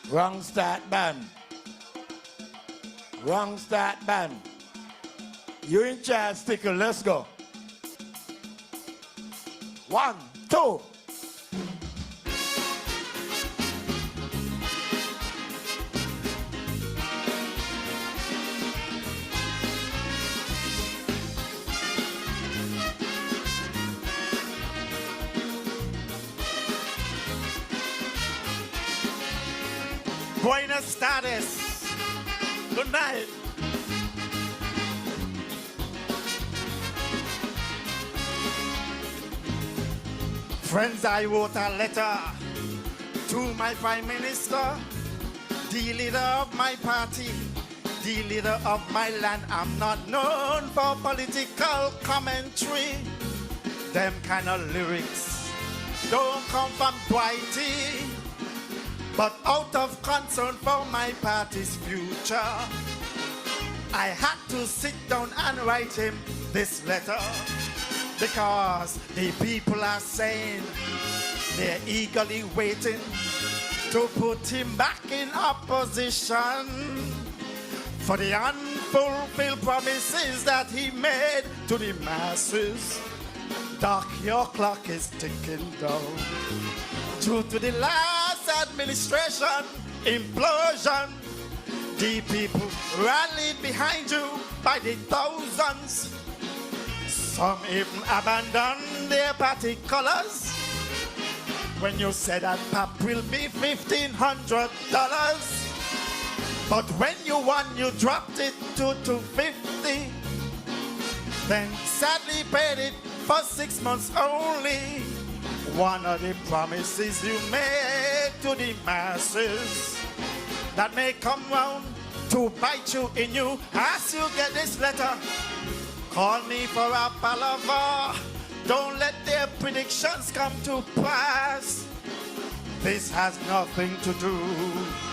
Wrong start band. Wrong start band. You in charge, Stickle. Let's go. 1, 2. Buenas tardes. Good night. Friends, I wrote a letter to my Prime Minister, the leader of my party, the leader of my land. I'm not known for political commentary. Them kind of lyrics don't come from Dwighty. But out of concern for my party's future, I had to sit down and write him this letter. Because the people are saying they're eagerly waiting to put him back in opposition for the unfulfilled promises that he made to the masses. Doc, your clock is ticking down. Due to the last administration implosion, the people rallied behind you by the thousands. Some even abandoned their party colors when you said that pap will be $1,500. But when you won, you dropped it to $250. Then sadly paid it for 6 months only. One of the promises you made to the masses that may come round to bite you in you as you get this letter. Call me for a palaver. Don't let their predictions come to pass. This has nothing to do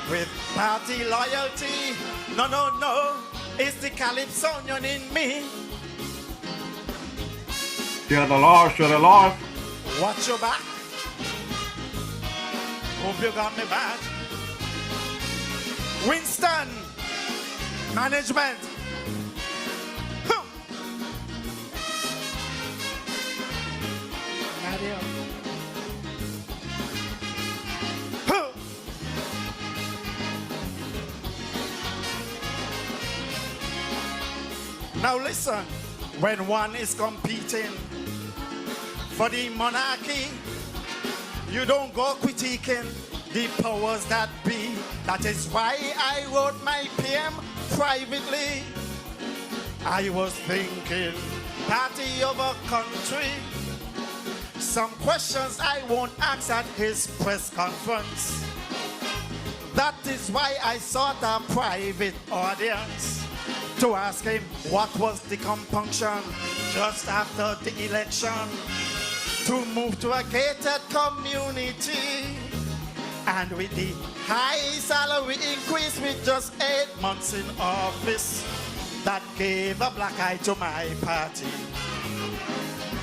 with party loyalty. No, no, no. It's the Calypsonian in me. Share the love, share the love. Watch your back. Hope you got me back. Winston, management. Huh. Huh. Now listen, when one is competing for the monarchy, you don't go critiquing the powers that be. That is why I wrote my PM privately. I was thinking party over country. Some questions I won't ask at his press conference. That is why I sought a private audience to ask him what was the compunction just after the election to move to a gated community. And with the high salary increase with just 8 months in office, that gave a black eye to my party.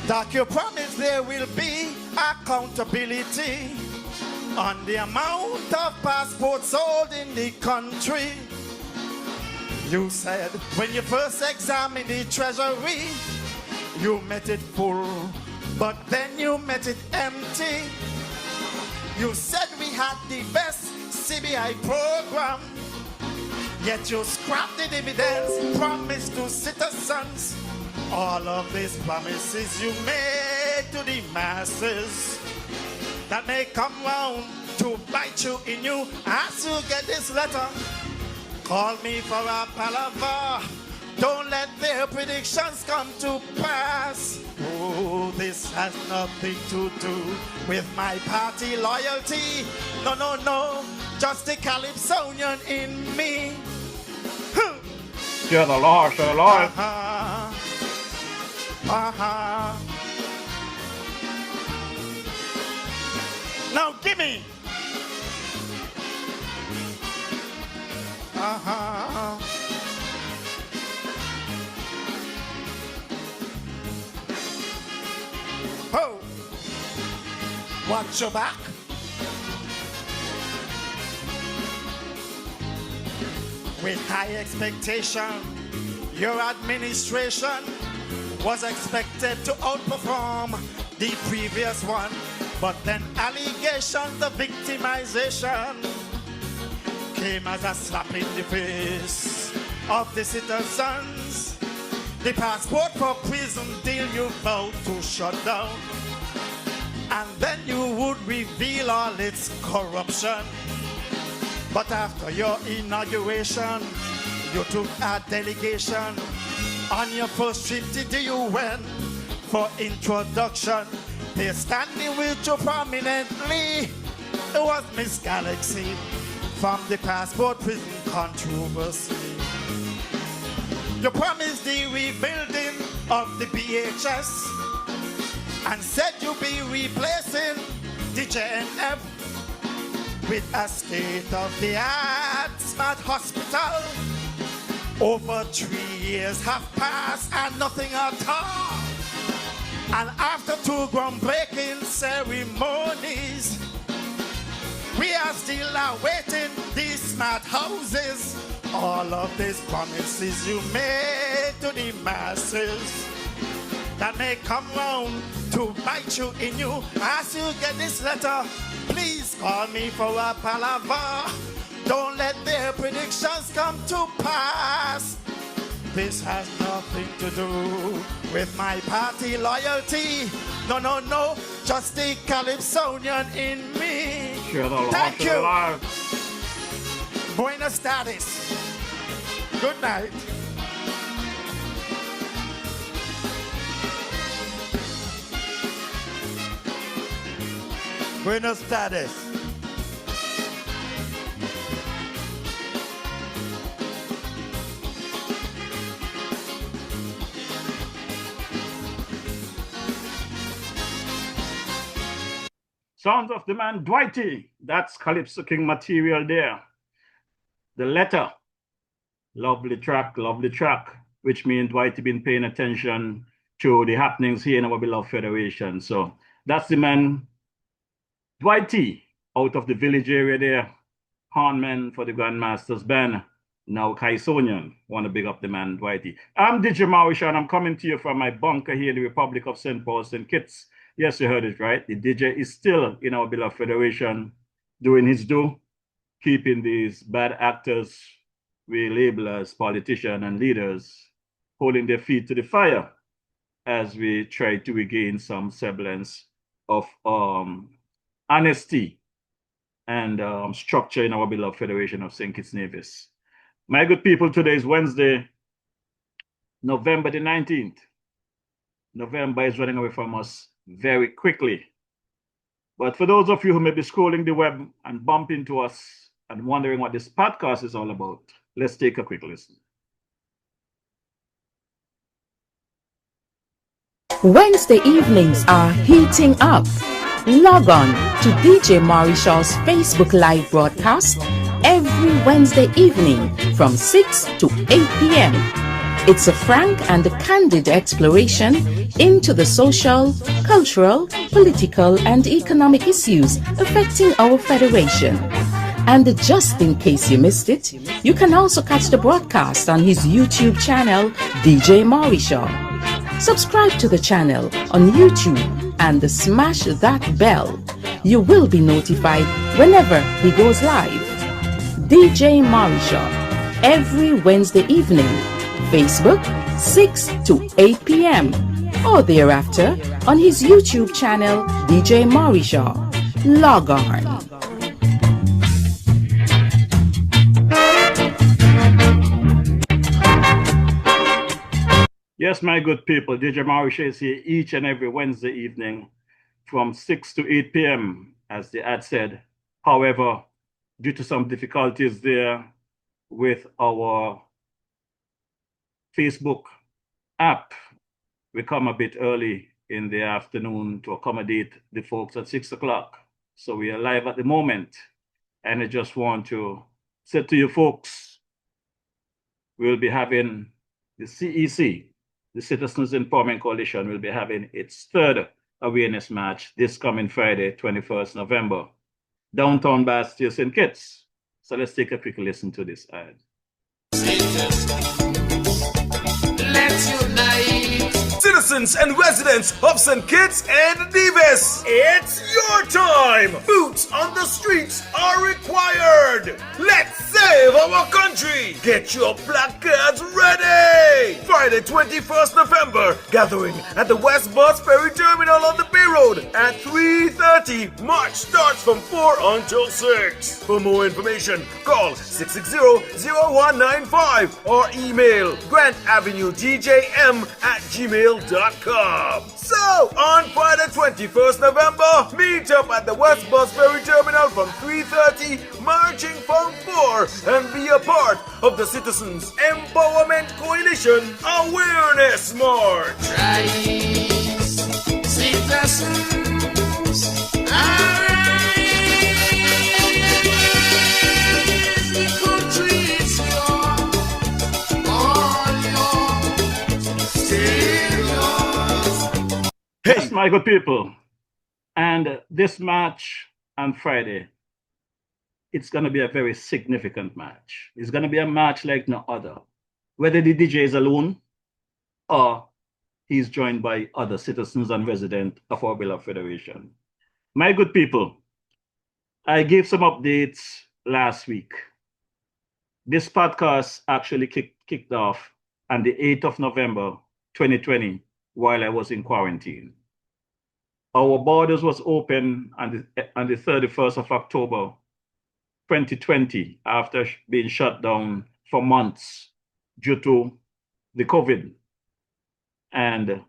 Doc, you promise there will be accountability on the amount of passports sold in the country. You said when you first examined the treasury, you met it full, but then you met it empty. You said we had the best CBI program, yet you scrapped the dividends promised to citizens. All of these promises you made to the masses that may come round to bite you in you as you get this letter. Call me for a palaver. Don't let their predictions come to pass. Oh, this has nothing to do with my party loyalty. No, no, no, just the Calypsonian in me. Share the law, share the law. Now give me. got your back. With high expectation, your administration was expected to outperform the previous one. But then allegations, the victimization came as a slap in the face of the citizens. The passport for prison deal you vowed to shut down. And then you would reveal all its corruption. But after your inauguration, you took a delegation. On your first trip to the UN for introduction, they're standing with you prominently. It was Miss Galaxy from the passport prison controversy. You promised the rebuilding of the BHS and said you'll be replacing the JNF with a state-of-the-art smart hospital. Over 3 years have passed and nothing at all. And after 2 groundbreaking ceremonies, we are still awaiting these smart houses. All of these promises you made to the masses that may come round to bite you in you. As you get this letter, please call me for a palaver. Don't let their predictions come to pass. This has nothing to do with my party loyalty. No, no, no, just the Calypsonian in me. Thank you. Buenos tardes. Good night. Buenos tardes. Sounds of the man Dwighty. That's Calypso King material there. The letter. Lovely track, which means Dwighty been paying attention to the happenings here in our beloved Federation. So that's the man Dwighty out of the village area there. Hornman for the Grandmaster's Band. Now Kaisonian. Want to big up the man Dwighty. I'm DJ Maurice and I'm coming to you from my bunker here in the Republic of St. Paul, St. Kitts. Yes, you heard it right. The DJ is still in our beloved Federation doing his due, keeping these bad actors we label as politicians and leaders holding their feet to the fire as we try to regain some semblance of honesty and structure in our beloved Federation of St. Kitts Nevis. My good people, today is Wednesday, November the 19th. November is running away from us very quickly. But for those of you who may be scrolling the web and bump into us and wondering what this podcast is all about, let's take a quick listen. Wednesday evenings are heating up. Log on to DJ Maurishaw's Facebook Live broadcast every Wednesday evening from 6 to 8 p.m. It's a frank and candid exploration into the social, cultural, political, and economic issues affecting our federation. And just in case you missed it, you can also catch the broadcast on his YouTube channel, DJ Maurice. Subscribe to the channel on YouTube and smash that bell. You will be notified whenever he goes live. DJ Maurice, every Wednesday evening, Facebook 6 to 8 p.m. or thereafter on his YouTube channel, DJ Maurice. Log on. Yes, my good people, DJ Maurice is here each and every Wednesday evening from 6 to 8 p.m., as the ad said. However, due to some difficulties there with our Facebook app, we come a bit early in the afternoon to accommodate the folks at 6 o'clock. So we are live at the moment. And I just want to say to you folks, we'll be having the CEC, the Citizens Empowerment Coalition, will be having its third awareness march this coming Friday, 21st November, downtown Bastille, St. Kitts. So let's take a quick listen to this ad. Let's unite. Citizens and residents of St. Kitts and Nevis, it's your time. Boots on the streets are required. Let's save our country. Get your placards ready. Friday, 21st November, gathering at the West Bus Ferry Terminal on the Bay Road at 3:30. March starts from 4 until 6. For more information, call 660-0195 or email grantavenuegm@gmail.com. So, on Friday 21st November, meet up at the West Bus Ferry Terminal from 3:30, marching from 4, and be a part of the Citizens Empowerment Coalition Awareness March. Rise, citizens, arise, the country is yours, all yours, still yours. Yes, my good people. And this march on Friday, it's going to be a very significant march. It's going to be a march like no other. Whether the DJ is alone or he's joined by other citizens and residents of our beloved Federation. My good people, I gave some updates last week. This podcast actually kicked off on the 8th of November, 2020, while I was in quarantine. Our borders was open on the 31st of October, 2020, after being shut down for months due to the COVID. And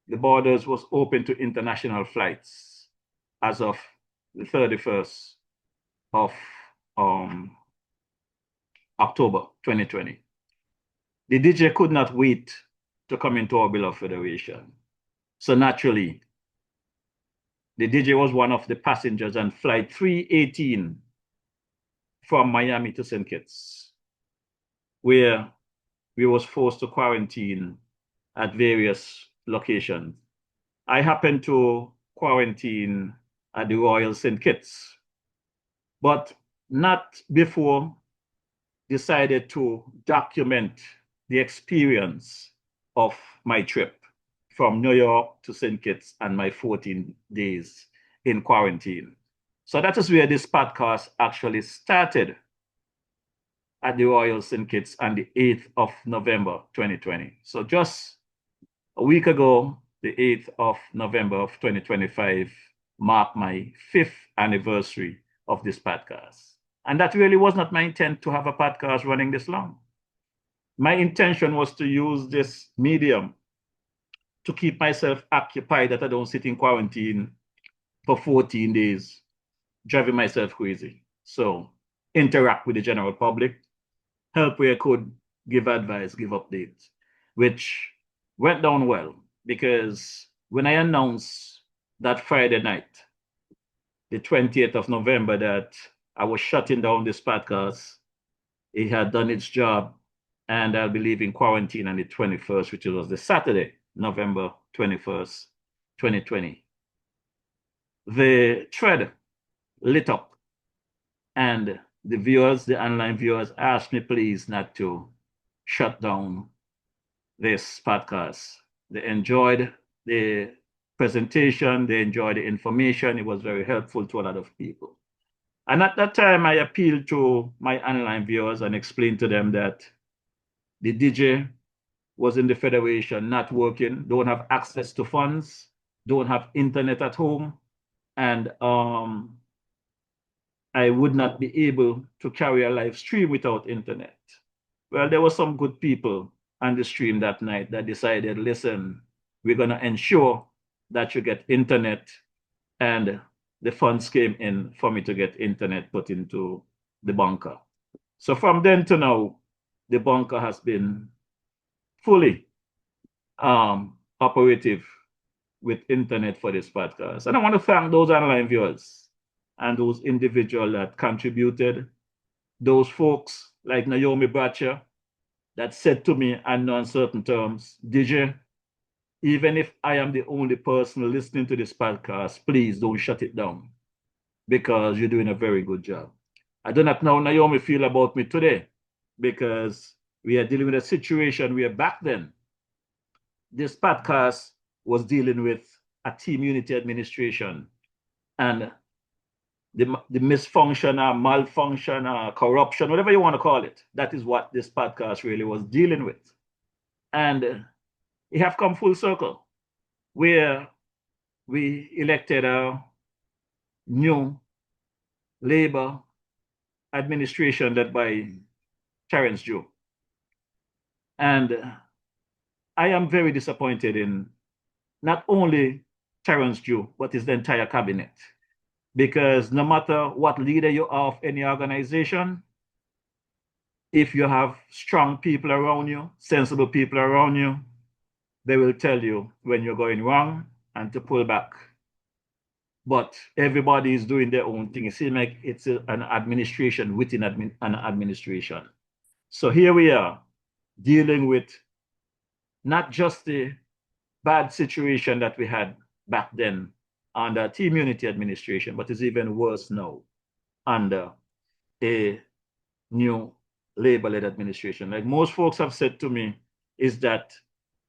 the borders was open to international flights as of the 31st of October 2020. The DJ could not wait to come into our beloved Federation. So naturally, the DJ was one of the passengers on flight 318 from Miami to St. Kitts, where we was forced to quarantine at various locations. I happened to quarantine at the Royal St. Kitts, but not before decided to document the experience of my trip from New York to St. Kitts and my 14 days in quarantine. So that is where this podcast actually started, at the Royal St. Kitts on the 8th of November, 2020. So just a week ago, the 8th of November of 2025 marked my 5th anniversary of this podcast. And that really was not my intent to have a podcast running this long. My intention was to use this medium to keep myself occupied, that I don't sit in quarantine for 14 days, driving myself crazy. So interact with the general public, help where I could, give advice, give updates, which went down well, because when I announced that Friday night, the 20th of November, that I was shutting down this podcast, it had done its job, and I'll be leaving quarantine on the 21st, which was the Saturday, November 21st, 2020. The thread lit up, and the viewers, the online viewers, asked me please not to shut down this podcast. They enjoyed the presentation, they enjoyed the information. It was very helpful to a lot of people. And at that time, I appealed to my online viewers and explained to them that the DJ was in the Federation, not working, don't have access to funds, don't have internet at home, and I would not be able to carry a live stream without internet. Well, there were some good people on the stream that night that decided, listen, we're going to ensure that you get internet, and the funds came in for me to get internet put into the bunker. So from then to now, the bunker has been fully operative with internet for this podcast. And I want to thank those online viewers and those individuals that contributed, those folks like Naomi Bratcher that said to me in uncertain terms, DJ, even if I am the only person listening to this podcast, please don't shut it down because you're doing a very good job. I do not know how Naomi feel about me today because we are dealing with a situation where back then, this podcast was dealing with a team unity administration and the misfunction or malfunction or corruption, whatever you want to call it. That is what this podcast really was dealing with. And it have come full circle where we elected a new Labour administration led by Terence Joe. And I am very disappointed in not only Terence Joe, but his entire cabinet. Because no matter what leader you are of any organization, if you have strong people around you, sensible people around you, they will tell you when you're going wrong and to pull back. But everybody is doing their own thing. It seems like it's an administration within an administration. So here we are dealing with not just the bad situation that we had back then under team unity administration, but it's even worse now under a new Labour-led administration. Like most folks have said to me, is that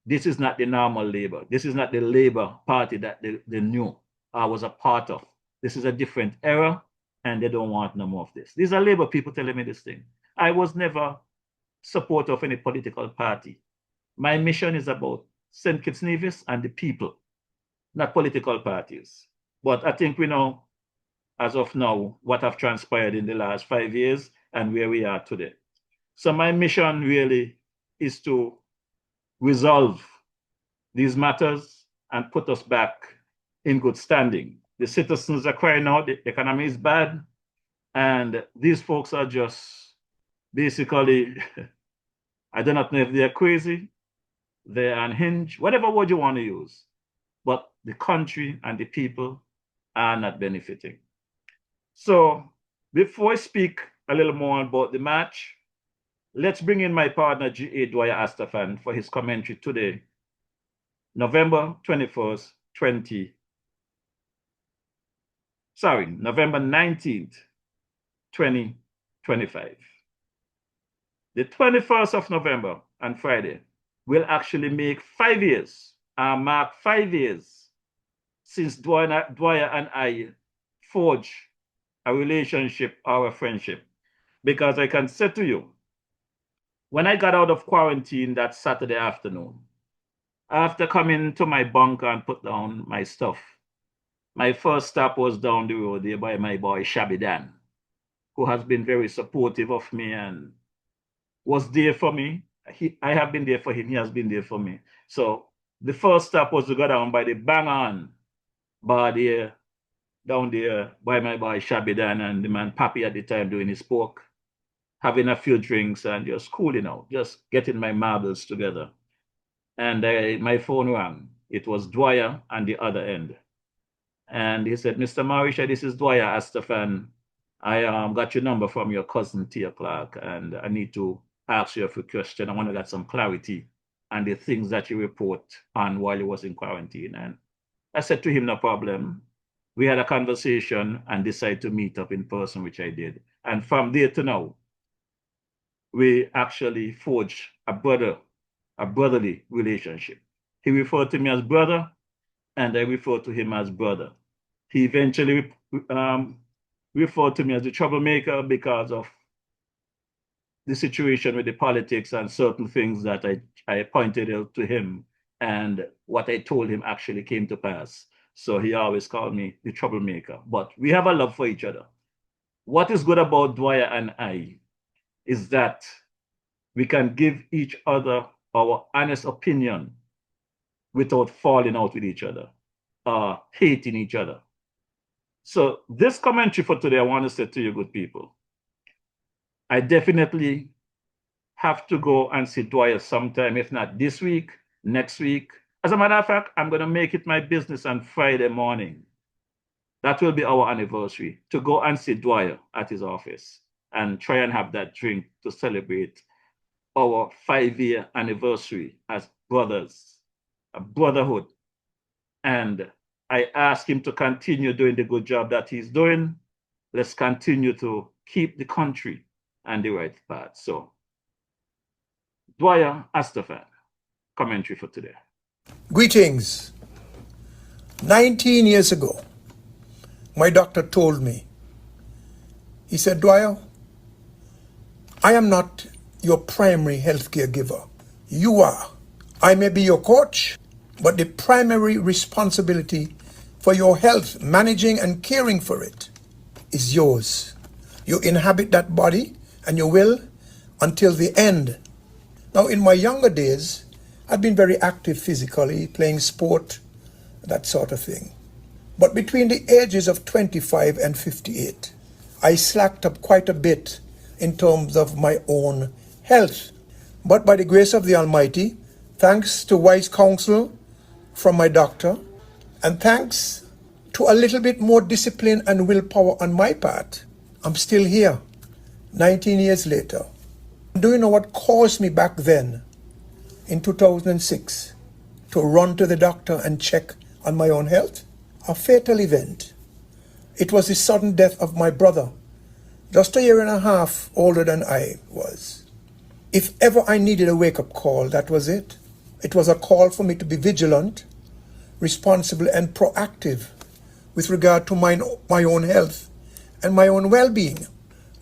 this is not the normal Labour. This is not the Labour Party that they knew I was a part of. This is a different era, and they don't want no more of this. These are Labour people telling me this thing. I was never supporter of any political party. My mission is about St. Kitts Nevis and the people, not political parties. But I think we know, as of now, what have transpired in the last 5 years and where we are today. So my mission really is to resolve these matters and put us back in good standing. The citizens are crying out, the economy is bad, and these folks are just basically, I do not know if they're crazy, they're unhinged, whatever word you want to use, but the country and the people are not benefiting. So before I speak a little more about the match, let's bring in my partner, G.A. Dwyer Astafan, for his commentary today, November 19th, 2025. The 21st of November on Friday will actually make 5 years, mark 5 years since Dwyer and I forged a relationship, our friendship. Because I can say to you, when I got out of quarantine that Saturday afternoon, after coming to my bunker and put down my stuff, my first stop was down the road there by my boy Shabby Dan, who has been very supportive of me and was there for me. I have been there for him, he has been there for me. So the first stop was to go down by the Bang On bar there, down there by my boy Shabby Dan and the man Pappy at the time doing his pork, having a few drinks and just cooling out, just getting my marbles together. And my phone rang. It was Dwyer on the other end. And he said, Mr. Marisha, this is Dwyer Astafan. I got your number from your cousin, Tia Clark, and I need to ask you a few questions. I want to get some clarity on the things that you report on while you was in quarantine. And I said to him, no problem. We had a conversation and decided to meet up in person, which I did. And from there to now, we actually forged a brotherly relationship. He referred to me as brother, and I referred to him as brother. He eventually referred to me as the troublemaker because of the situation with the politics and certain things that I pointed out to him, and what I told him actually came to pass. So he always called me the troublemaker. But we have a love for each other. What is good about Dwyer and I is that we can give each other our honest opinion without falling out with each other, hating each other. So this commentary for today, I want to say to you good people, I definitely have to go and see Dwyer sometime, if not this week, next week. As a matter of fact, I'm going to make it my business on Friday morning. That will be our anniversary, to go and see Dwyer at his office and try and have that drink to celebrate our 5-year anniversary as brothers Brotherhood. And I ask him to continue doing the good job that he's doing. Let's continue to keep the country on the right path. So, Dwyer Astafan, commentary for today. Greetings. 19 years ago, my doctor told me, he said, Dwyer, I am not your primary healthcare giver. You are. I may be your coach, but the primary responsibility for your health, managing and caring for it, is yours. You inhabit that body, and you will until the end. Now, in my younger days, I'd been very active physically, playing sport, that sort of thing. But between the ages of 25 and 58, I slacked up quite a bit in terms of my own health. But by the grace of the Almighty, thanks to wise counsel from my doctor, and thanks to a little bit more discipline and willpower on my part, I'm still here, 19 years later. Do you know what caused me back then, in 2006, to run to the doctor and check on my own health? A fatal event. It was the sudden death of my brother, just a year and a half older than I was. If ever I needed a wake-up call, that was it. It was a call for me to be vigilant, responsible, and proactive with regard to my own health and my own well-being.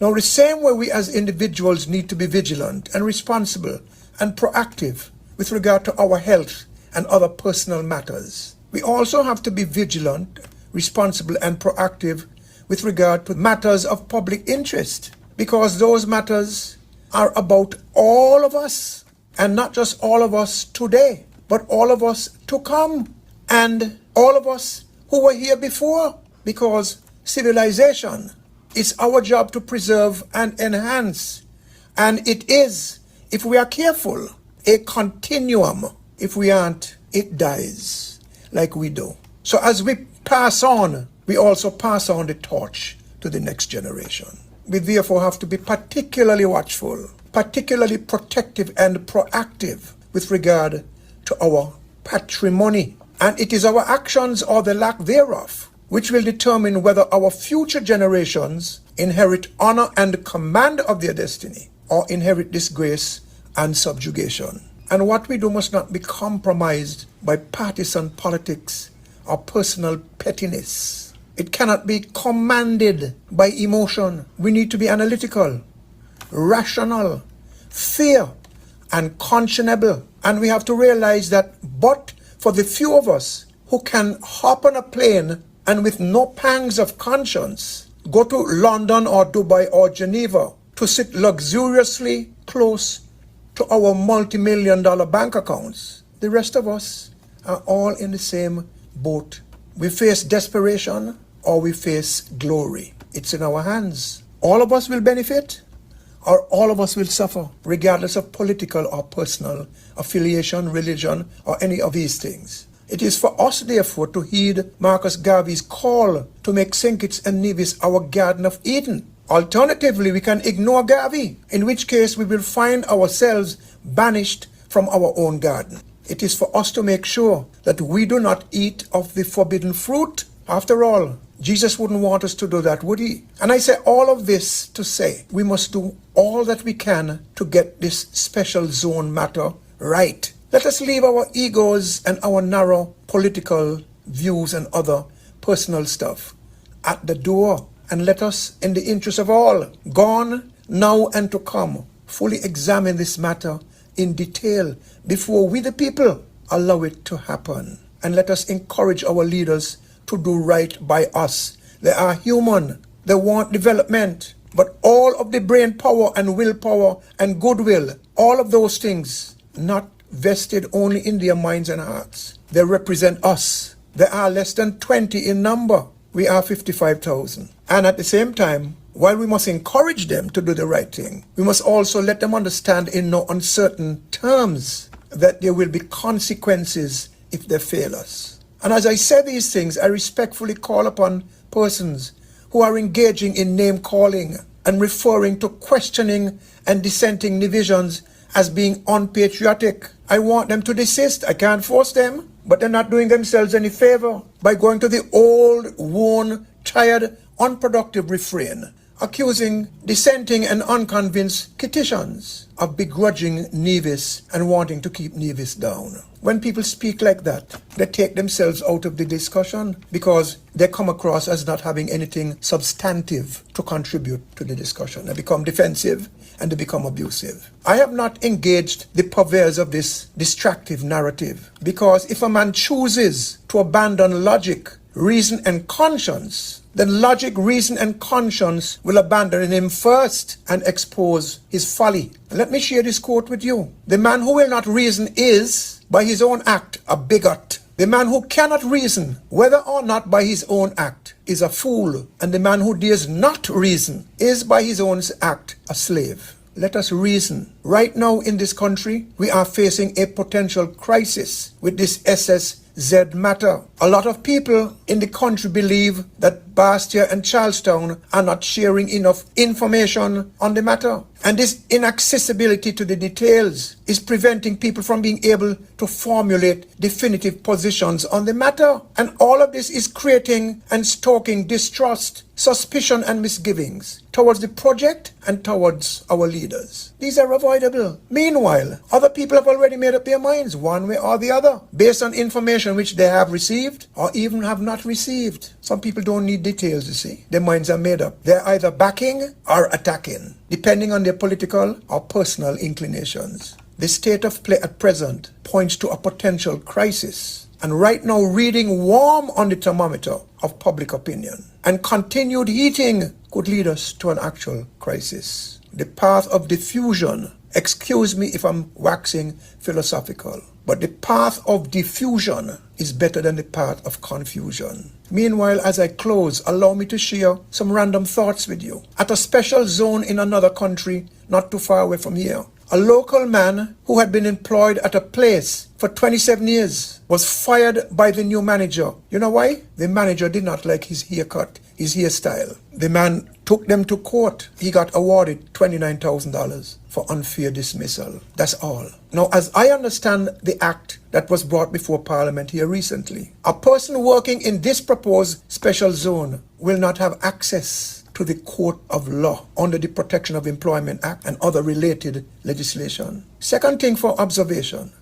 Now, the same way we as individuals need to be vigilant and responsible and proactive with regard to our health and other personal matters, we also have to be vigilant, responsible, and proactive with regard to matters of public interest, because those matters are about all of us, and not just all of us today, but all of us to come, and all of us who were here before, because civilization is our job to preserve and enhance, and it is, if we are careful, a continuum. If we aren't, it dies, like we do. So as we pass on, we also pass on the torch to the next generation. We therefore have to be particularly watchful, particularly protective and proactive with regard to our patrimony. And it is our actions or the lack thereof which will determine whether our future generations inherit honor and command of their destiny, or inherit disgrace and subjugation. And what we do must not be compromised by partisan politics or personal pettiness. It cannot be commanded by emotion. We need to be analytical, rational, fair, and conscionable. And we have to realize that but for the few of us who can hop on a plane and with no pangs of conscience go to London or Dubai or Geneva to sit luxuriously close to our multi-million-dollar bank accounts, the rest of us are all in the same boat. We face desperation or we face glory. It's in our hands. All of us will benefit or all of us will suffer, regardless of political or personal affiliation, religion, or any of these things. It is for us, therefore, to heed Marcus Garvey's call to make St. Kitts and Nevis our Garden of Eden. Alternatively, we can ignore Garvey, in which case we will find ourselves banished from our own garden. It is for us to make sure that we do not eat of the forbidden fruit. After all, Jesus wouldn't want us to do that, would he? And I say all of this to say we must do all that we can to get this special zone matter right. Let us leave our egos and our narrow political views and other personal stuff at the door, and let us, in the interest of all, gone, now and to come, fully examine this matter in detail before we the people allow it to happen. And let us encourage our leaders to do right by us. They are human. They want development. But all of the brain power and willpower and goodwill, all of those things, not vested only in their minds and hearts. They represent us. They are less than 20 in number. We are 55,000. And at the same time, while we must encourage them to do the right thing, we must also let them understand in no uncertain terms that there will be consequences if they fail us. And as I say these things, I respectfully call upon persons who are engaging in name calling and referring to questioning and dissenting divisions as being unpatriotic. I want them to desist. I can't force them, but they're not doing themselves any favor by going to the old, worn, tired, unproductive refrain, accusing dissenting and unconvinced Kittians of begrudging Nevis and wanting to keep Nevis down. When people speak like that, they take themselves out of the discussion because they come across as not having anything substantive to contribute to the discussion. They become defensive and they become abusive. I have not engaged the purveyors of this distractive narrative because if a man chooses to abandon logic, reason and conscience, then logic, reason and conscience will abandon him first and expose his folly. Let me share this quote with you. The man who will not reason is, by his own act, a bigot. The man who cannot reason, whether or not by his own act, is a fool. And the man who dares not reason is, by his own act, a slave. Let us reason. Right now in this country, we are facing a potential crisis with this SSZ matter. A lot of people in the country believe that Bastia and Charlestown are not sharing enough information on the matter. And this inaccessibility to the details is preventing people from being able to formulate definitive positions on the matter. And all of this is creating and stoking distrust, suspicion and misgivings towards the project and towards our leaders. These are avoidable. Meanwhile, other people have already made up their minds one way or the other based on information which they have received or even have not received. Some people don't need details, you see. Their minds are made up. They're either backing or attacking, depending on their political or personal inclinations. The state of play at present points to a potential crisis. And right now, reading warm on the thermometer of public opinion and continued heating could lead us to an actual crisis. The path of diffusion, excuse me if I'm waxing philosophical, but the path of diffusion is better than the path of confusion. Meanwhile, as I close, allow me to share some random thoughts with you. At a special zone in another country, not too far away from here, a local man who had been employed at a place for 27 years was fired by the new manager. You know why? The manager did not like his haircut, his hairstyle. The man took them to court. He got awarded $29,000 for unfair dismissal. That's all. Now, as I understand the act that was brought before Parliament here recently, a person working in this proposed special zone will not have access to the court of law under the Protection of Employment Act and other related legislation. Second thing for observation,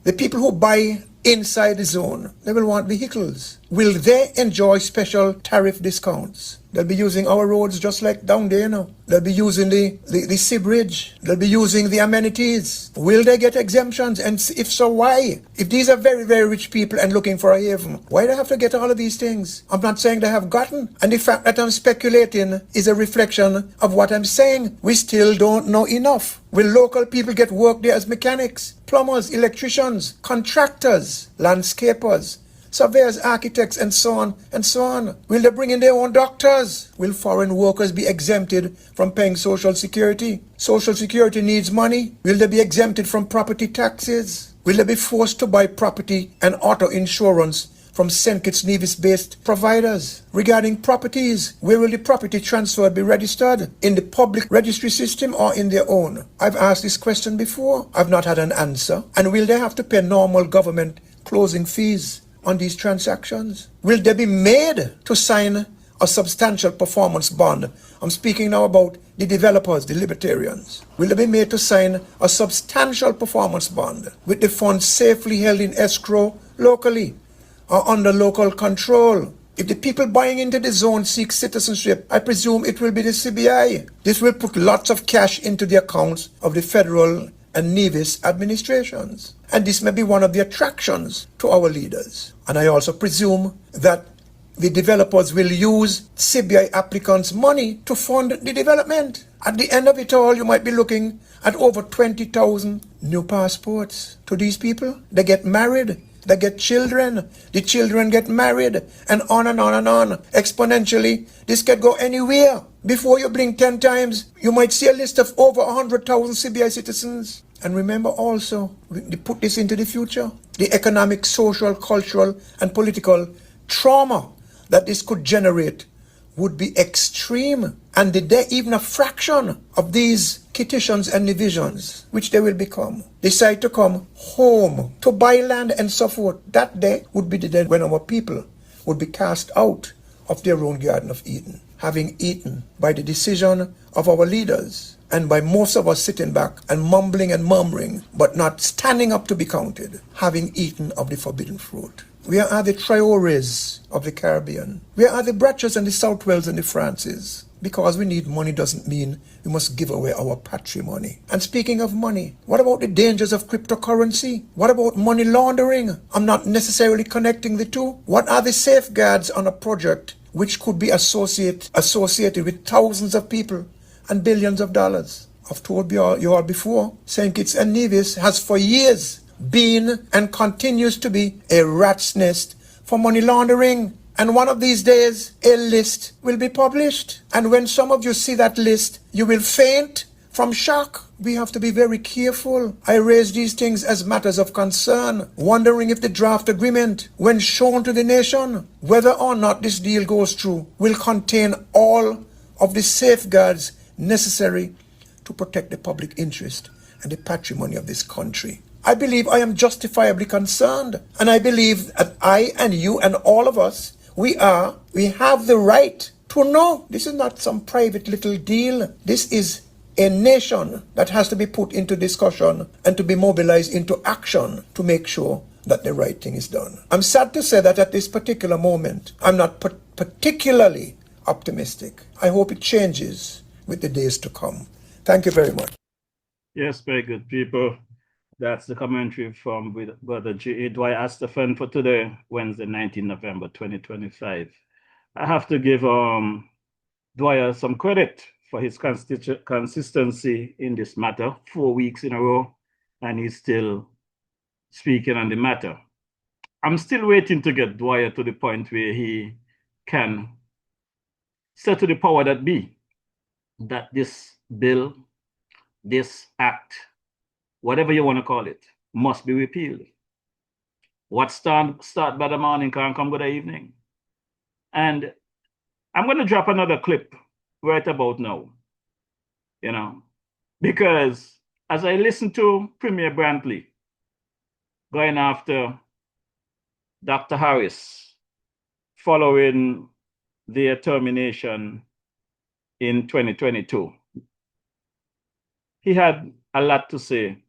the people who buy inside the zone, they will want vehicles. Will they enjoy special tariff discounts? They'll be using our roads just like down there, you know. They'll be using the sea bridge. They'll be using the amenities. Will they get exemptions? And if so, why? If these are very, very rich people and looking for a haven, why do they have to get all of these things? I'm not saying they have gotten. And the fact that I'm speculating is a reflection of what I'm saying. We still don't know enough. Will local people get work there as mechanics, plumbers, electricians, contractors, landscapers, surveyors, architects, and so on and so on? Will they bring in their own doctors? Will foreign workers be exempted from paying Social Security? Social Security needs money. Will they be exempted from property taxes? Will they be forced to buy property and auto insurance from St. Kitts Nevis-based providers? Regarding properties, where will the property transfer be registered? In the public registry system or in their own? I've asked this question before. I've not had an answer. And will they have to pay normal government closing fees on these transactions? Will they be made to sign a substantial performance bond? I'm speaking now about the developers, the libertarians. Will they be made to sign a substantial performance bond with the funds safely held in escrow locally or under local control? If the people buying into the zone seek citizenship, I presume it will be the CBI. This will put lots of cash into the accounts of the federal and Nevis administrations. And this may be one of the attractions to our leaders. And I also presume that the developers will use CBI applicants' money to fund the development. At the end of it all, you might be looking at over 20,000 new passports to these people. They get married. They get children. The children get married. And on and on and on. Exponentially, this can go anywhere. Before you blink 10 times, you might see a list of over 100,000 CBI citizens. And remember also, we put this into the future, the economic, social, cultural, and political trauma that this could generate would be extreme. And the day even a fraction of these petitions and divisions, which they will become, decide to come home to buy land and so forth, that day would be the day when our people would be cast out of their own Garden of Eden, having eaten by the decision of our leaders and by most of us sitting back and mumbling and murmuring, but not standing up to be counted, having eaten of the forbidden fruit. We are the Traores of the Caribbean. We are the Bratches and the Southwells and the Francis. Because we need money doesn't mean we must give away our patrimony. And speaking of money, what about the dangers of cryptocurrency? What about money laundering? I'm not necessarily connecting the two. What are the safeguards on a project which could be associated with thousands of people and billions of dollars? I've told you all before, St. Kitts and Nevis has for years been and continues to be a rat's nest for money laundering. And one of these days, a list will be published. And when some of you see that list, you will faint from shock. We have to be very careful. I raise these things as matters of concern, wondering if the draft agreement, when shown to the nation, whether or not this deal goes through, will contain all of the safeguards necessary to protect the public interest and the patrimony of this country. I believe I am justifiably concerned. And I believe that I and you and all of us, we have the right to know. This is not some private little deal. This is a nation that has to be put into discussion and to be mobilized into action to make sure that the right thing is done. I'm sad to say that at this particular moment, I'm not particularly optimistic. I hope it changes with the days to come. Thank you very much. Yes, very good, people. That's the commentary from Brother G.A. Dwight Astafan for today, Wednesday, 19 November 2025. I have to give Dwyer some credit for his consistency in this matter, 4 weeks in a row, and he's still speaking on the matter. I'm still waiting to get Dwyer to the point where he can say to the power that be that this bill, this act, whatever you want to call it, must be repealed. What start by the morning can't come with the evening. And I'm going to drop another clip right about now, because as I listen to Premier Brantley going after Dr. Harris following their termination in 2022, he had a lot to say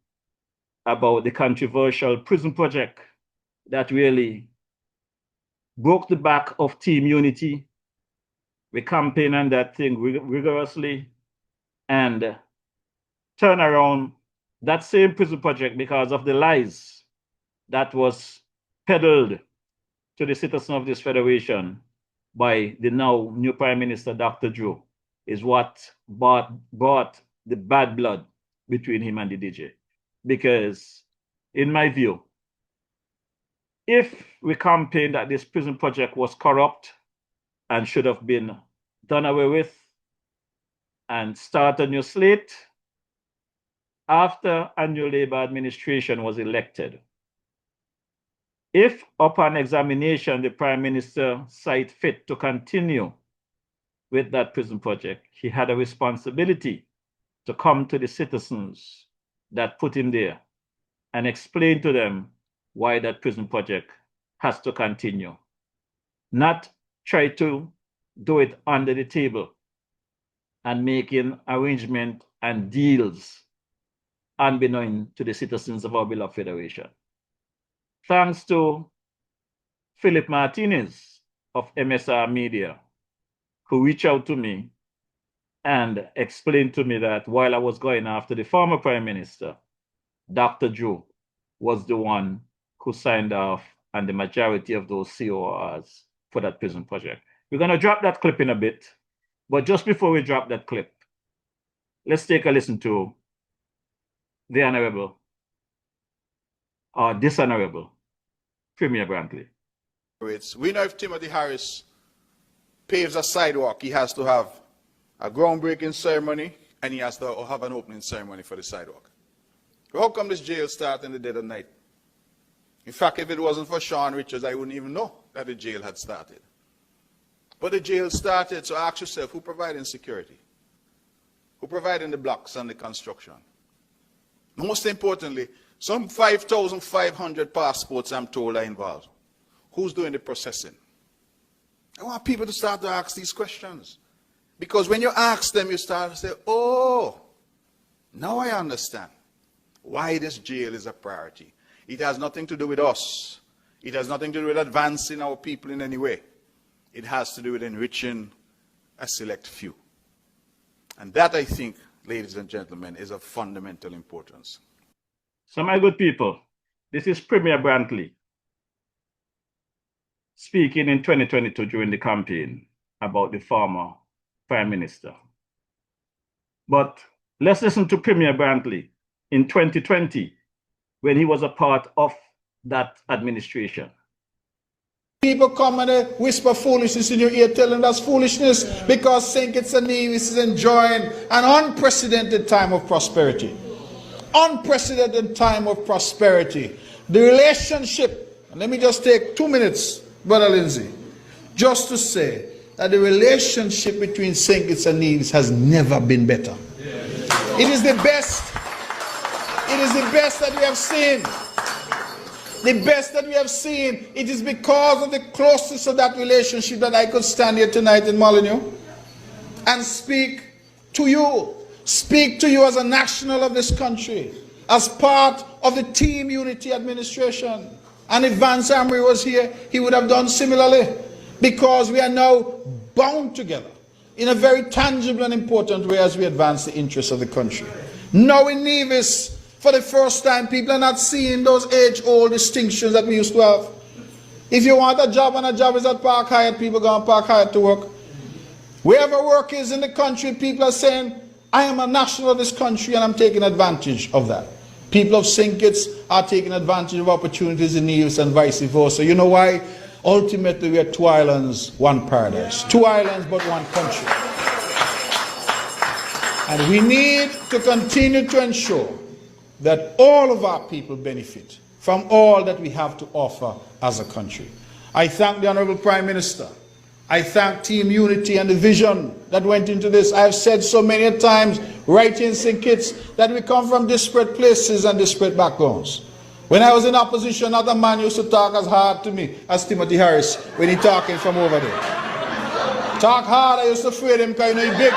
about the controversial prison project that really broke the back of team unity. We campaign on that thing rigorously and turn around that same prison project because of the lies that was peddled to the citizens of this federation by the now new Prime Minister, Dr. Drew, is what brought the bad blood between him and the DJ. Because in my view, if we campaign that this prison project was corrupt and should have been done away with and start a new slate after a new Labour administration was elected, if upon examination the Prime Minister cited fit to continue with that prison project, he had a responsibility to come to the citizens that put him there and explain to them why that prison project has to continue. Not try to do it under the table and making arrangement and deals unbeknown to the citizens of our beloved federation. Thanks to Philip Martinez of MSR Media, who reached out to me and explained to me that while I was going after the former Prime Minister, Dr. Drew was the one who signed off on the majority of those CORs for that prison project. We're going to drop that clip in a bit, but just before we drop that clip, let's take a listen to the Honorable, or Dishonorable, Premier Brantley. We know if Timothy Harris paves a sidewalk, he has to have a groundbreaking ceremony, and he has to have an opening ceremony for the sidewalk. How come this jail started in the dead of night? In fact, if it wasn't for Sean Richards, I wouldn't even know that the jail had started. But the jail started, so ask yourself, who providing security? who providing the blocks and the construction. Most importantly, some 5,500 passports, I'm told, are involved. Who's doing the processing? I want people to start to ask these questions. Because when you ask them, you start to say, oh, now I understand why this jail is a priority. It has nothing to do with us. It has nothing to do with advancing our people in any way. It has to do with enriching a select few. And that, I think, ladies and gentlemen, is of fundamental importance. So, my good people, this is Premier Brantley speaking in 2022 during the campaign about the former Prime Minister. But let's listen to Premier Brantley in 2020 when he was a part of that administration. People come and they whisper foolishness in your ear, telling that's foolishness because St. Kitts and Nevis is enjoying an unprecedented time of prosperity. Unprecedented time of prosperity. The relationship, and let me just take 2 minutes, Brother Lindsay, just to say that the relationship between St. Kitts and Nevis has never been better. It is the best. It is the best that we have seen. The best that we have seen. It is because of the closeness of that relationship that I could stand here tonight in Molyneux and speak to you. Speak to you as a national of this country, as part of the Team Unity administration. And if Vance Amory was here, he would have done similarly, because we are now bound together in a very tangible and important way as we advance the interests of the country. Now in Nevis, for the first time, people are not seeing those age-old distinctions that we used to have. If you want a job and a job is at Park Hyatt, people go on Park Hyatt to work. Wherever work is in the country, people are saying, I am a national of this country and I'm taking advantage of that. People of St. Kitts are taking advantage of opportunities in Nevis and vice versa. You know why? Ultimately, we are two islands, one paradise. Two islands, but one country. And we need to continue to ensure that all of our people benefit from all that we have to offer as a country. I thank the Honorable Prime Minister. I thank Team Unity and the vision that went into this. I have said so many times, right in St. Kitts, that we come from disparate places and disparate backgrounds. When I was in opposition, another man used to talk as hard to me as Timothy Harris when he talking from over there. Talk hard, I used to afraid him because you know he big.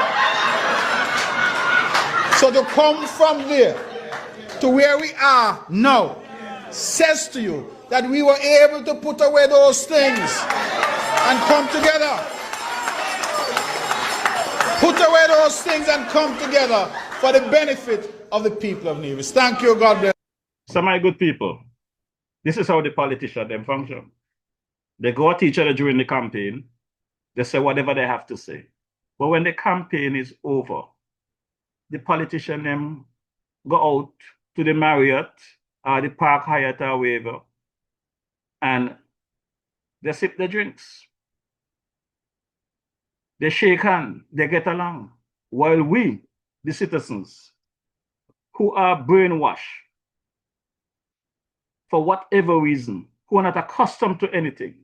So to come from there to where we are now says to you that we were able to put away those things and come together. Put away those things and come together for the benefit of the people of Nevis. Thank you, God bless. So, my good people, this is how the politicians them function. They go at each other during the campaign. They say whatever they have to say. But when the campaign is over, the politicians them go out to the Marriott or the Park Hyatt or wherever, and they sip their drinks. They shake hands, they get along. While we, the citizens, who are brainwashed, for whatever reason, who are not accustomed to anything,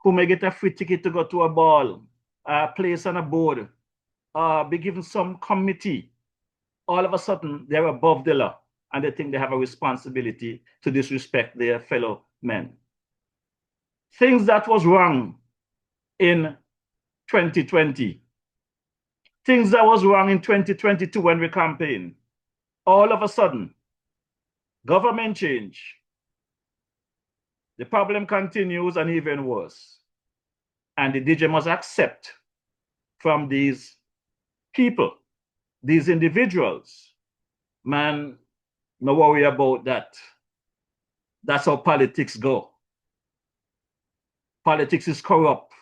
who may get a free ticket to go to a ball, a place on a board, be given some committee, all of a sudden they're above the law and they think they have a responsibility to disrespect their fellow men. Things that was wrong in 2020, things that was wrong in 2022 when we campaigned, all of a sudden, government change, the problem continues and even worse. And the DJ must accept from these people, these individuals, man, no worry about that. That's how politics go. Politics is corrupt.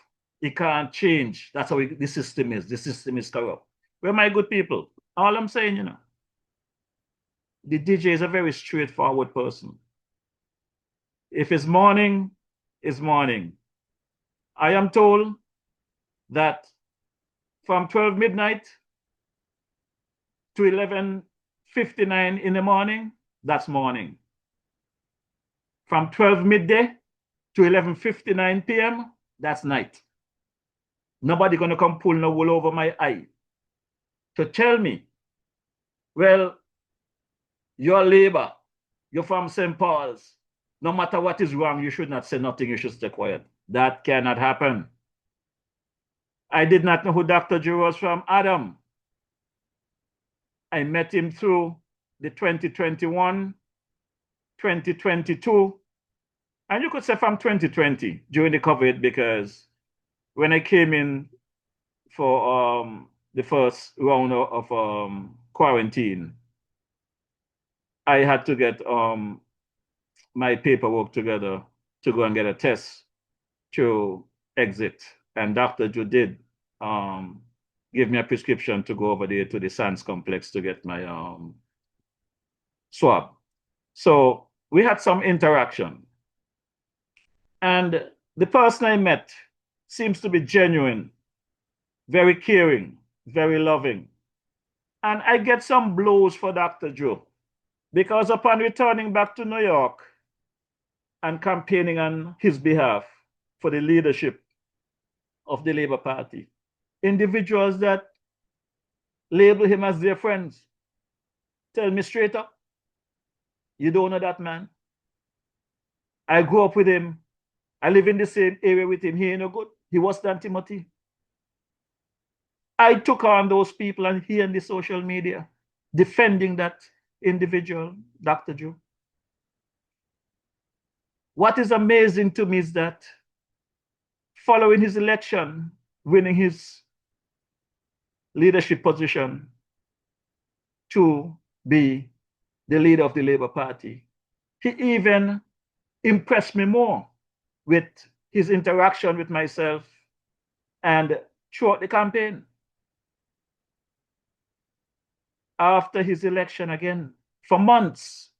It can't change. That's how the system is. The system is corrupt. Well, my good people, all I'm saying, you know, the DJ is a very straightforward person. If it's morning, it's morning. I am told that from 12 midnight to 11:59 in the morning, that's morning. From 12 midday to 11:59 p.m., that's night. Nobody gonna come pull no wool over my eye to tell me, well, you're Labour, you're from St. Paul's. No matter what is wrong, you should not say nothing, you should stay quiet. That cannot happen. I did not know who Dr. Drew was from Adam. I met him through the 2021, 2022, and you could say from 2020 during the COVID, because when I came in for the first round of quarantine, I had to get my paperwork together to go and get a test to exit. And Dr. Drew did give me a prescription to go over there to the Sands complex to get my swab. So we had some interaction. And the person I met seems to be genuine, very caring, very loving. And I get some blows for Dr. Drew, because upon returning back to New York and campaigning on his behalf for the leadership of the Labour Party, individuals that label him as their friends tell me straight up, you don't know that man. I grew up with him. I live in the same area with him. He ain't no good. He was than Timothy. I took on those people and he on the social media defending that individual, Dr. Drew. What is amazing to me is that following his election, winning his leadership position to be the leader of the Labour Party, he even impressed me more with his interaction with myself and throughout the campaign. After his election again, for months,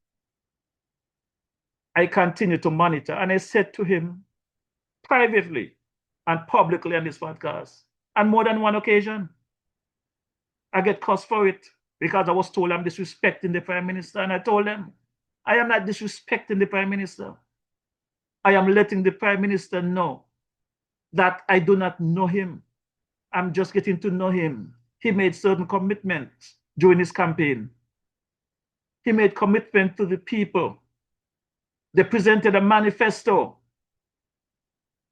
I continued to monitor, and I said to him privately and publicly on this podcast, on more than one occasion, I get cussed for it because I was told I'm disrespecting the Prime Minister, and I told them, I am not disrespecting the Prime Minister. I am letting the Prime Minister know that I do not know him. I'm just getting to know him. He made certain commitments during his campaign. He made commitment to the people. They presented a manifesto.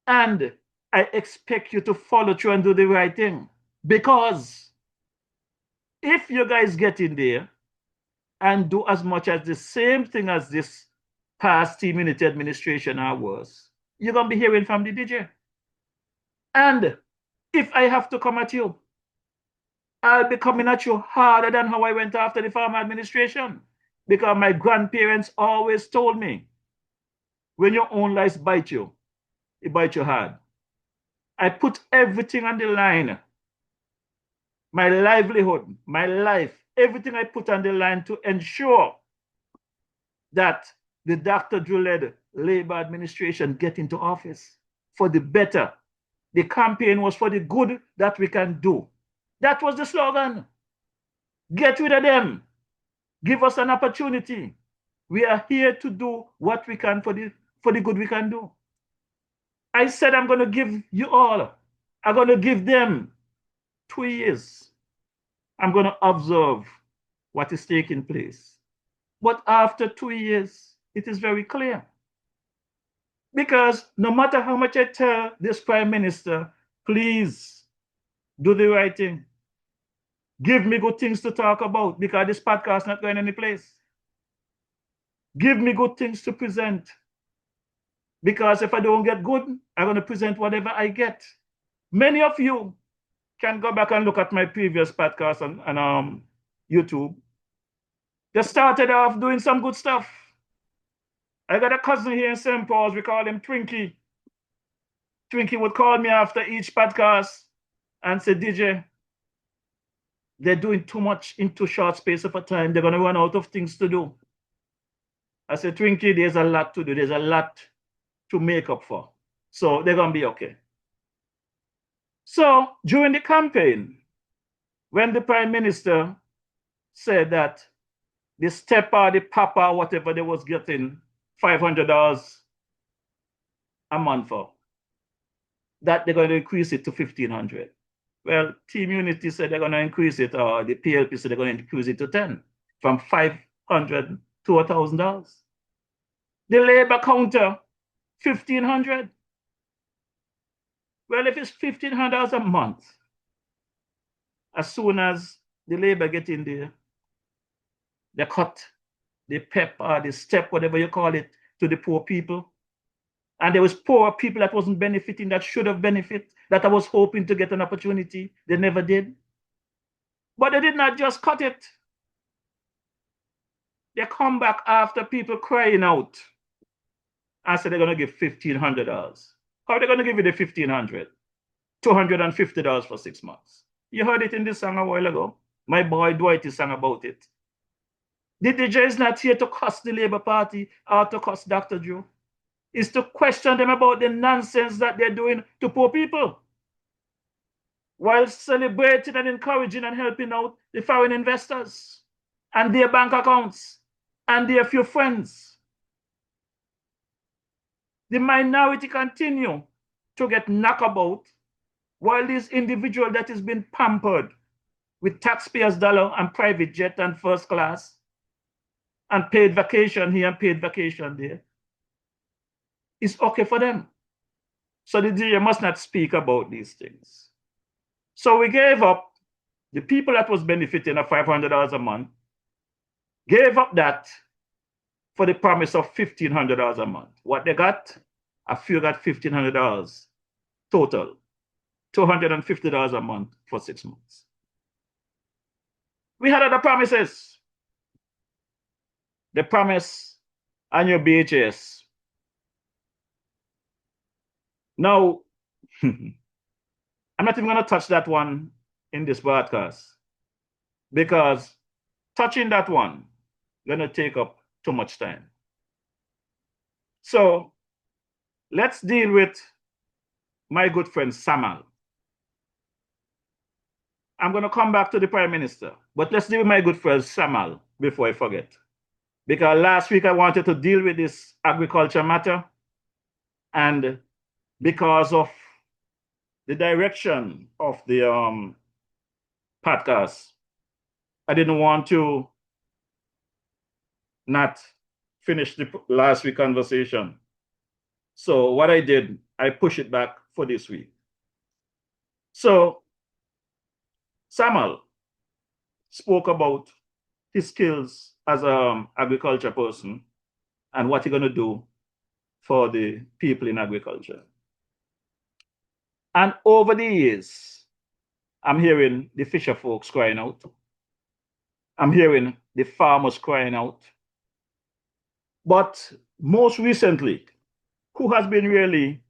And I expect you to follow through and do the right thing. Because if you guys get in there and do as much as the same thing as this past Team Unity administration or worse, you're going to be hearing from the DJ. And if I have to come at you, I'll be coming at you harder than how I went after the former administration. Because my grandparents always told me, when your own lies bite you, it bites you hard. I put everything on the line. My livelihood, my life, everything I put on the line to ensure that the Dr. Drew-led Labour administration get into office for the better. The campaign was for the good that we can do. That was the slogan. Get rid of them. Give us an opportunity. We are here to do what we can for the good we can do. I said I'm going to give you all. I'm going to give them 2 years. I'm going to observe what is taking place. But after 2 years, it is very clear. Because no matter how much I tell this Prime Minister, please do the right thing. Give me good things to talk about, because this podcast is not going any place. Give me good things to present. Because if I don't get good, I'm going to present whatever I get. Many of you can go back and look at my previous podcast on YouTube. They started off doing some good stuff. I got a cousin here in St. Paul's, we call him Twinkie. Twinkie would call me after each podcast and say, DJ, they're doing too much in too short space of a time. They're going to run out of things to do. I said, Twinkie, there's a lot to do. There's a lot to make up for. So they're going to be okay. So during the campaign, when the Prime Minister said that the stepper, the papa, whatever they was getting $500 a month for, that they're going to increase it to $1,500. Well, Team Unity said they're going to increase it, or the PLP said they're going to increase it to 10, from $500 to $1,000. The labor counter, $1,500. Well, if it's $1,500 a month, as soon as the labor get in there, they cut the PEP or the step, whatever you call it, to the poor people. And there was poor people that wasn't benefiting, that should have benefited, that I was hoping to get an opportunity. They never did. But they did not just cut it. They come back after people crying out and say they're going to give $1,500. How are they going to give you the $1,500? $250 for 6 months. You heard it in this song a while ago. My boy Dwight sang about it. The DJ is not here to cuss the Labour Party or to cuss Dr. Joe. It's to question them about the nonsense that they're doing to poor people, while celebrating and encouraging and helping out the foreign investors and their bank accounts and their few friends. The minority continue to get knocked about, while this individual that is being pampered with taxpayers' dollar and private jet and first class and paid vacation here and paid vacation there, is okay for them. So the DJ must not speak about these things. So we gave up the people that was benefiting of $500 a month, gave up that for the promise of $1,500 a month. What they got? A few got $1,500 total, $250 a month for 6 months. We had other promises. The promise on your BHS. Now, I'm not even going to touch that one in this broadcast, because touching that one is going to take up too much time. So let's deal with my good friend Samal. I'm going to come back to the Prime Minister, but let's deal with my good friend Samal before I forget. Because last week I wanted to deal with this agriculture matter, and because of the direction of the podcast, I didn't want to not finish the last week conversation. So what I did, I pushed it back for this week. So Samal spoke about his skills as an agriculture person and what he's going to do for the people in agriculture. And over the years, I'm hearing the fisher folks crying out. I'm hearing the farmers crying out. But most recently, who has been really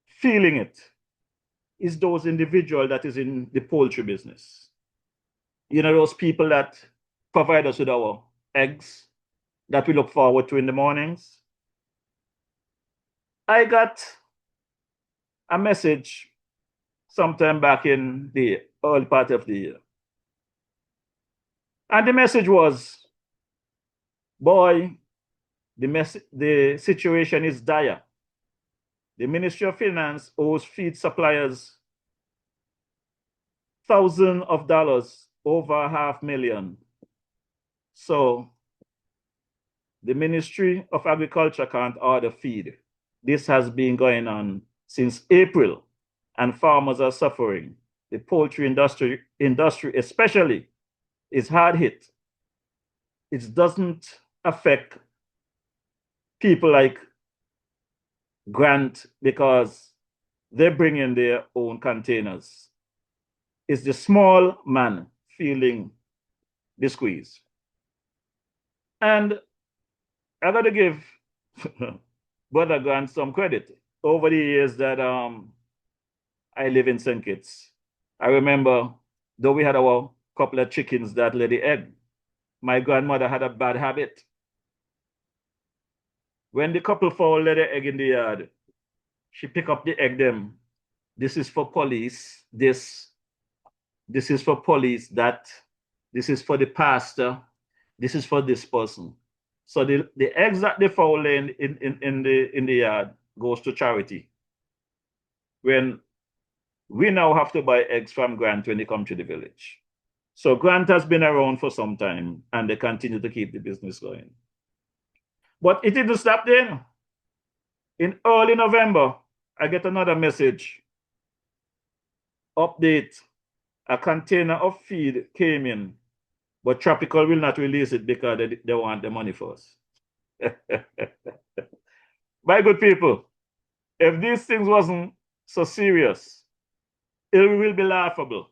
feeling it is those individuals that is in the poultry business. You know, those people that provide us with our eggs that we look forward to in the mornings. I got a message sometime back in the early part of the year. And the message was, boy, the situation is dire. The Ministry of Finance owes feed suppliers thousands of dollars, over $500,000. So the Ministry of Agriculture can't order feed. This has been going on since April, and farmers are suffering. The poultry industry especially is hard hit. It doesn't affect people like Grant because they bring in their own containers. It's the small man feeling the squeeze. And I got to give Brother Grant some credit. Over the years that I live in St. Kitts, I remember, though we had our couple of chickens that laid the egg, my grandmother had a bad habit. When the couple fowl lay the egg in the yard, she pick up the egg them. This is for police, this is for police, that, this is for the pastor, this is for this person. So the eggs that the fowl lay in the yard goes to charity. When we now have to buy eggs from Grant when they come to the village. So Grant has been around for some time and they continue to keep the business going. But it didn't stop there. In early November, I get another message. Update. A container of feed came in, but Tropical will not release it because they want the money first. My good people, if these things wasn't so serious, it will be laughable.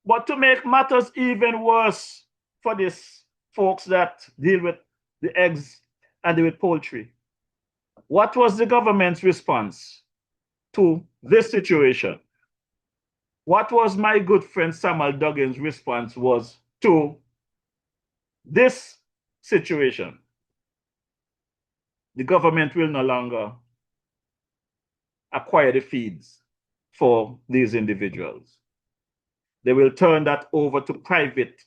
But to make matters even worse for these folks that deal with the eggs and deal with poultry, what was the government's response to this situation? What was my good friend Samuel Duggan's response was to this situation? The government will no longer acquire the feeds for these individuals. They will turn that over to private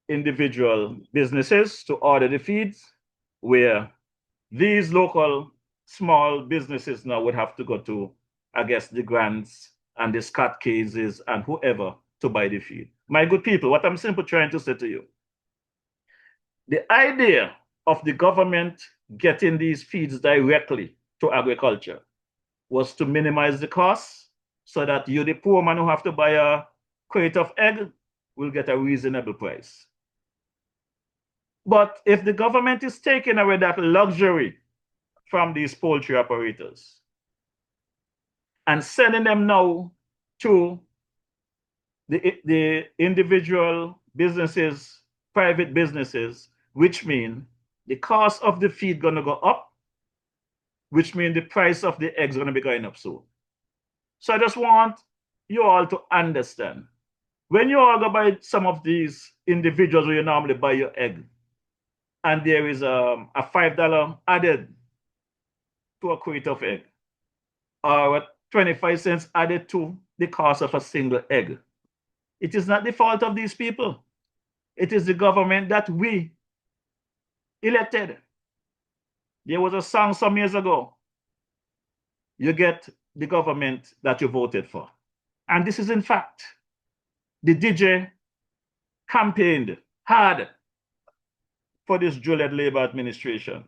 individual businesses to order the feeds, where these local small businesses now would have to go to, I guess, the Grants and the Scott Cases and whoever to buy the feed. My good people, what I'm simply trying to say to you, the idea of the government getting these feeds directly to agriculture was to minimize the costs so that you, the poor man who have to buy a crate of egg, will get a reasonable price. But if the government is taking away that luxury from these poultry operators and sending them now to the individual businesses, private businesses, which mean the cost of the feed gonna go up, which means the price of the eggs gonna be going up soon. So I just want you all to understand, when you all go buy some of these individuals where you normally buy your egg, and there is a $5 added to a crate of egg, or 25 cents added to the cost of a single egg, it is not the fault of these people. It is the government that we elected. There was a song some years ago, you get the government that you voted for. And this is in fact, the DJ campaigned hard for this Juliet Labour administration.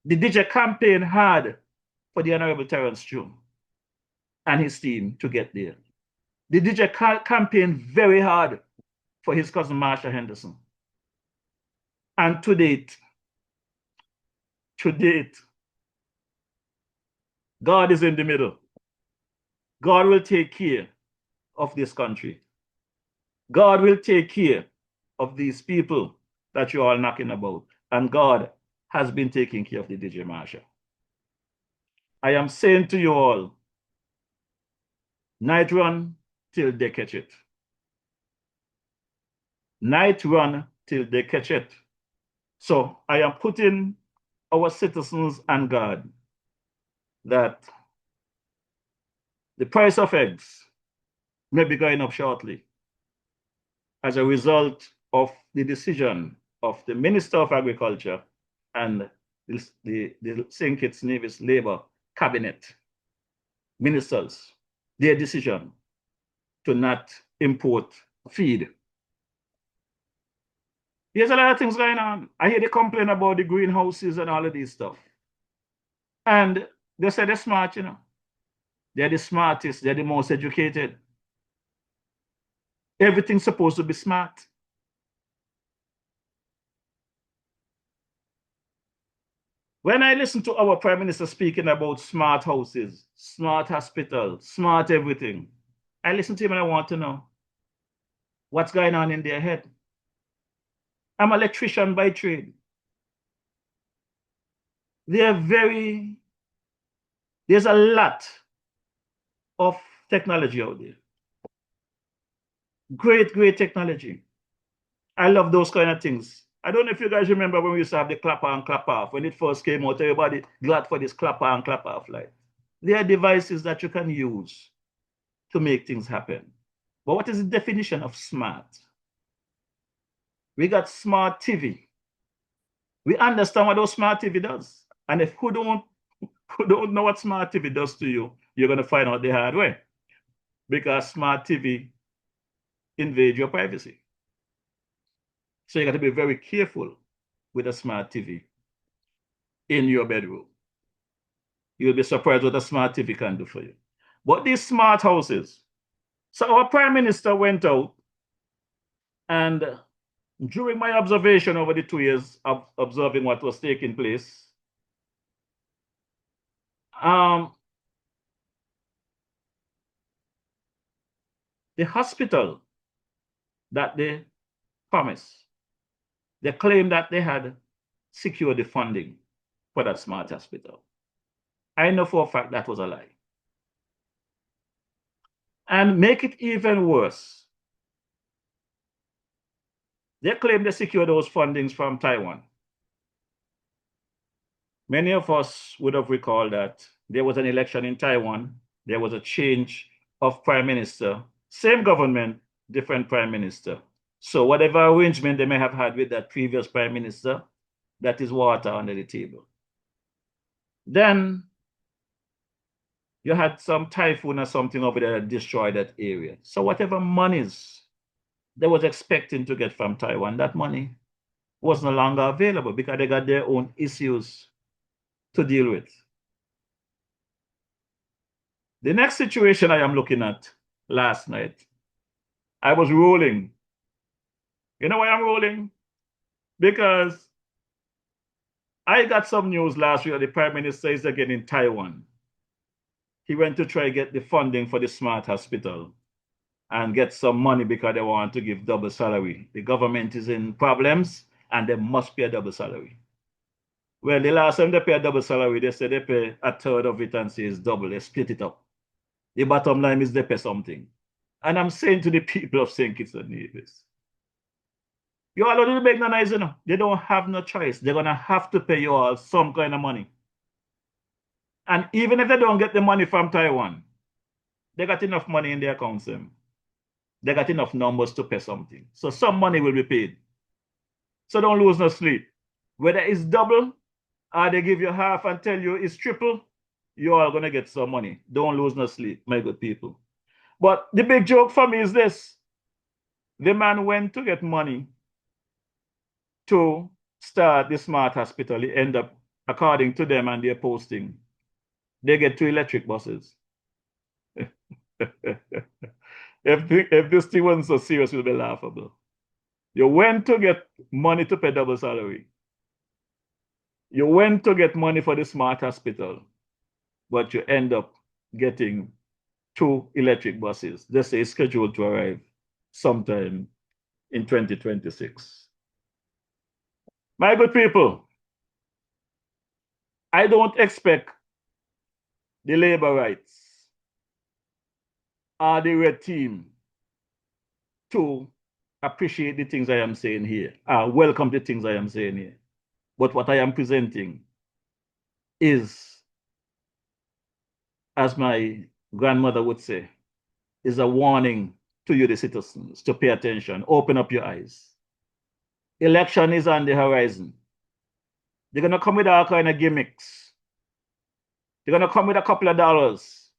The DJ campaigned hard for the Honorable Terence June and his team to get there. The DJ campaigned very hard for his cousin Marsha Henderson. And to date, God is in the middle. God will take care of this country. God will take care of these people that you're all knocking about. And God has been taking care of the DJ Marsha. I am saying to you all, night run till they catch it. Night run till they catch it. So I am putting our citizens on guard that the price of eggs may be going up shortly as a result of the decision of the Minister of Agriculture and the St. Kitts Nevis Labour Cabinet ministers, their decision to not import feed. There's a lot of things going on. I hear they complain about the greenhouses and all of this stuff. And they say they're smart, you know. They're the smartest, they're the most educated. Everything's supposed to be smart. When I listen to our Prime Minister speaking about smart houses, smart hospitals, smart everything, I listen to him and I want to know what's going on in their head. I'm an electrician by trade. There's a lot of technology out there. Great, great technology. I love those kind of things. I don't know if you guys remember when we used to have the clapper and clap off. When it first came out, everybody glad for this clapper and clap off light. They are devices that you can use to make things happen. But what is the definition of smart? We got smart TV. We understand what those smart TV does. And if who don't who don't know what smart TV does to you, you're going to find out the hard way. Because smart TV invade your privacy. So you got to be very careful with a smart TV in your bedroom. You'll be surprised what a smart TV can do for you. But these smart houses, so our Prime Minister went out, and during my observation over the 2 years of observing what was taking place, the hospital that they promised, they claimed that they had secured the funding for that smart hospital. I know for a fact that was a lie. And make it even worse, they claim they secured those fundings from Taiwan. Many of us would have recalled that there was an election in Taiwan. There was a change of prime minister, same government, different prime minister. So whatever arrangement they may have had with that previous prime minister, that is water under the table. Then you had some typhoon or something over there that destroyed that area. So whatever monies they was expecting to get from Taiwan, that money was no longer available because they got their own issues to deal with. The next situation I am looking at last night, I was rolling. You know why I'm rolling? Because I got some news last week that the Prime Minister is again in Taiwan. He went to try to get the funding for the smart hospital and get some money because they want to give double salary. The government is in problems and they must pay a double salary. Well, the last time they pay a double salary, they said they pay a third of it and say it's double. They split it up. The bottom line is they pay something. And I'm saying to the people of St. Kitts and Nevis, you all don't make no noise, you know. They don't have no choice. They're going to have to pay you all some kind of money. And even if they don't get the money from Taiwan, they got enough money in their accounts. They got enough numbers to pay something. So some money will be paid. So don't lose no sleep. Whether it's double or they give you half and tell you it's triple, you're all going to get some money. Don't lose no sleep, my good people. But the big joke for me is this. The man went to get money to start the smart hospital. He ended up, according to them and their posting, they get 2 electric buses. If this thing wasn't so serious, it would be laughable. You went to get money to pay double salary. You went to get money for the smart hospital, but you end up getting 2 electric buses. They say it's scheduled to arrive sometime in 2026. My good people, I don't expect the labor rights or the red team to appreciate the things I am saying here, welcome the things I am saying here. But what I am presenting is, as my grandmother would say, is a warning to you, the citizens, to pay attention, open up your eyes. Election is on the horizon. They're going to come with all kind of gimmicks. They're going to come with a couple of dollars.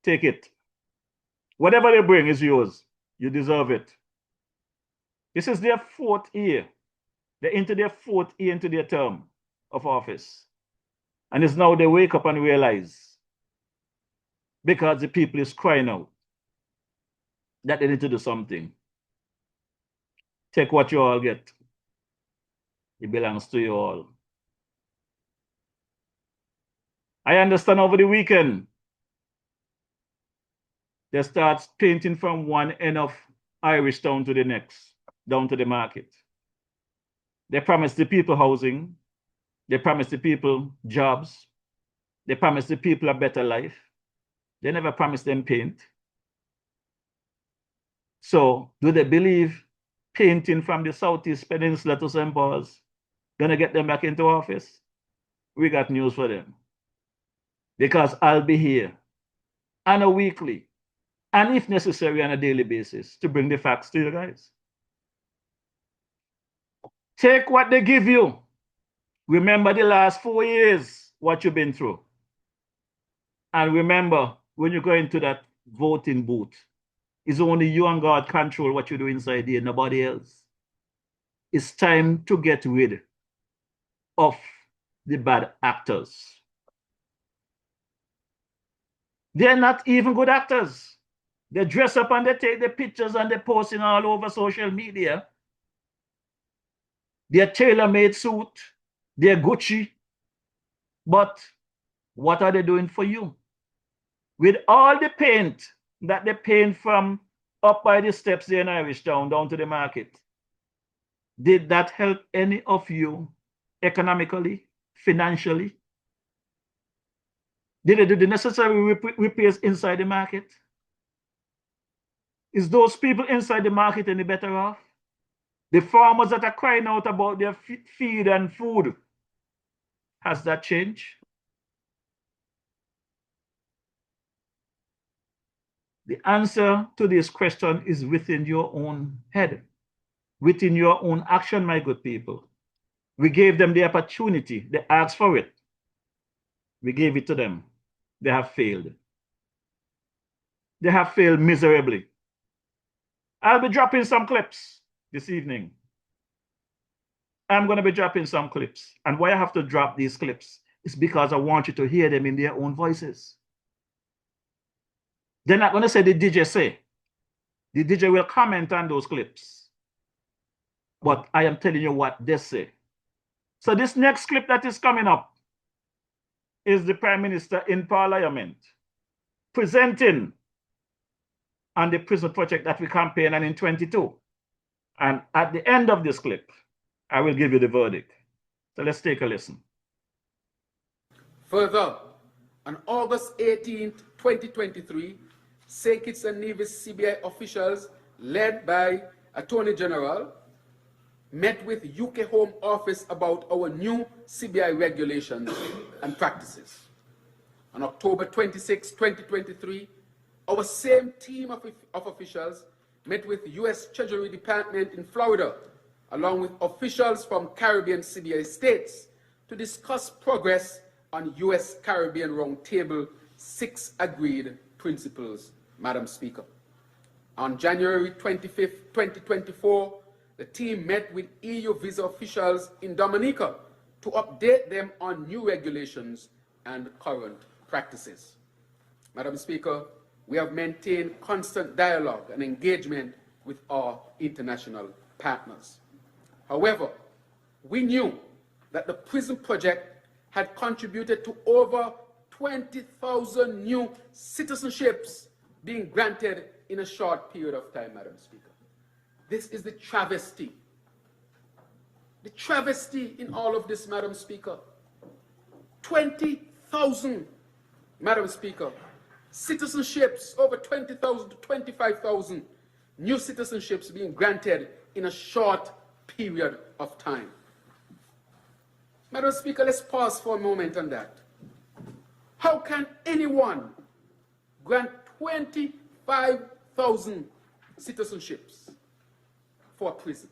Take it. Whatever they bring is yours. You deserve it. This is their 4th year. They're into their 4th year into their term of office. And it's now they wake up and realize, because the people is crying out, that they need to do something. Take what you all get. It belongs to you all. I understand over the weekend, they start painting from one end of Irish Town to the next, down to the market. They promise the people housing. They promise the people jobs. They promise the people a better life. They never promise them paint. So do they believe painting from the Southeast Peninsula to St. Paul's gonna get them back into office? We got news for them. Because I'll be here on a weekly, and if necessary on a daily basis, to bring the facts to you guys. Take what they give you Remember the last 4 years, what you've been through. And remember, when you go into that voting booth, it's only you and God control what you do inside there, nobody else. It's time to get rid of the bad actors. They're not even good actors. They dress up and they take the pictures and they post it all over social media. They're tailor-made suit, they're Gucci. But what are they doing for you? With all the paint that they paint from up by the steps there in Irish Town down to the market, did that help any of you economically, financially? Did they do the necessary repairs inside the market? Is those people inside the market any better off? The farmers that are crying out about their feed and food, has that changed? The answer to this question is within your own head, within your own action, my good people. We gave them the opportunity. They asked for it. We gave it to them. They have failed. They have failed miserably. I'll be dropping some clips this evening. I'm going to be dropping some clips. And why I have to drop these clips is because I want you to hear them in their own voices. They're not going to say the DJ say. The DJ will comment on those clips. But I am telling you what they say. So this next clip that is coming up is the Prime Minister in Parliament presenting on the prison project that we campaigned on in 22. And at the end of this clip, I will give you the verdict. So let's take a listen. Further, on August 18th, 2023, St. Kitts and Nevis CBI officials, led by Attorney General, met with UK Home Office about our new CBI regulations and practices. On October 26, 2023, our same team of officials met with US Treasury Department in Florida, along with officials from Caribbean CBI states, to discuss progress on US Caribbean Roundtable 6 agreed principles, Madam Speaker. On January 25, 2024, the team met with EU visa officials in Dominica to update them on new regulations and current practices. Madam Speaker, we have maintained constant dialogue and engagement with our international partners. However, we knew that the prison project had contributed to over 20,000 new citizenships being granted in a short period of time, Madam Speaker. This is the travesty. The travesty in all of this, Madam Speaker. 20,000, Madam Speaker, citizenships, over 20,000 to 25,000 new citizenships being granted in a short period of time. Madam Speaker, let's pause for a moment on that. How can anyone grant 25,000 citizenships for a prison?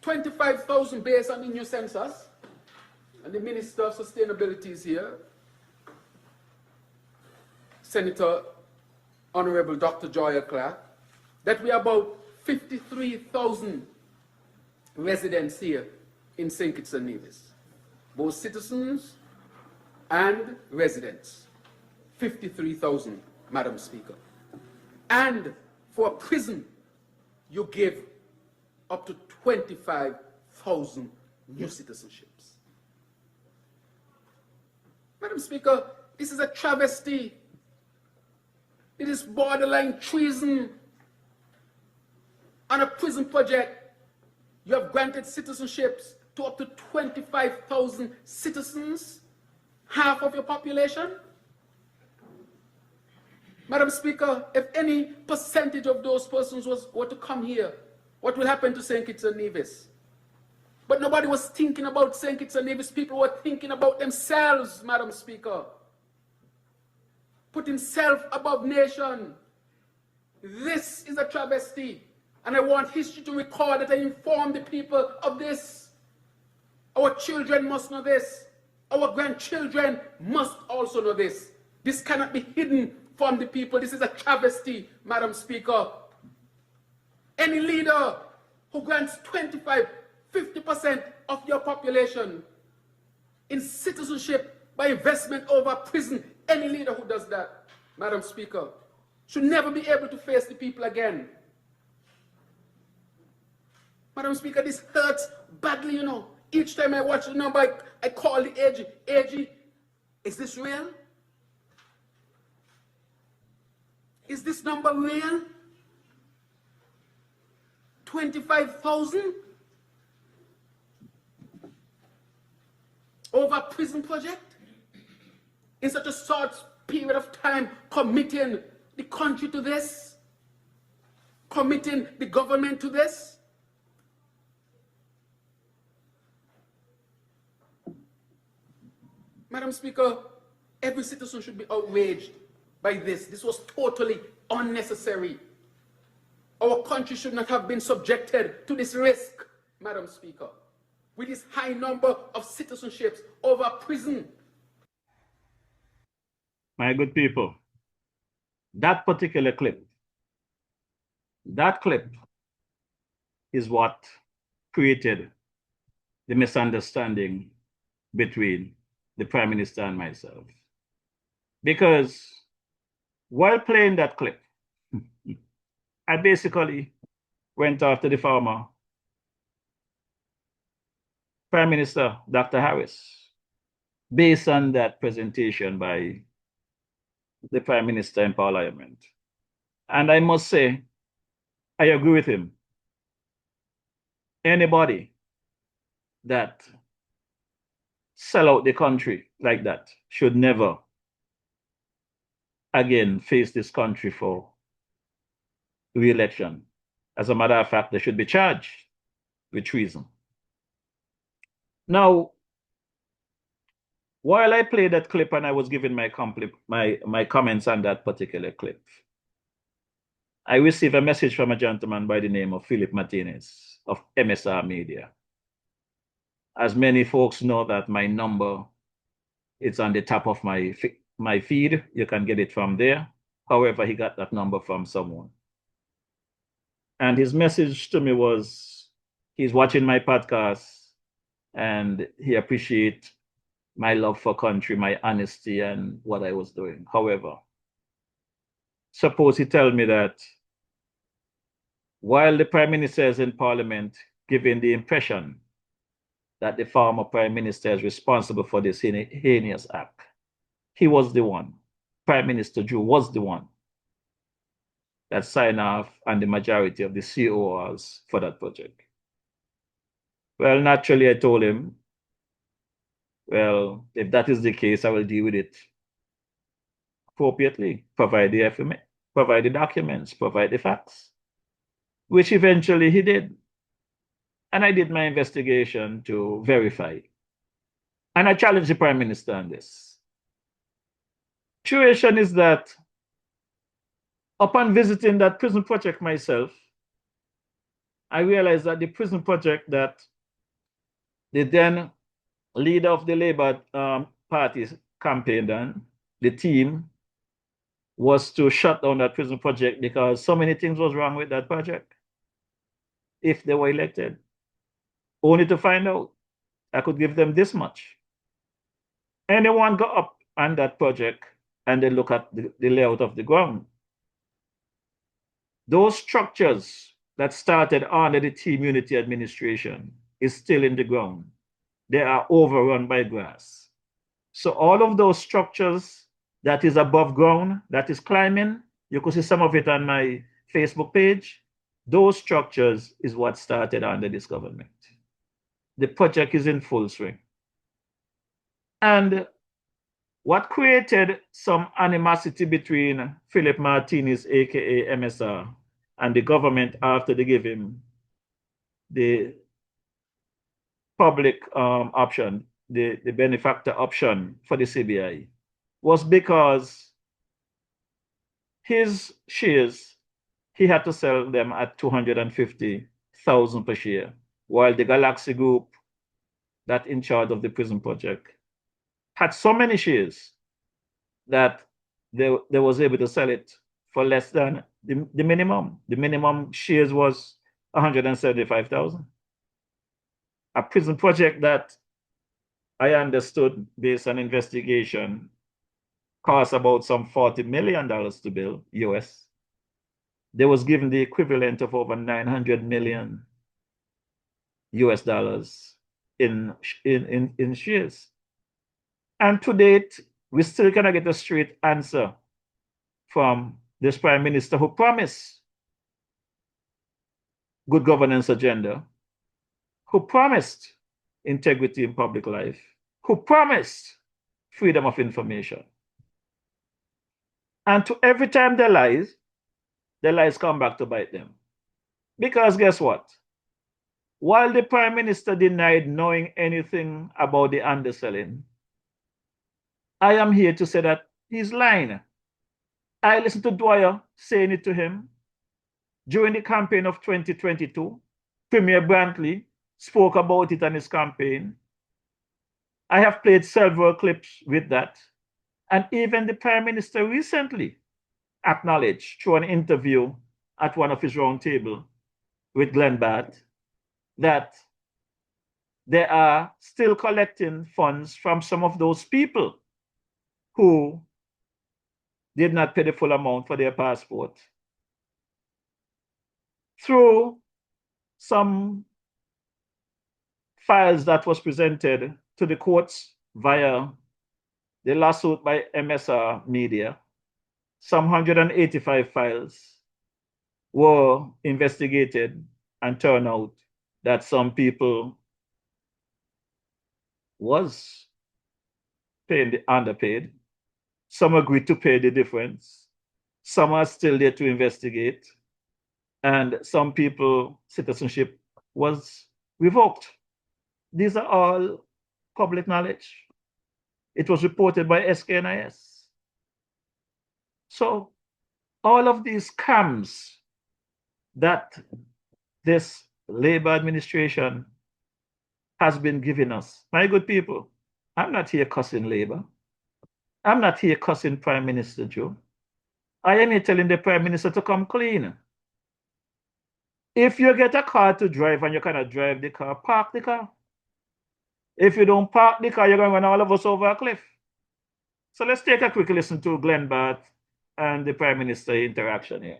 25,000 based on the new census, and the Minister of Sustainability is here, Senator Honorable Dr. Joya Clark, that we are about 53,000 residents here in St. Kitts and Nevis, both citizens and residents. 53,000, Madam Speaker. And for a prison, you give up to 25,000 new citizenships. Madam Speaker, this is a travesty. It is borderline treason. On a prison project, you have granted citizenships to up to 25,000 citizens, half of your population. Madam Speaker, if any percentage of those persons were to come here, what will happen to St. Kitts and Nevis? But nobody was thinking about St. Kitts and Nevis. People were thinking about themselves, Madam Speaker. Putting self above nation. This is a travesty. And I want history to record that I informed the people of this. Our children must know this. Our grandchildren must also know this. This cannot be hidden from the people. This is a travesty, Madam Speaker. Any leader who grants 25, 50% of your population in citizenship by investment over prison, any leader who does that, Madam Speaker, should never be able to face the people again. Madam Speaker, this hurts badly, you know. Each time I watch the number, I call the AG. AG, is this real? Is this number real? 25,000? Over a prison project? In such a short period of time, committing the country to this? Committing the government to this? Madam Speaker, every citizen should be outraged by this. This was totally unnecessary. Our country should not have been subjected to this risk, Madam Speaker, with this high number of citizenships over prison. My good people, that particular clip, that clip is what created the misunderstanding between the Prime Minister and myself. Because while playing that clip, I basically went after the former Prime Minister, Dr. Harris, based on that presentation by the Prime Minister in Parliament. And I must say, I agree with him. Anybody that sell out the country like that should never again face this country for re-election. As a matter of fact, they should be charged with treason. Now, while I played that clip and I was giving my comments on that particular clip, I received a message from a gentleman by the name of Philip Martinez of MSR Media. As many folks know that my number, it's on the top of my feed. You can get it from there. However, he got that number from someone. And his message to me was, he's watching my podcast and he appreciates my love for country, my honesty and what I was doing. However, suppose he tell me that while the Prime Minister is in Parliament giving the impression that the former Prime Minister is responsible for this heinous act, he was the one, Prime Minister Drew was the one that signed off on the majority of the CORs for that project. Well, naturally, I told him, well, if that is the case, I will deal with it appropriately, provide the documents, provide the facts, which eventually he did. And I did my investigation to verify. And I challenged the Prime Minister on this. Situation is that upon visiting that prison project myself, I realized that the prison project that the then leader of the Labour Party campaigned on, the team, was to shut down that prison project because so many things was wrong with that project if they were elected. Only to find out I could give them this much. Anyone go up on that project and they look at the layout of the ground. Those structures that started under the Team Unity administration is still in the ground. They are overrun by grass. So all of those structures that is above ground, that is climbing, you could see some of it on my Facebook page. Those structures is what started under this government. The project is in full swing. And what created some animosity between Philip Martinez, aka MSR, and the government after they gave him the public option, the benefactor option for the CBI, was because his shares, he had to sell them at 250,000 per share, while the Galaxy Group that in charge of the prison project, had so many shares that they was able to sell it for less than the minimum. The minimum shares was 175,000. A prison project that I understood, based on investigation, cost about some $40 million to build, US. They was given the equivalent of over 900 million US dollars in shares. And to date, we still cannot get a straight answer from this prime minister who promised good governance agenda, who promised integrity in public life, who promised freedom of information. And to every time they lies come back to bite them. Because guess what? While the prime minister denied knowing anything about the underselling, I am here to say that he's lying. I listened to Dwyer saying it to him during the campaign of 2022. Premier Brantley spoke about it on his campaign. I have played several clips with that. And even the prime minister recently acknowledged through an interview at one of his roundtable with Glenn Batt that they are still collecting funds from some of those people who did not pay the full amount for their passport through some files that was presented to the courts via the lawsuit by MSR Media. Some 185 files were investigated and turned out that some people was underpaid. Some agreed to pay the difference. Some are still there to investigate. And some people, citizenship was revoked. These are all public knowledge. It was reported by SKNIS. So all of these scams that this Labour administration has been giving us, my good people, I'm not here cussing Labour. I'm not here cussing Prime Minister Joe. I am here telling the Prime Minister to come clean. If you get a car to drive and you cannot drive the car, park the car. If you don't park the car, you're going to run all of us over a cliff. So let's take a quick listen to Glenn Batt and the Prime Minister interaction here.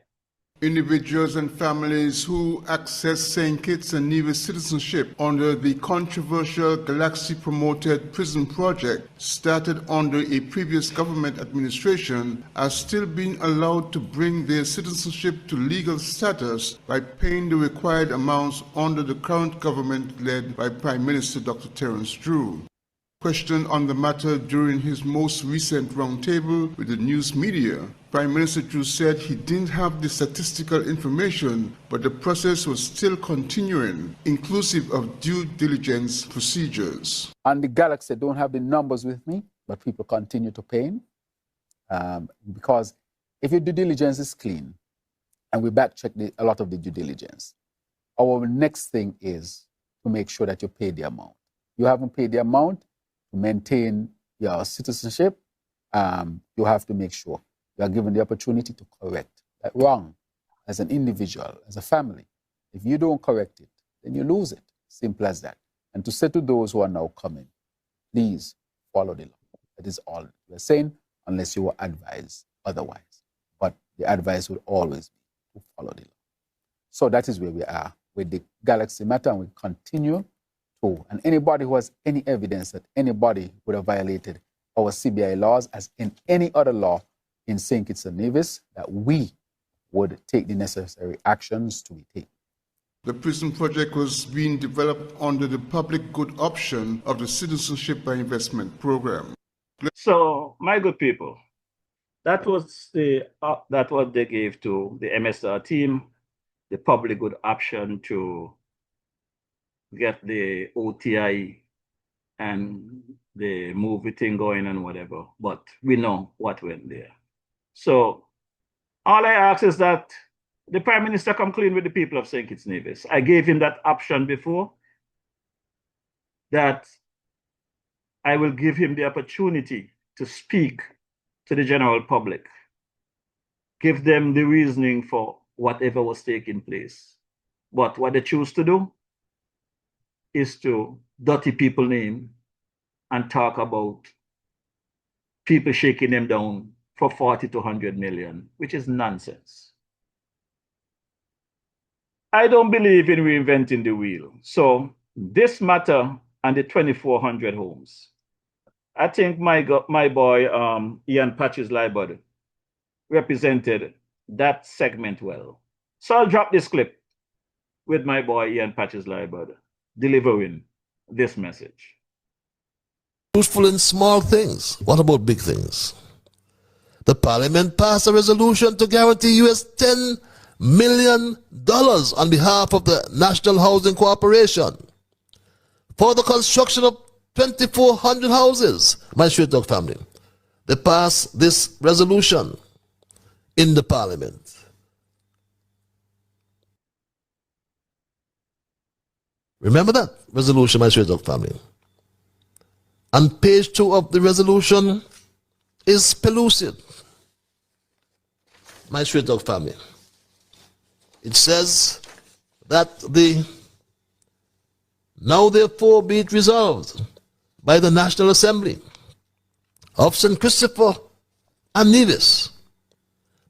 Individuals and families who access St. Kitts and Nevis citizenship under the controversial Galaxy-promoted prison project started under a previous government administration are still being allowed to bring their citizenship to legal status by paying the required amounts under the current government led by Prime Minister Dr. Terence Drew. Questioned on the matter during his most recent roundtable with the news media, Prime Minister Drew said he didn't have the statistical information, but the process was still continuing, inclusive of due diligence procedures. On the Galaxy, I don't have the numbers with me, but people continue to pay because if your due diligence is clean, and we backcheck a lot of the due diligence, our next thing is to make sure that you pay the amount. You haven't paid the amount, to maintain your citizenship, you have to make sure you are given the opportunity to correct that wrong as an individual, as a family. If you don't correct it, then you lose it. Simple as that. And to say to those who are now coming, please follow the law. That is all we're saying, unless you were advised otherwise. But the advice will always be to follow the law. So that is where we are with the Galaxy matter, and we continue. And anybody who has any evidence that anybody would have violated our CBI laws, as in any other law in St. Kitts and Nevis, that we would take the necessary actions to be taken. The prison project was being developed under the public good option of the Citizenship by Investment program. So, my good people, that was what they gave to the MSR team, the public good option to get the OTI and the movie thing going and whatever, but we know what went there. So all I ask is that the Prime Minister come clean with the people of St. Kitts Nevis. I gave him that option before. that I will give him the opportunity to speak to the general public, give them the reasoning for whatever was taking place. But what they choose to do is to dirty people's name and talk about people shaking them down for 40 to 100 million, which is nonsense. I don't believe in reinventing the wheel. So this matter and the 2,400 homes, I think my boy Ian Patches Libod represented that segment well. So I'll drop this clip with my boy Ian Patches Libod delivering this message. Useful in small things. What about big things? The Parliament passed a resolution to guarantee US $10 million on behalf of the National Housing Corporation for the construction of 2,400 houses. My Straight Talk family, they passed this resolution in the Parliament. Remember that resolution, my Straight Talk family. And page 2 of the resolution is pellucid. My Straight Talk family. It says that now therefore be it resolved by the National Assembly of St. Christopher and Nevis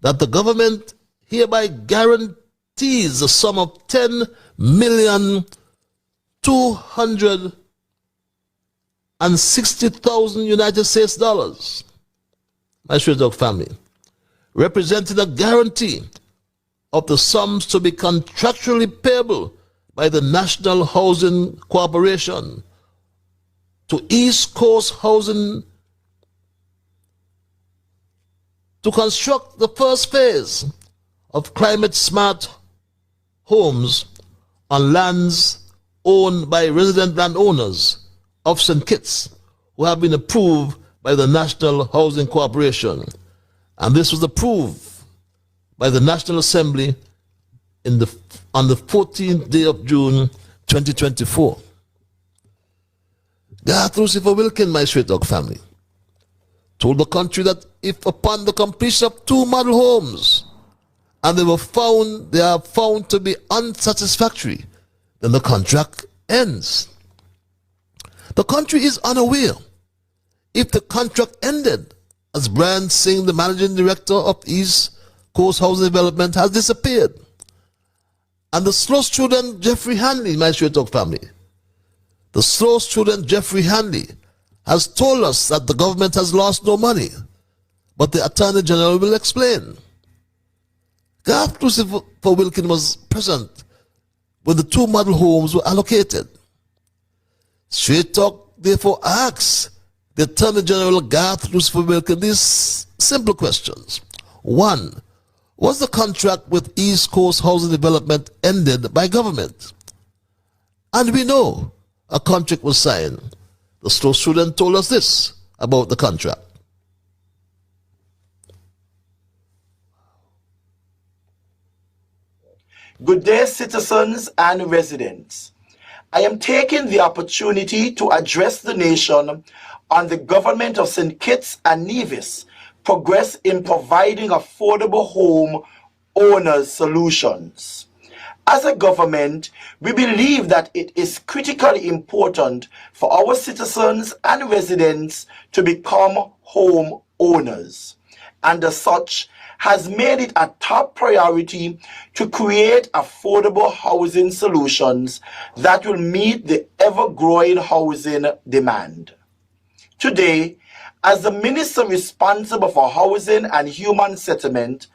that the government hereby guarantees the sum of $10,260,000 United States dollars, my Straight Talk family, representing a guarantee of the sums to be contractually payable by the National Housing Corporation to East Coast Housing to construct the first phase of climate-smart homes on lands owned by resident landowners of St. Kitts who have been approved by the National Housing Corporation. And this was approved by the National Assembly on the 14th day of June 2024. Garth Lucifer Wilkin, my Straight Talk family, told the country that if upon the completion of 2 model homes and they are found to be unsatisfactory, then the contract ends. The country is unaware if the contract ended, as Brian Singh, the managing director of East Coast Housing Development, has disappeared. And the slow student Jeffrey Hanley, my Straight Talk family, the slow student Jeffrey Hanley has told us that the government has lost no money, but the Attorney General will explain. Garth Lucifer Wilkin was present when the 2 model homes were allocated. Straight Talk therefore asks the Attorney General Garth Lucifer Wilkin these simple questions. 1. Was the contract with East Coast Housing Development ended by government? And we know a contract was signed. The slow student told us this about the contract. Good day, citizens and residents. I am taking the opportunity to address the nation on the government of St. Kitts and Nevis' progress in providing affordable home owners solutions. As a government, we believe that it is critically important for our citizens and residents to become home owners, and as such, has made it a top priority to create affordable housing solutions that will meet the ever-growing housing demand. Today, as the Minister responsible for Housing and Human Settlement,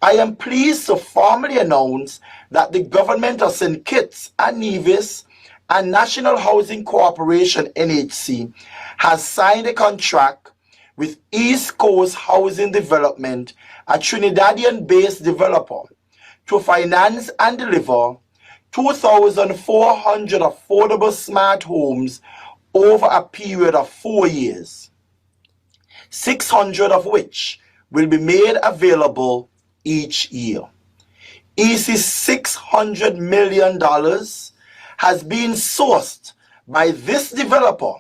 I am pleased to formally announce that the government of St. Kitts and Nevis and National Housing Corporation (NHC) has signed a contract with East Coast Housing Development, a Trinidadian-based developer, to finance and deliver 2,400 affordable smart homes over a period of 4 years, 600 of which will be made available each year. EC's $600 million has been sourced by this developer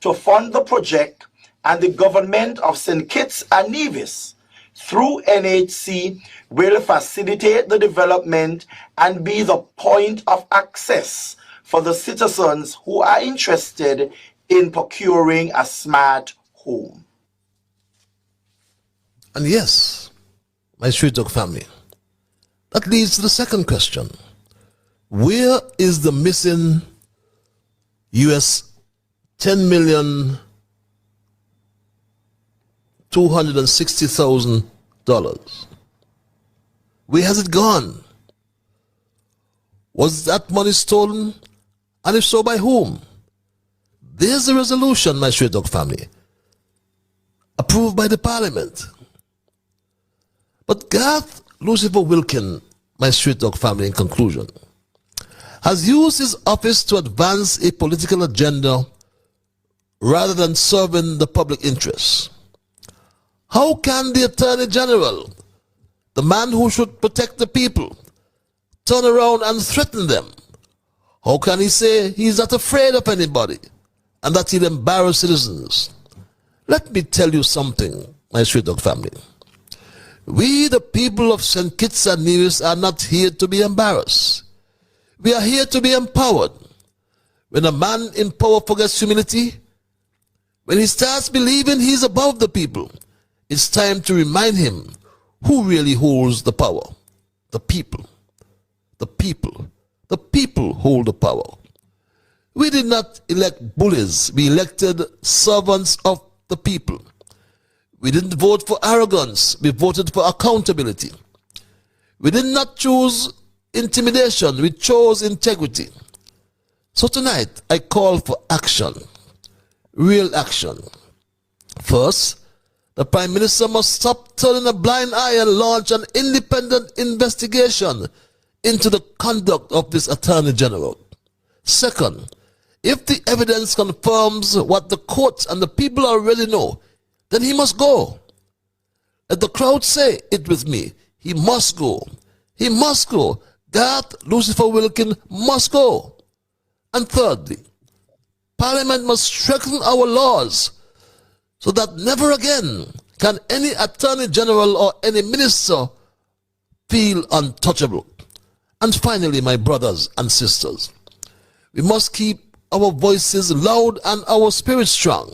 to fund the project, and the government of St. Kitts and Nevis through NHC will facilitate the development and be the point of access for the citizens who are interested in procuring a smart home. And yes, my Street Talk family, that leads to the second question. Where is the missing US $10,260,000? Where has it gone? Was that money stolen? And if so, by whom? There's a resolution, my Street Talk family, approved by the Parliament. But Garth Lucifer Wilkin, my Street Talk family, in conclusion, has used his office to advance a political agenda rather than serving the public interest. How can the Attorney General, the man who should protect the people, turn around and threaten them? How can he say he's not afraid of anybody and that he'll embarrass citizens? Let me tell you something, my Street Talk family. We, the people of St. Kitts and Nevis, are not here to be embarrassed. We are here to be empowered. When a man in power forgets humility, when he starts believing he's above the people, it's time to remind him who really holds the power. The people. The people. The people hold the power. We did not elect bullies. We elected servants of the people. We didn't vote for arrogance. We voted for accountability. We did not choose intimidation. We chose integrity. So tonight, I call for action. Real action. First, the Prime Minister must stop turning a blind eye and launch an independent investigation into the conduct of this Attorney General. Second, if the evidence confirms what the courts and the people already know, then he must go. Let the crowd say it with me. He must go. He must go. Garth Lucifer Wilkin must go. And thirdly, Parliament must strengthen our laws so that never again can any Attorney General or any minister feel untouchable. And finally, my brothers and sisters, we must keep our voices loud and our spirits strong.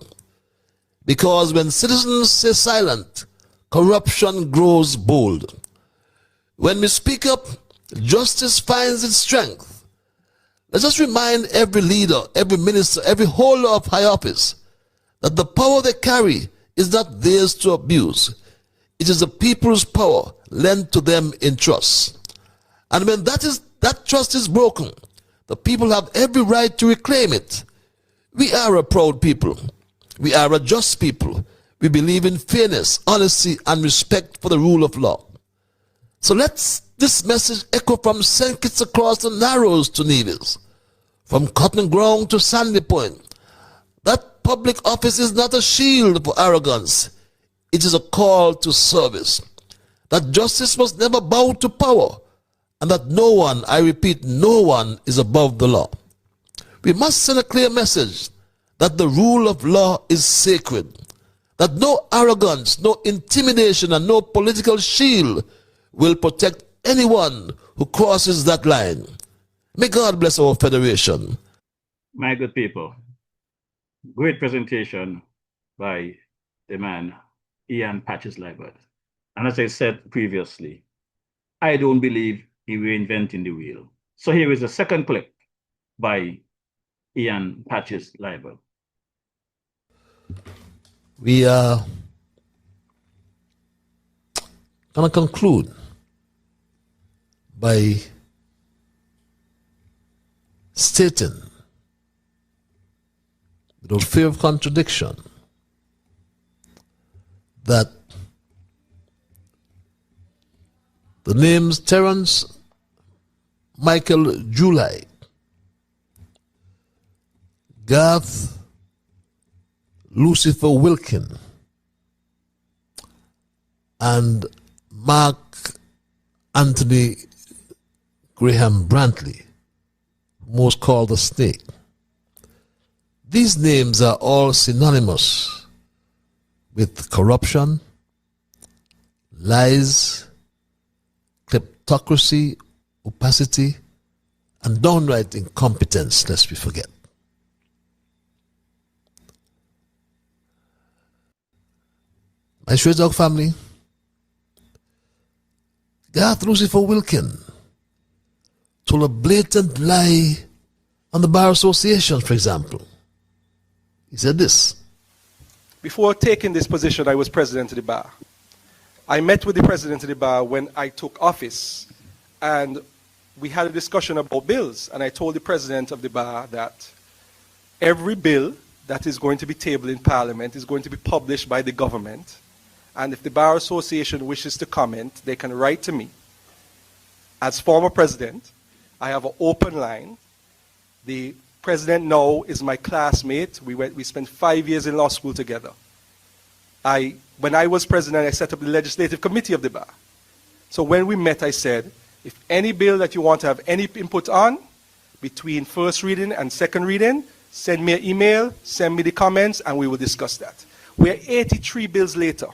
Because when citizens stay silent, corruption grows bold. When we speak up, justice finds its strength. Let us remind every leader, every minister, every holder of high office that the power they carry is not theirs to abuse. It is the people's power lent to them in trust. And when that trust is broken, the people have every right to reclaim it. We are a proud people. We are a just people. We believe in fairness, honesty, and respect for the rule of law. So let this message echo from St. Kitts across the Narrows to Nevis, from Cotton Ground to Sandy Point. That public office is not a shield for arrogance. It is a call to service. That justice must never bow to power, and that no one, I repeat, no one is above the law. We must send a clear message that the rule of law is sacred, that no arrogance, no intimidation, and no political shield will protect anyone who crosses that line. May God bless our federation. My good people, great presentation by the man, Ian Patches-Libert. And as I said previously, I don't believe he reinventing the wheel. So here is a second clip by Ian Patches-Libert. We are going to conclude by stating, without fear of contradiction, that the names Terence Michael July, Garth Lucifer Wilkin, and Mark Anthony Graham Brantley, most called the Snake, These names are all synonymous with corruption, lies, kleptocracy, opacity, and downright incompetence, lest we forget. My Straight Dog family, Garth Lucifer Wilkin told a blatant lie on the Bar Association, for example. He said this. Before taking this position, I was president of the bar. I met with the president of the bar when I took office, and we had a discussion about bills, and I told the president of the bar that every bill that is going to be tabled in Parliament is going to be published by the government, and if the Bar Association wishes to comment, they can write to me. As former president, I have an open line. The president now is my classmate. We spent 5 years in law school together. When I was president, I set up the legislative committee of the bar. So when we met, I said, if any bill that you want to have any input on, between first reading and second reading, send me an email, send me the comments, and we will discuss that. We're 83 bills later.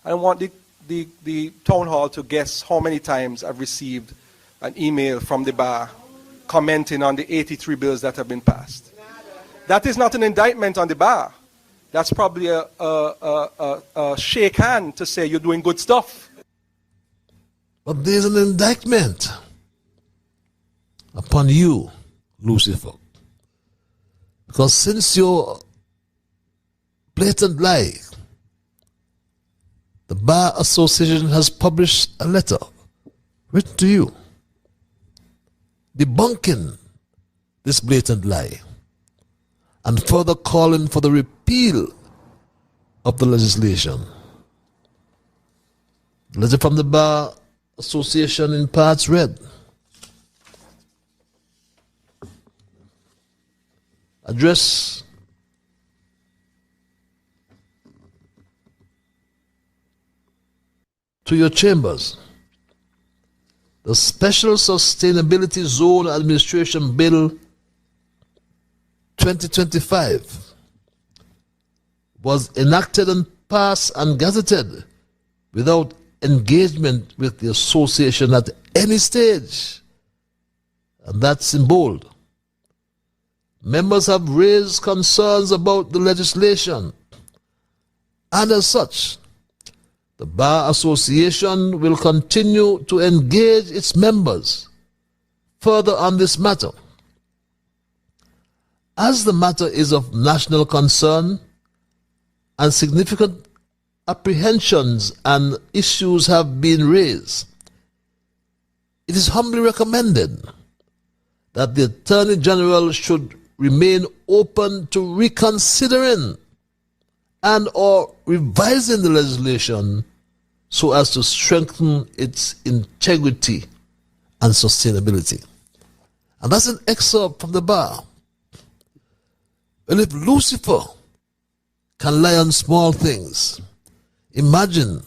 I want the town hall to guess how many times I've received an email from the bar commenting on the 83 bills that have been passed. That is not an indictment on the bar. That's probably a shake hand to say you're doing good stuff. But there's an indictment upon you, Lucifer. Because since your blatant lie, the Bar Association has published a letter written to you debunking this blatant lie and further calling for the repeal of the legislation. The letter from the Bar Association in parts read, address to your chambers. The Special Sustainability Zone Administration Bill 2025 was enacted and passed and gazetted without engagement with the association at any stage. And that's in bold. Members have raised concerns about the legislation, and as such, the Bar Association will continue to engage its members further on this matter. As the matter is of national concern and significant apprehensions and issues have been raised, it is humbly recommended that the Attorney General should remain open to reconsidering and or revising the legislation so as to strengthen its integrity and sustainability. And that's an excerpt from the bar. Well, if Lucifer can lie on small things, imagine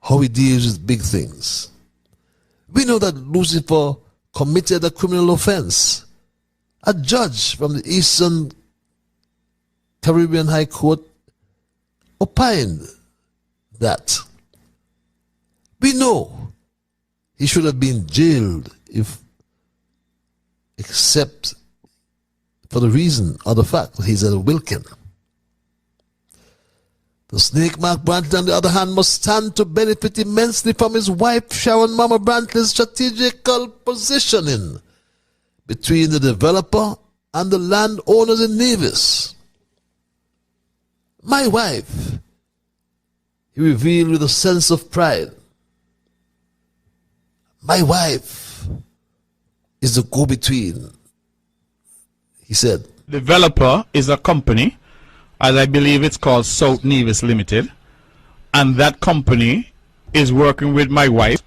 how he deals with big things. We know that Lucifer committed a criminal offense. A judge from the Eastern Caribbean High Court opined that. We know he should have been jailed except for the reason or the fact that he's a Wilkin. The snake Mark Brantley, on the other hand, must stand to benefit immensely from his wife Sharon Mama Brantley's strategical positioning between the developer and the landowners in Nevis. My wife, he revealed with a sense of pride. My wife is the go-between, he said. Developer is a company, as I believe it's called South Nevis Limited, and that company is working with my wife.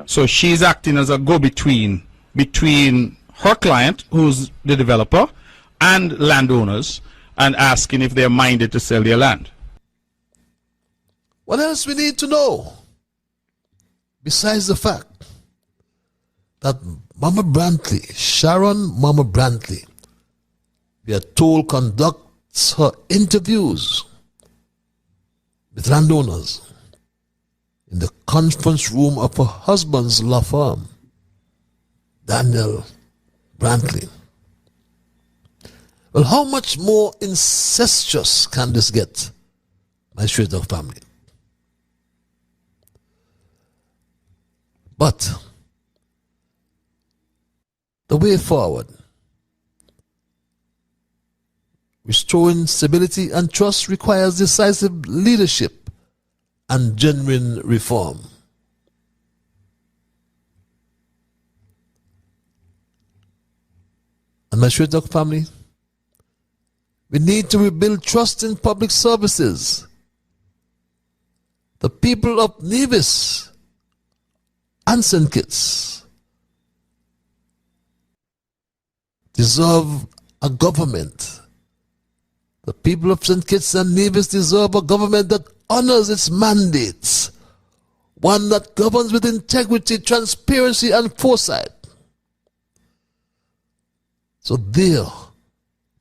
So she's acting as a go-between between her client, who's the developer, and landowners, and asking if they're minded to sell their land. What else we need to know? Besides the fact that Mama Brantley, Sharon Mama Brantley, we are told, conducts her interviews with landowners in the conference room of her husband's law firm, Daniel Brantley. Well, how much more incestuous can this get, my straight dog family? But the way forward, restoring stability and trust, requires decisive leadership and genuine reform. And my straight dog family, we need to rebuild trust in public services. The people of Nevis and St. Kitts deserve a government. The people of St. Kitts and Nevis deserve a government that honors its mandates, one that governs with integrity, transparency, and foresight. So there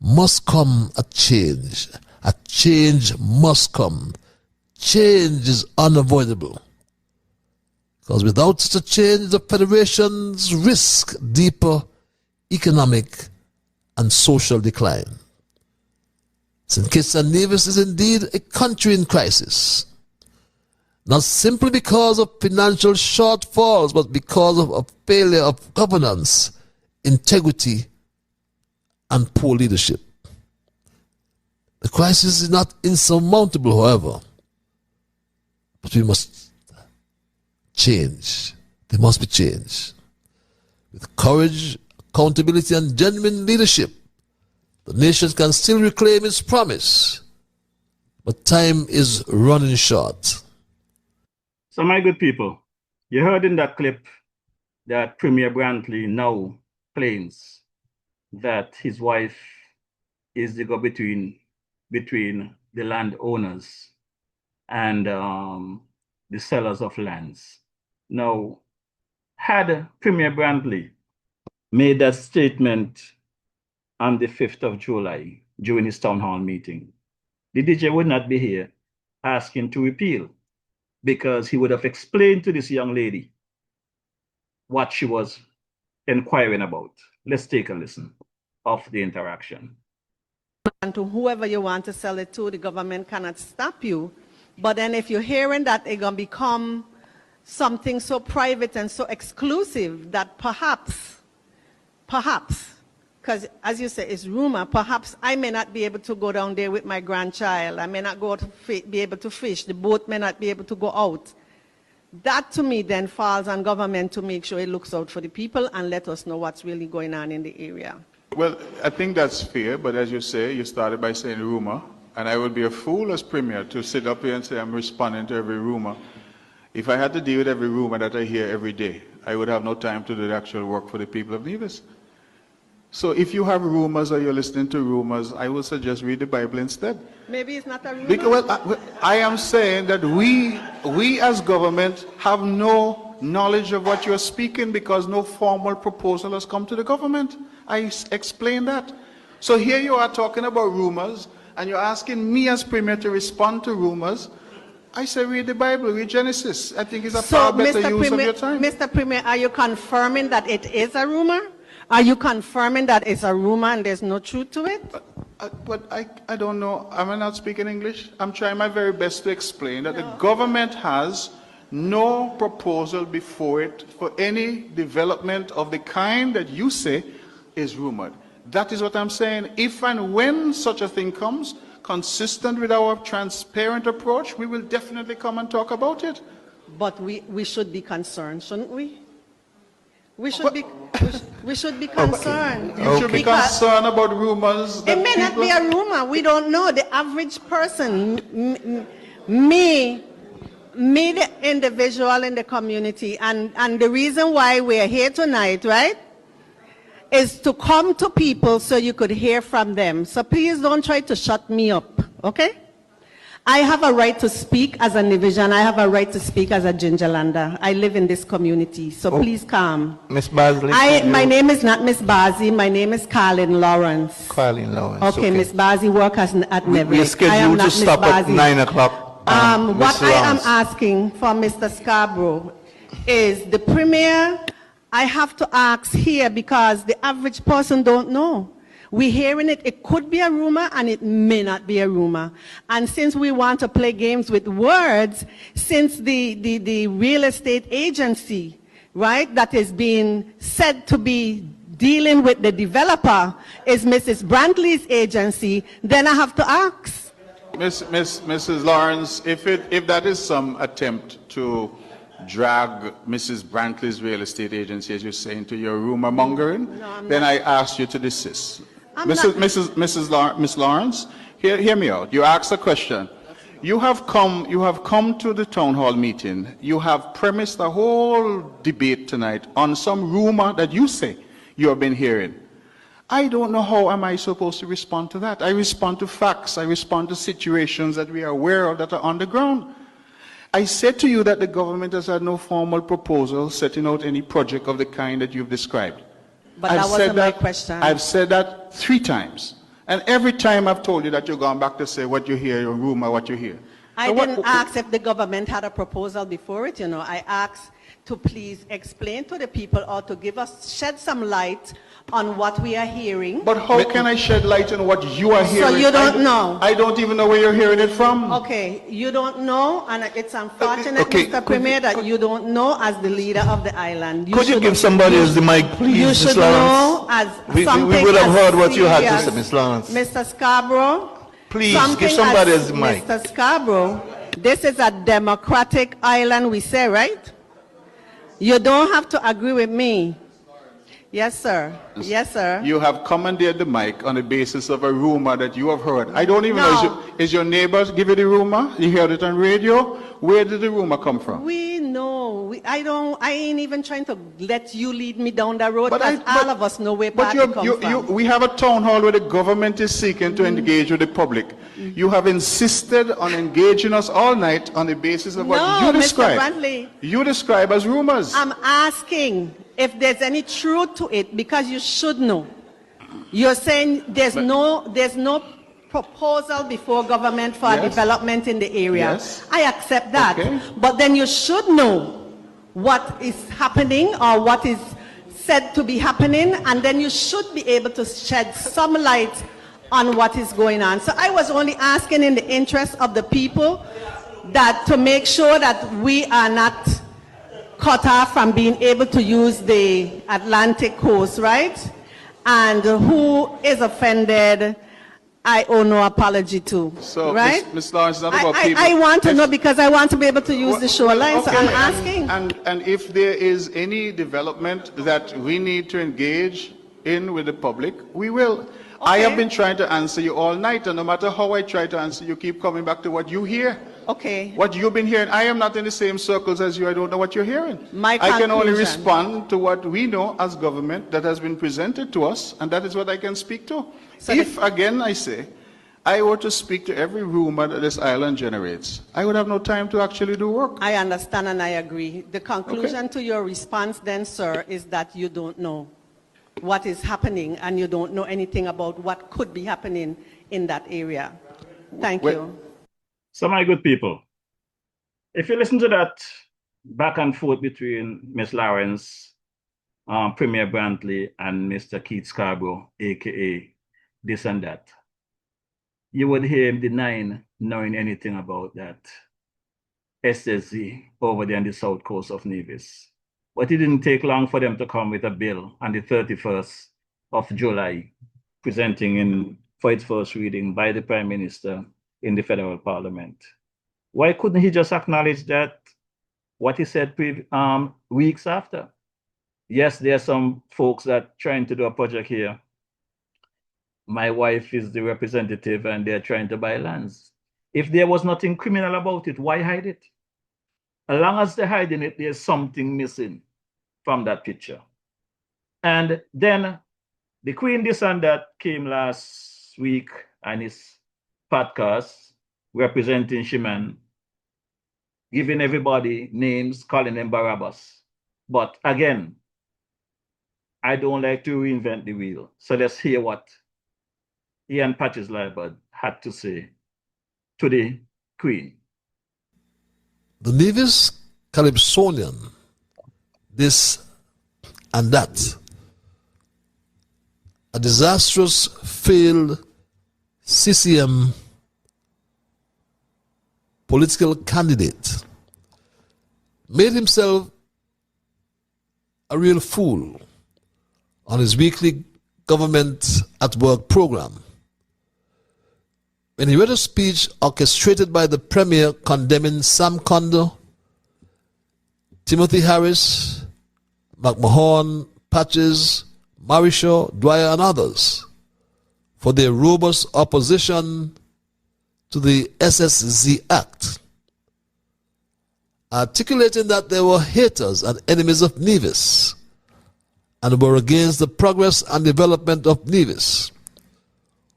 must come a change. A change must come. Change is unavoidable. Because without such a change, the federations risk deeper economic and social decline. St. Kitts and Nevis is indeed a country in crisis, not simply because of financial shortfalls, but because of a failure of governance, integrity, and poor leadership. The crisis is not insurmountable, however, but we must change. There must be change. With courage, accountability, and genuine leadership, the nation can still reclaim its promise, but time is running short. So, my good people, you heard in that clip that Premier Brantley now claims that his wife is the go-between between the landowners and the sellers of lands. Now, had Premier Brantley made that statement on the 5th of July during his town hall meeting, the DJ would not be here asking to repeal, because he would have explained to this young lady what she was inquiring about. Let's take a listen of the interaction. And to whoever you want to sell it to, the government cannot stop you. But then if you're hearing that it's going to become something so private and so exclusive that perhaps, because as you say, it's rumor, perhaps I may not be able to go down there with my grandchild. I may not be able to fish. The boat may not be able to go out. That to me then falls on government to make sure it looks out for the people and let us know what's really going on in the area. Well, I think that's fair, but as you say, you started by saying rumor, and I would be a fool as Premier to sit up here and say I'm responding to every rumor. If I had to deal with every rumor that I hear every day, I would have no time to do the actual work for the people of Nevis. So if you have rumors or you're listening to rumors, I would suggest read the Bible instead. Maybe it's not a rumor. Because, well, I am saying that we as government have no knowledge of what you're speaking because no formal proposal has come to the government. I explained that. So here you are talking about rumors, and you're asking me as Premier to respond to rumors. I say read the Bible, read Genesis. I think it's a far better use of your time. Mr. Premier, are you confirming that it is a rumor? Are you confirming that it's a rumor and there's no truth to it? But I don't know. Am I not speaking English? I'm trying my very best to explain that the government has no proposal before it for any development of the kind that you say is rumored. That is what I'm saying. If and when such a thing comes, consistent with our transparent approach, we will definitely come and talk about it. But we should be concerned, shouldn't we? We should be concerned. You should be concerned about rumors. It may not be a rumor. We don't know. The average person, me, the individual in the community, and the reason why we're here tonight, right, is to come to people so you could hear from them. So please don't try to shut me up, okay? I have a right to speak as a Nivision. I have a right to speak as a Gingerlander. I live in this community, so please calm. Miss Basley. My name is not Miss Bazzi. My name is Carlin Lawrence. Carlin Lawrence. Okay, Miss Bazzi works at Neville. We're scheduled to stop at 9 o'clock. What I am asking for Mr. Scarborough is the Premier. I have to ask here because the average person don't know. We're hearing it. It could be a rumor and it may not be a rumor. And since we want to play games with words, since the real estate agency, right, that is being said to be dealing with the developer is Mrs. Brantley's agency, then I have to ask. Mrs. Lawrence, if that is some attempt to drag Mrs. Brantley's real estate agency, as you're saying, to your rumor mongering, then I ask you to desist. Miss Lawrence, hear me out. You asked a question. You have come to the town hall meeting. You have premised a whole debate tonight on some rumor that you say you have been hearing. I don't know how am I supposed to respond to that. I respond to facts. I respond to situations that we are aware of that are on the ground. I said to you that the government has had no formal proposal setting out any project of the kind that you've described. But that wasn't my question. I've said that 3 times. And every time I've told you that you're going back to say what you hear, your rumor, what you hear. I didn't ask if the government had a proposal before it, I asked to please explain to the people or to shed some light on what we are hearing. But how can I shed light on what you are hearing? So you don't know? I don't even know where you're hearing it from. Okay, you don't know, and it's unfortunate, Mr. Premier, that you don't know as the leader of the island. Could you give somebody else the mic, please, You Ms. should Lawrence? know as We something would have as heard what you had to serious. say, Ms. Lawrence. Mr. Scarborough, Please, something give somebody as- else the mic. Mr. Scarborough, this is a democratic island, we say, right? You don't have to agree with me. Yes, sir. Yes, sir. You have commandeered the mic on the basis of a rumor that you have heard. I don't even know. Is your neighbors give you the rumor? You heard it on radio? Where did the rumor come from? We know. I ain't even trying to let you lead me down the road, But because all of us know where party comes from. We have a town hall where the government is seeking to engage with the public. You have insisted on engaging us all night on the basis of what you describe. Mr. Brantley, You describe as rumors. I'm asking if there's any truth to it, because you should know. You're saying there's no proposal before government for development in the area. Yes. I accept that. Okay. But then you should know what is happening or what is said to be happening, and then you should be able to shed some light on what is going on. So I was only asking in the interest of the people that to make sure that we are not cut off from being able to use the Atlantic coast, right? And who is offended, I owe no apology to, So, right? Ms. Lawrence, it's not about people. I want to know because I want to be able to use the shoreline, so Okay, I'm asking. And if there is any development that we need to engage in with the public, we will. I have been trying to answer you all night, and no matter how I try to answer, you keep coming back to what you hear. Okay. What you've been hearing. I am not in the same circles as you. I don't know what you're hearing. My I can only conclusion. respond to what we know as government that has been presented to us, and that is what I can speak to. So if, again, I say, I were to speak to every rumor that this island generates, I would have no time to actually do work. I understand and I agree. The conclusion to your response then, sir, is that you don't know what is happening and you don't know anything about what could be happening in that area. Thank you. So, my good people, if you listen to that back and forth between Ms. Lawrence, Premier Brantley, and Mr. Keith Scarborough, aka this and that, you would hear him denying knowing anything about that SSZ over there on the south coast of Nevis. But it didn't take long for them to come with a bill on the 31st of July, presenting for its first reading by the Prime Minister in the federal parliament. Why couldn't he just acknowledge that what he said weeks after? Yes, there are some folks that trying to do a project here. My wife is the representative and they're trying to buy lands. If there was nothing criminal about it, why hide it? As long as they're hiding it, there's something missing from that picture. And then the Queen This and That came last week on his podcast representing Shiman, giving everybody names, calling them Barabbas. But again, I don't like to reinvent the wheel. So let's hear what Ian Patches Liebert had to say to the Queen. The Nevis Calypsonian, this and that. A disastrous failed CCM political candidate made himself a real fool on his weekly government at work program when he read a speech orchestrated by the Premier condemning Sam Condor, Timothy Harris, McMahon, Patches, Marishaw, Dwyer, and others for their robust opposition to the SSZ Act, articulating that they were haters and enemies of Nevis and were against the progress and development of Nevis.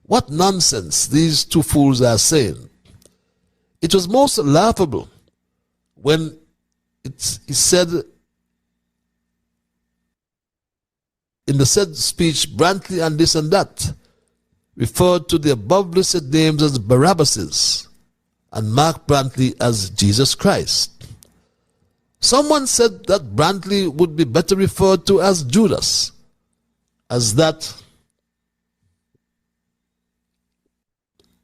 What nonsense these two fools are saying. It was most laughable when he said in the said speech, Brantley and this and that referred to the above listed names as Barabbases and Mark Brantley as Jesus Christ. Someone said that Brantley would be better referred to as Judas, as that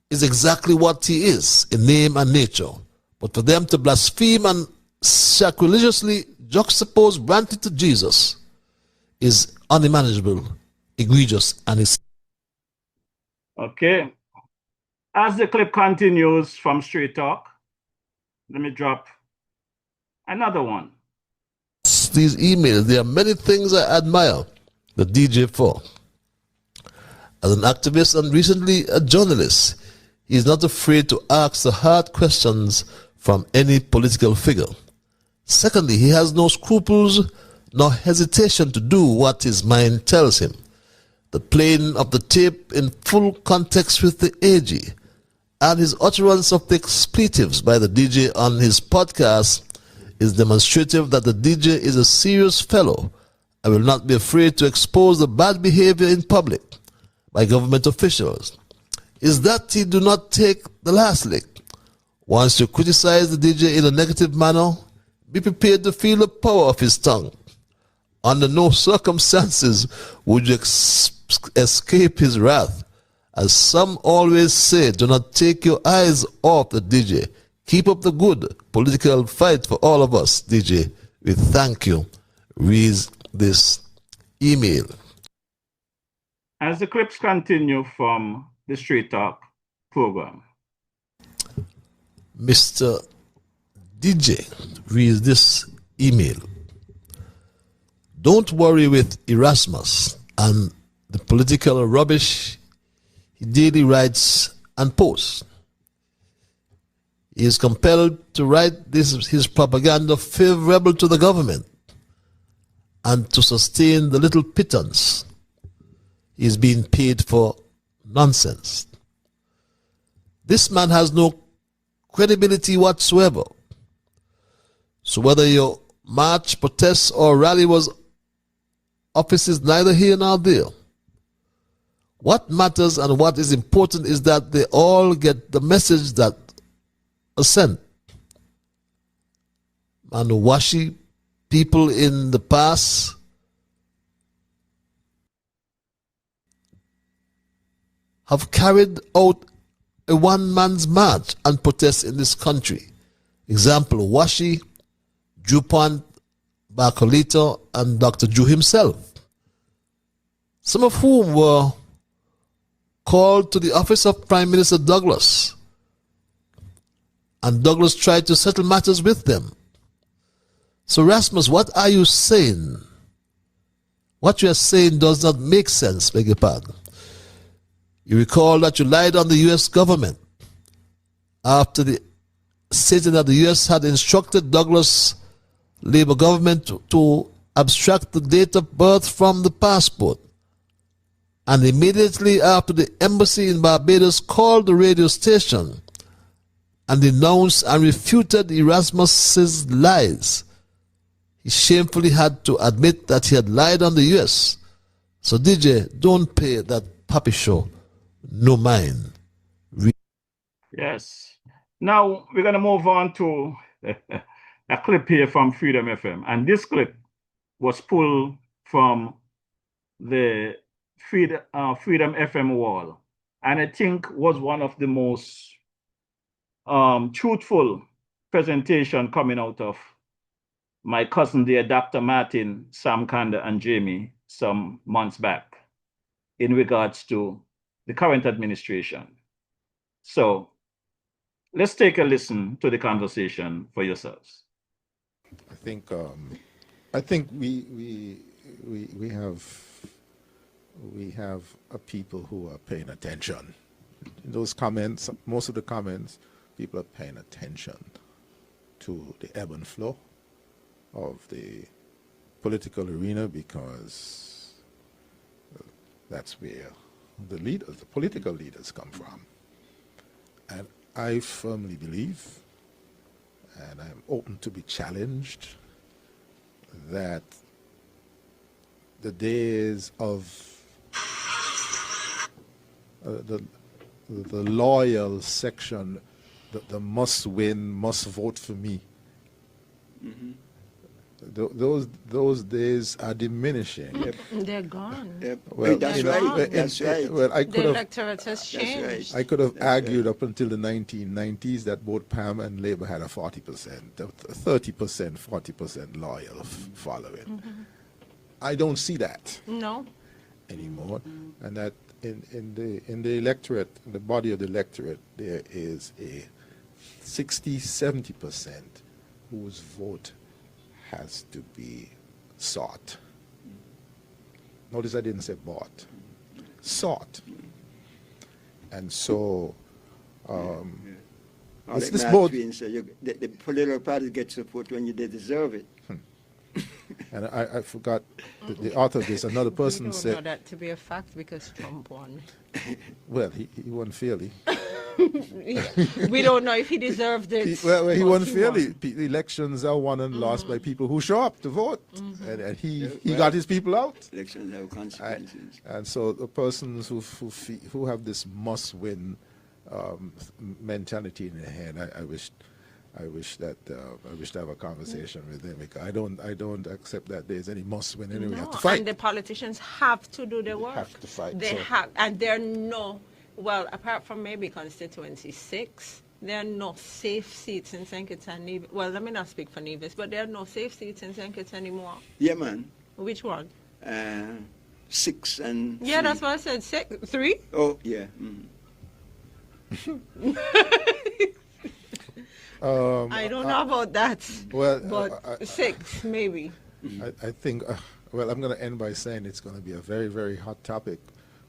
is exactly what he is in name and nature. But for them to blaspheme and sacrilegiously juxtapose Brantley to Jesus is unmanageable, egregious, and is. Okay. As the clip continues from Straight Talk, let me drop another one. These emails, there are many things I admire the DJ for. As an activist and recently a journalist, he is not afraid to ask the hard questions from any political figure. Secondly, he has no scruples nor hesitation to do what his mind tells him. The playing of the tape in full context with the AG and his utterance of the expletives by the DJ on his podcast is demonstrative that the DJ is a serious fellow and will not be afraid to expose the bad behavior in public by government officials. Is that he do not take the last lick. Once you criticize the DJ in a negative manner, be prepared to feel the power of his tongue. Under no circumstances would you escape his wrath. As some always say, do not take your eyes off the DJ. Keep up the good political fight for all of us, DJ. We thank you. Read this email. As the clips continue from the Straight Talk program, Mr. DJ reads this email. Don't worry with Erasmus and the political rubbish he daily writes and posts. He is compelled to write his propaganda favorable to the government and to sustain the little pittance he is being paid for nonsense. This man has no credibility whatsoever. So whether your march, protest, or rally was office is neither here nor there. What matters and what is important is that they all get the message that was sent. And the Washi people in the past have carried out a one-man's march and protest in this country. Example, Washi, DuPont, Bacolito, and Dr. Jew himself, some of whom were called to the office of Prime Minister Douglas, and Douglas tried to settle matters with them. So Rasmus, what are you saying? What you are saying does not make sense, beg your pardon. You recall that you lied on the U.S. government after stating that the U.S. had instructed Douglas Labour government to abstract the date of birth from the passport. And immediately after the embassy in Barbados called the radio station and denounced and refuted Erasmus's lies. He shamefully had to admit that he had lied on the US. So DJ, don't pay that puppy show no mind. Yes. Now we're going to move on to a clip here from Freedom FM. And this clip was pulled from the Freedom FM wall. And I think was one of the most truthful presentation coming out of my cousin there, Dr. Martin, Sam Kanda, and Jamie some months back in regards to the current administration. So let's take a listen to the conversation for yourselves. I think we have a people who are paying attention. In those comments, most of the comments, people are paying attention to the ebb and flow of the political arena, because that's where the leaders, the political leaders, come from. And I firmly believe, and I'm open to be challenged, that the days of the loyal section, the must win, must vote for me, those days are diminishing. Yep. They're gone. Yep. Well, that's right. That's right. Well, the electorate has changed. I could have argued up until the 1990s that both PAM and Labour had a 40%, 30%, 40% loyal following. I don't see that anymore, and that in the electorate, in the body of the electorate, there is a 60-70% whose vote has to be sought. Notice I didn't say bought. Sought. And so this both the political party gets support when they deserve it. And I forgot the author of this. Another person we don't said know that to be a fact because Trump won. Well, he won fairly. We don't know if he deserved it. He won fairly. The elections are won and lost by people who show up to vote, and he got his people out. Elections have consequences. And so the persons who have this must-win mentality in their head, I wish to have a conversation with them, because I don't accept that there's any must-win anyway. We have to fight. And the politicians have to do the work. Have to fight. They have, and there are well, apart from maybe constituency 6, there are no safe seats in St. Kitts and Nevis. Well, let me not speak for Nevis, but there are no safe seats in St. Kitts anymore. Yeah, man. Which one? 6 and 3. Yeah, that's what I said. 3? Oh, yeah. I don't know about that. Well, but 6 maybe. I think. Well, I'm going to end by saying it's going to be a very, very hot topic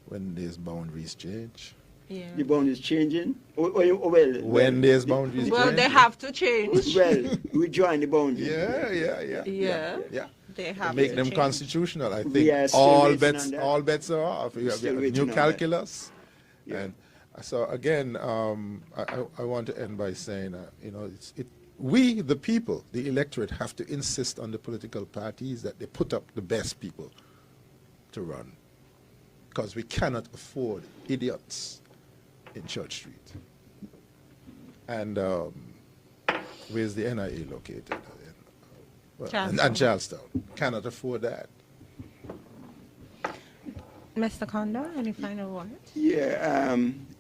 when there's boundaries change. Yeah. The boundaries changing? When there's boundaries well, change. they have to change. Well, we join the boundaries. Yeah. They have make to them change. constitutional. I think all bets are off. You have new calculus, and so again, I want to end by saying, we, the people, the electorate, have to insist on the political parties that they put up the best people to run, because we cannot afford idiots in Church Street. And where's the NIA located? And Charlestown. Cannot afford that. Mr. Kondo, any final words? Yeah,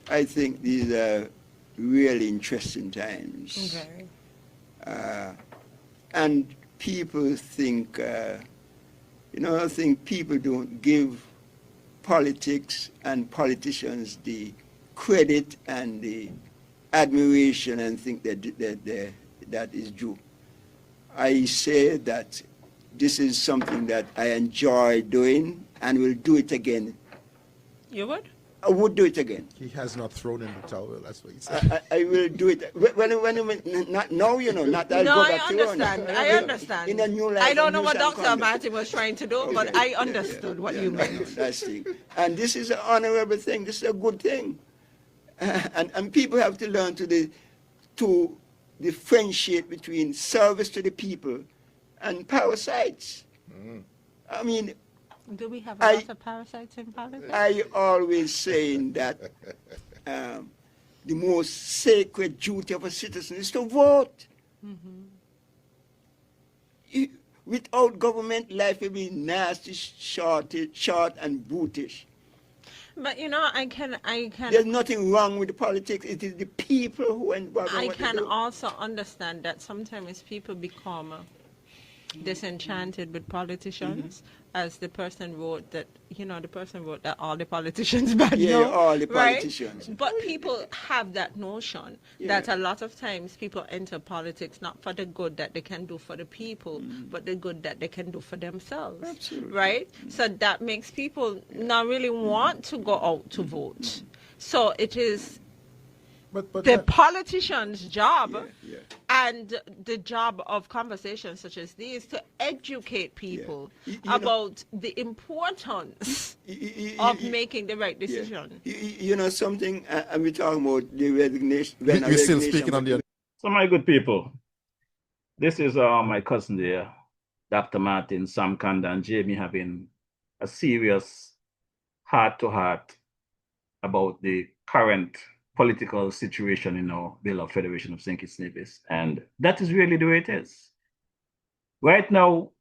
I think these are really interesting times. Okay. And people think, I think people don't give politics and politicians the credit and the admiration and think that is due. I say that this is something that I enjoy doing and will do it again. You would? I would do it again. He has not thrown in the towel, that's what he said. I will do it. Not now, not that. No, I understand. I understand. In a new life, I don't know what Dr. Martin was trying to do, but I understood what you meant. That's it. And this is an honorable thing. This is a good thing. And people have to learn to to the friendship between service to the people and parasites. I mean, do we have a lot of parasites in politics? I always saying that the most sacred duty of a citizen is to vote. Without government, life will be nasty, short, and brutish. But you know, I can. There's nothing wrong with the politics. It is the people who involve. I can also understand that sometimes people become disenchanted with politicians, as the person wrote that. You know, the person wrote that all the politicians bad. Yeah, no, all the politicians. Right? But people have that notion that a lot of times people enter politics not for the good that they can do for the people, but the good that they can do for themselves. Absolutely. Right? So that makes people not really want to go out to vote. So it is the politician's job and the job of conversations such as these to educate people about the importance of making the right decision. You know something, and we're talking about the resignation. We're still speaking on the... So my good people, this is my cousin there, Dr. Martin, Sam Kanda, and Jamie having a serious heart-to-heart about the current political situation in our Bill of Federation of St. Kitts Nevis. And that is really the way it is. Right now,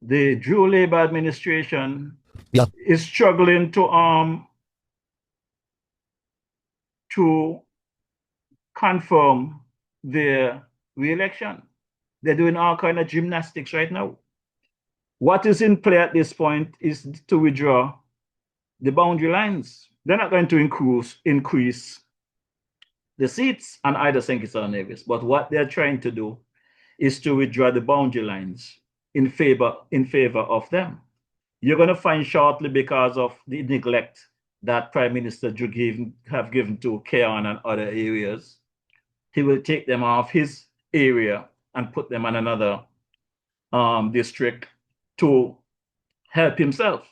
the Drew Labour administration is struggling to confirm their re-election. They're doing all kind of gymnastics right now. What is in play at this point is to withdraw the boundary lines. They're not going to increase the seats on either St. Kitts or Nevis, but what they're trying to do is to withdraw the boundary lines in favor of them. You're going to find shortly, because of the neglect that Prime Minister Drew have given to Keon and other areas, he will take them off his area and put them on another district to help himself.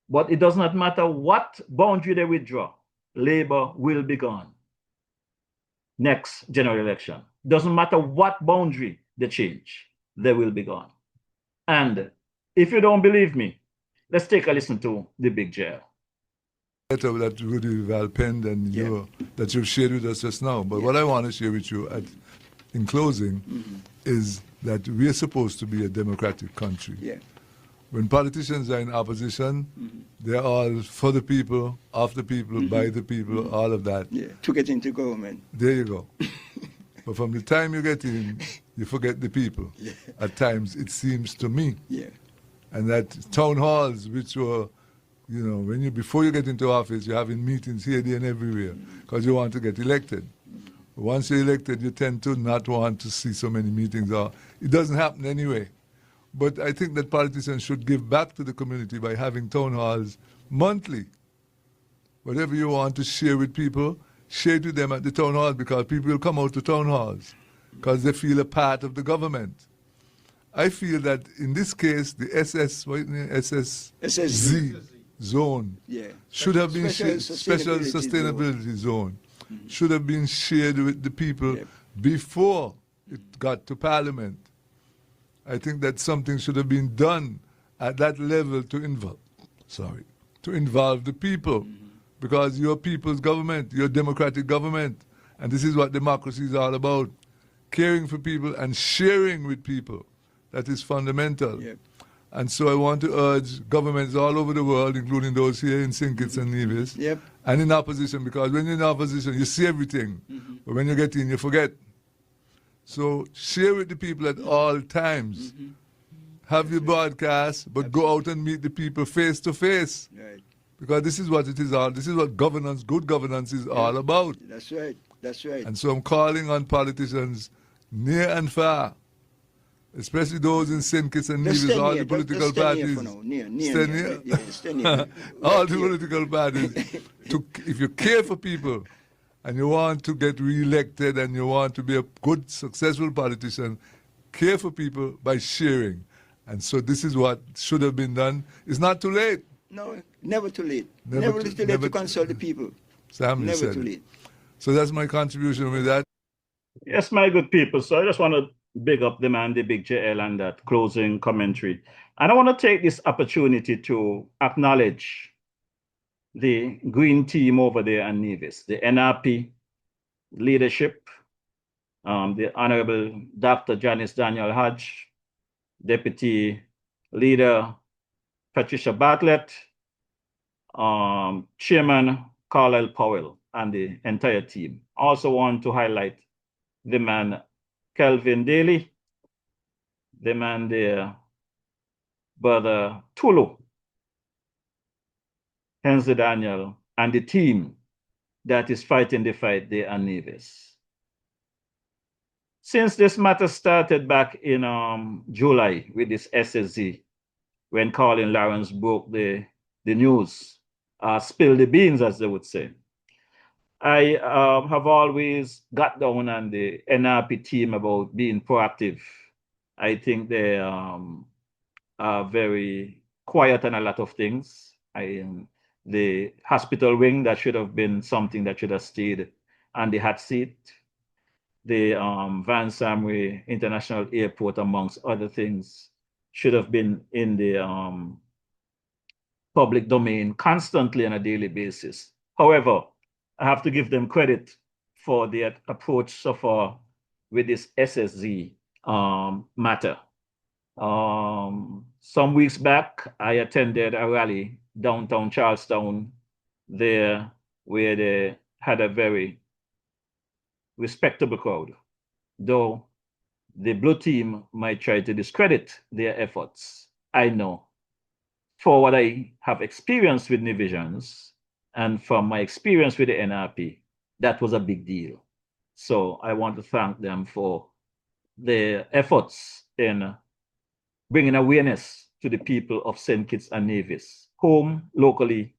But it does not matter what boundary they withdraw, Labour will be gone next general election. Doesn't matter what boundary they change, they will be gone. And if you don't believe me, let's take a listen to the big jail. Letter that Rudy Val penned and that you've shared with us just now. But what I want to share with you in closing is that we are supposed to be a democratic country. When politicians are in opposition, they're all for the people, of the people, by the people, all of that. To get into government. There you go. But from the time you get in, you forget the people. At times, it seems to me. And that town halls, which were, you know, before you get into office, you're having meetings here, there, and everywhere, because you want to get elected. Once you're elected, you tend to not want to see so many meetings. Or it doesn't happen anyway. But I think that politicians should give back to the community by having town halls monthly. Whatever you want to share with people, share it with them at the town hall, because people will come out to town halls because they feel a part of the government. I feel that in this case, the SSZ zone should have been special sustainability zone should have been shared with the people before it got to Parliament. I think that something should have been done at that level to involve the people, because you're people's government, you're a democratic government, and this is what democracy is all about: caring for people and sharing with people. That is fundamental. And so I want to urge governments all over the world, including those here in St. Kitts and Nevis, and in opposition, because when you're in opposition, you see everything, but when you get in, you forget. So share with the people at all times. Have your broadcast, but go out and meet the people face to face. Because this is what it is all. This is what governance, good governance, is all about. That's right. That's right. And so I'm calling on politicians near and far, especially those in St. Kitts and Nevis, all the political parties. All the political parties. If you care for people and you want to get re-elected and you want to be a good, successful politician, care for people by sharing. And so this is what should have been done. It's not too late. No, never too late. Never too late to consult the people. Sam never said too it. late. So that's my contribution with that. Yes, my good people. So I just want to big up the man, the big JL, and that closing commentary. And I want to take this opportunity to acknowledge the green team over there at Nevis, the NRP leadership, the Honorable Dr. Janice Daniel Hodge, Deputy Leader Patricia Bartlett, Chairman Carlisle Powell, and the entire team. Also want to highlight the man Kelvin Daly, the man there, Brother Tulu, Hensley Daniel, and the team that is fighting the fight there at Nevis. Since this matter started back in July with this SSZ, when Colin Lawrence broke the news, spilled the beans, as they would say, I have always got down on the NRP team about being proactive. I think they are very quiet on a lot of things. The hospital wing, that should have been something that should have stayed on the hot seat. The Van Samway International Airport, amongst other things, should have been in the public domain constantly on a daily basis. However, I have to give them credit for their approach so far with this SSZ matter. Some weeks back, I attended a rally downtown Charlestown there where they had a very respectable crowd, though the blue team might try to discredit their efforts. I know for what I have experienced with Nivisions and from my experience with the NRP, that was a big deal. So I want to thank them for their efforts in bringing awareness to the people of St. Kitts and Nevis, home, locally,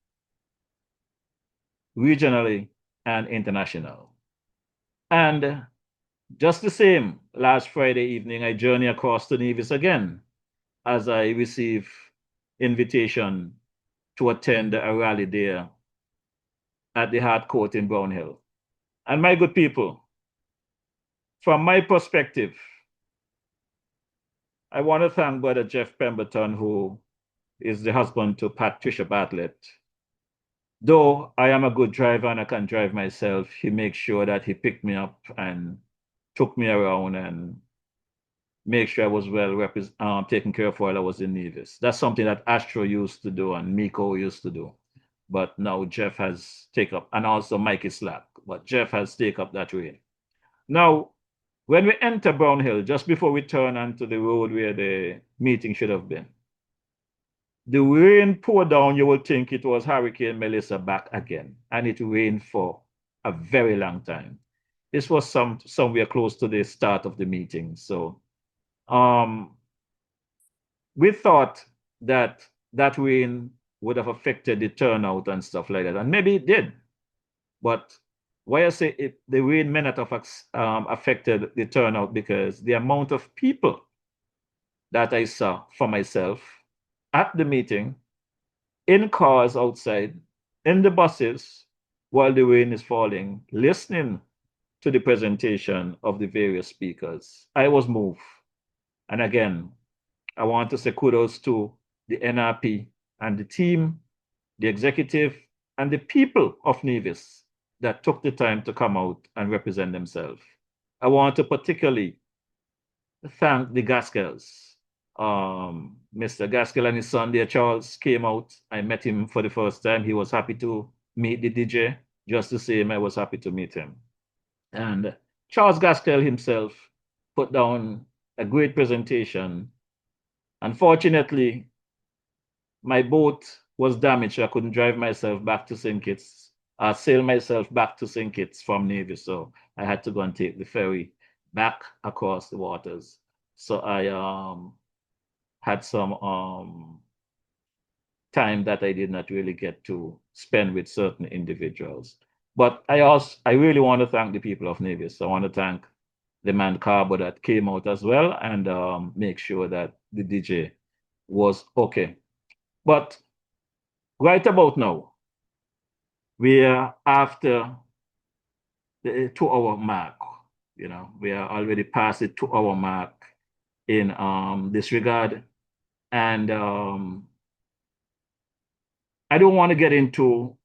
regionally, and international. And just the same, last Friday evening, I journeyed across to Nevis again as I received invitation to attend a rally there at the Hard Court in Brown Hill. And my good people, from my perspective, I want to thank Brother Jeff Pemberton, who is the husband to Patricia Bartlett. Though I am a good driver and I can drive myself, he makes sure that he picked me up and took me around and make sure I was well taken care of while I was in Nevis. That's something that Astro used to do and Miko used to do. But now Jeff has taken up, and also Mikey Slack, but Jeff has taken up that way. Now, when we enter Brown Hill, just before we turn onto the road where the meeting should have been, the rain poured down. You would think it was Hurricane Melissa back again, and it rained for a very long time. This was somewhere close to the start of the meeting. So we thought that that rain would have affected the turnout and stuff like that, and maybe it did. But why I say the rain may not have affected the turnout, because the amount of people that I saw for myself at the meeting, in cars outside, in the buses, while the rain is falling, listening to the presentation of the various speakers, I was moved. And again, I want to say kudos to the NRP and the team, the executive, and the people of Nevis that took the time to come out and represent themselves. I want to particularly thank the Gaskells. Mr. Gaskell and his son there, Charles, came out. I met him for the first time. He was happy to meet the DJ. Just the same, I was happy to meet him. And Charles Gaskell himself put down a great presentation. Unfortunately, my boat was damaged. I couldn't drive myself back to St. Kitts, sail myself back to St. Kitts from Navy. So I had to go and take the ferry back across the waters. So I had some time that I did not really get to spend with certain individuals. But I really want to thank the people of Nevis. I want to thank the man Carbo that came out as well and make sure that the DJ was okay. But right about now, we are after the 2-hour mark. You know, we are already past the 2-hour mark in this regard. And I don't want to get into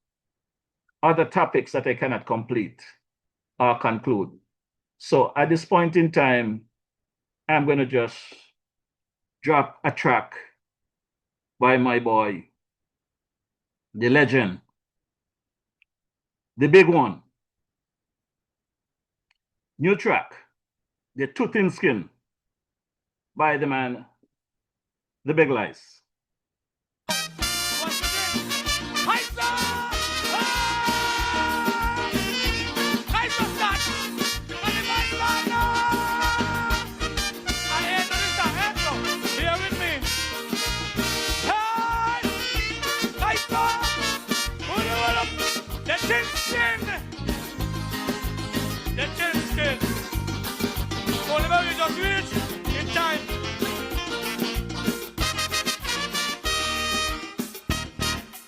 other topics that I cannot complete or conclude. So at this point in time, I'm going to just drop a track by my boy, the legend, the big one. New track, The Too Thin Skin, by the man, The Big Lies.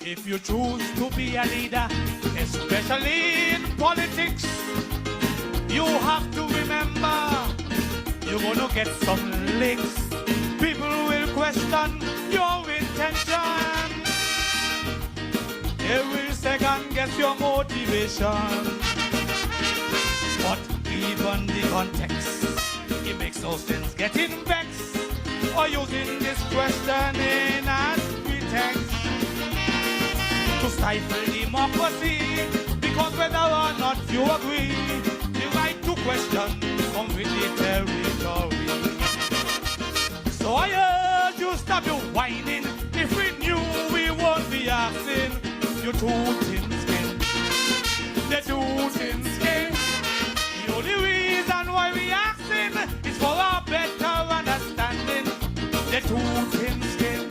If you choose to be a leader, especially in politics, you have to remember you're gonna get some licks. People will question your intention. They will second guess your motivation. But even the context, it makes no sense getting vexed or using this questioning as pretext to stifle democracy, because whether or not you agree, the right to question comes with the territory. So I urge you, stop your whining. If we knew, we won't be asking. You're too thin skin. They're too thin skin. The only reason why we asking is for a better understanding. They're too thin skin.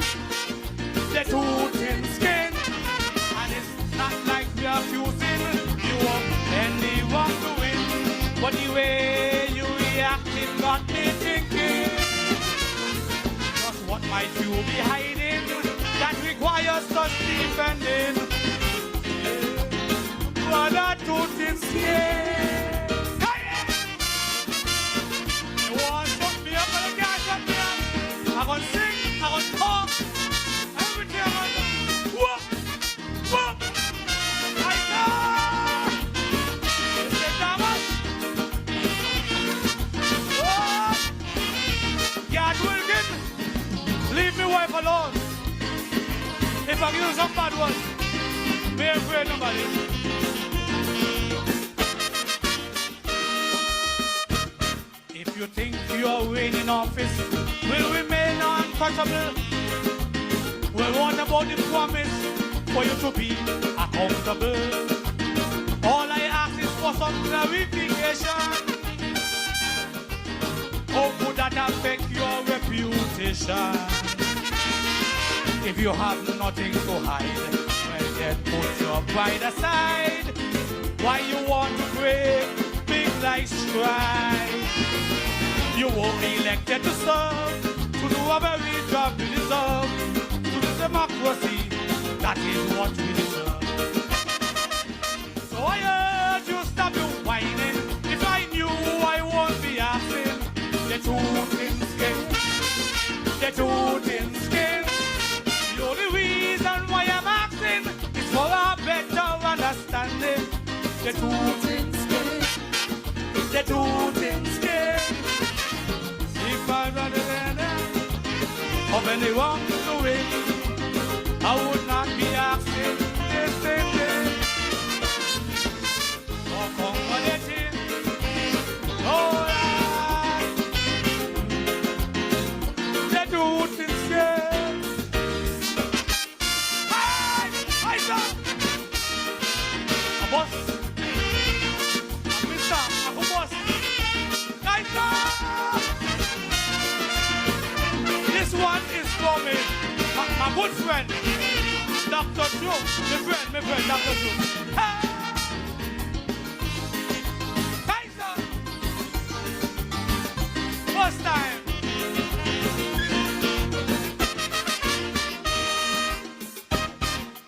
They're too thin skin. Not like we are accusing you of any wrongdoing, but the way you reacted got me thinking. Just what might you be hiding that requires such defending? Brother, too thin skin. You want to shut me up, but you can't shut me up. I'm gonna sing, I'm gonna talk, everything I'm gonna do. Whoop, whoop. Leave me wife alone. If I give you some bad ones, be afraid nobody. If you think your reign in office will remain untouchable, well, what about the promise for you to be accountable? All I ask is for some clarification. How could that affect your reputation? If you have nothing to hide, well then put your pride aside. Why you want to break big like stride? You were elected to serve, to do a very job you deserve. To the democracy, that is what we deserve. So I urge you, stop your whining. If I knew, I won't be asking. They're too thin skin. They're too thin skin. The only reason why I'm asking is for a better understanding. They're too thin skin. They're too thin skin. If I run of any wrongdoing, I would not be asking this thing. For accommodating. Oh, this one is for me, my good friend, Dr. Joe, my friend, Dr. Joe. Hey, sir. First time.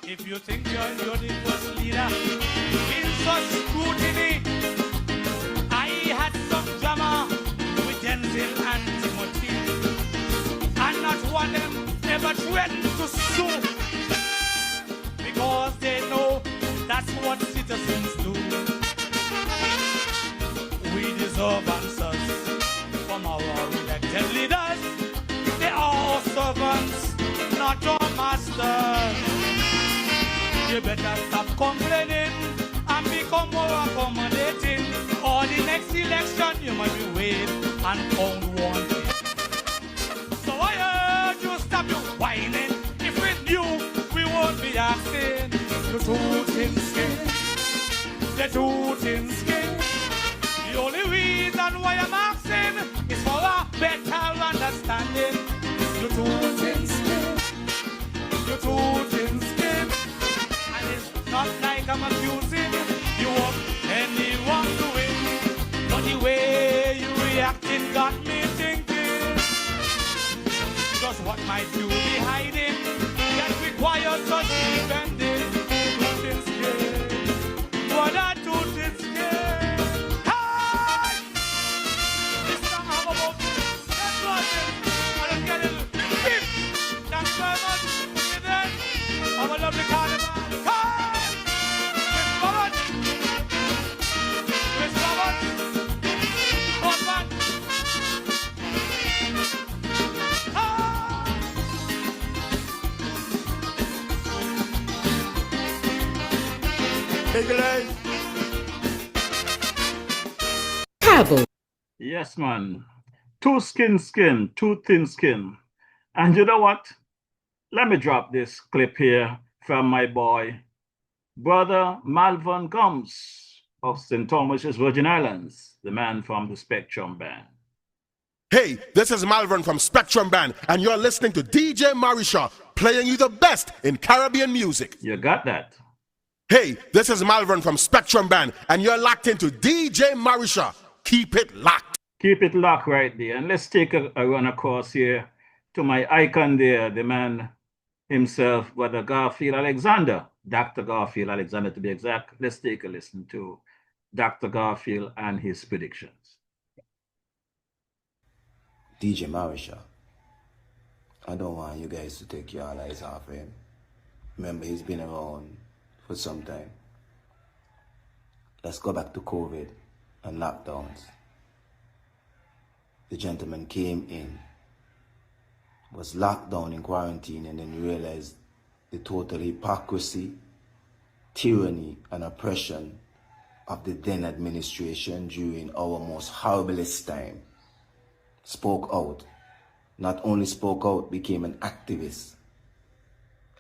If you think you're the first leader in such scrutiny, I had some drama with Denzel and Timothy. And not one of them ever threatened to sue, because they know that's what citizens do. We deserve answers from our elected leaders. They are our servants, not our masters. You better stop complaining and become more accommodating, or the next election you might be weighed and found wanting. So I urge you, stop your whining. If we knew, we won't be asking. The truth in skin, the truth in skin. The only reason why I'm asking is for a better understanding. The truth in skin, the truth in skin. And it's not like I'm accusing you of any wrongdoing, but the way you reacting got me thinking. Just what might you be hiding that requires such defending? Truth in skin, what a truth in skin. Hey! This song I'm about that's what I don't get it. Thanks very much. And then have a lovely carnival. Travel. Yes, man. Too skin, too thin skin. And you know what? Let me drop this clip here from my boy, Brother Malvern Combs of St. Thomas's Virgin Islands, the man from the Spectrum Band. Hey, this is Malvern from Spectrum Band, and you're listening to DJ Marisha, playing you the best in Caribbean music. You got that. Hey, this is Malvern from Spectrum Band, and you're locked into DJ Marisha. Keep it locked. Keep it locked right there. And let's take a run across here to my icon there, the man himself, Brother Garfield Alexander, Dr. Garfield Alexander to be exact. Let's take a listen to Dr. Garfield and his predictions. DJ Marisha, I don't want you guys to take your eyes off him. Remember, he's been around for some time. Let's go back to COVID and lockdowns. The gentleman came in, was locked down in quarantine, and then realized the total hypocrisy, tyranny, and oppression of the then administration during our most horriblest time. Spoke out. Not only spoke out, became an activist.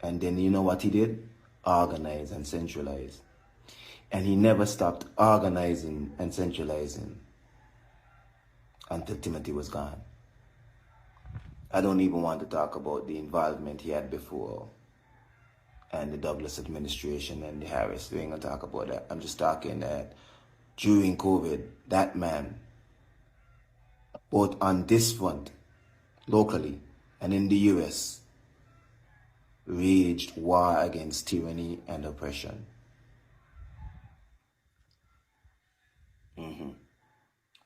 And then you know what he did? Organize and centralize. And he never stopped organizing and centralizing until Timothy was gone. I don't even want to talk about the involvement he had before and the Douglas administration and the Harris. We ain't gonna talk about that. I'm just talking that during COVID, that man, both on this front, locally, and in the US, waged war against tyranny and oppression.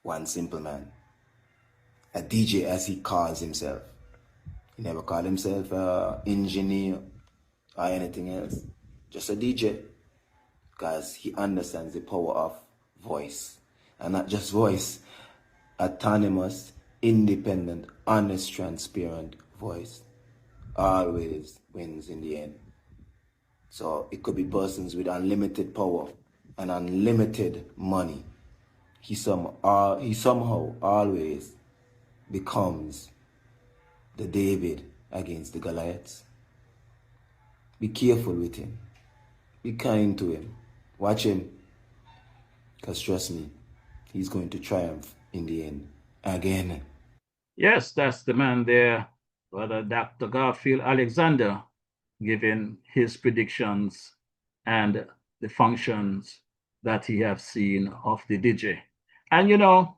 One simple man, a DJ as he calls himself. He never called himself an engineer or anything else, just a DJ, because he understands the power of voice, and not just voice, autonomous, independent, honest, transparent voice always wins in the end. So it could be persons with unlimited power and unlimited money. He somehow always becomes the David against the Goliaths. Be careful with him. Be kind to him. Watch him. Because trust me, he's going to triumph in the end again. Yes, that's the man there, Brother Dr. Garfield Alexander, giving his predictions and the functions that he have seen of the DJ. And you know,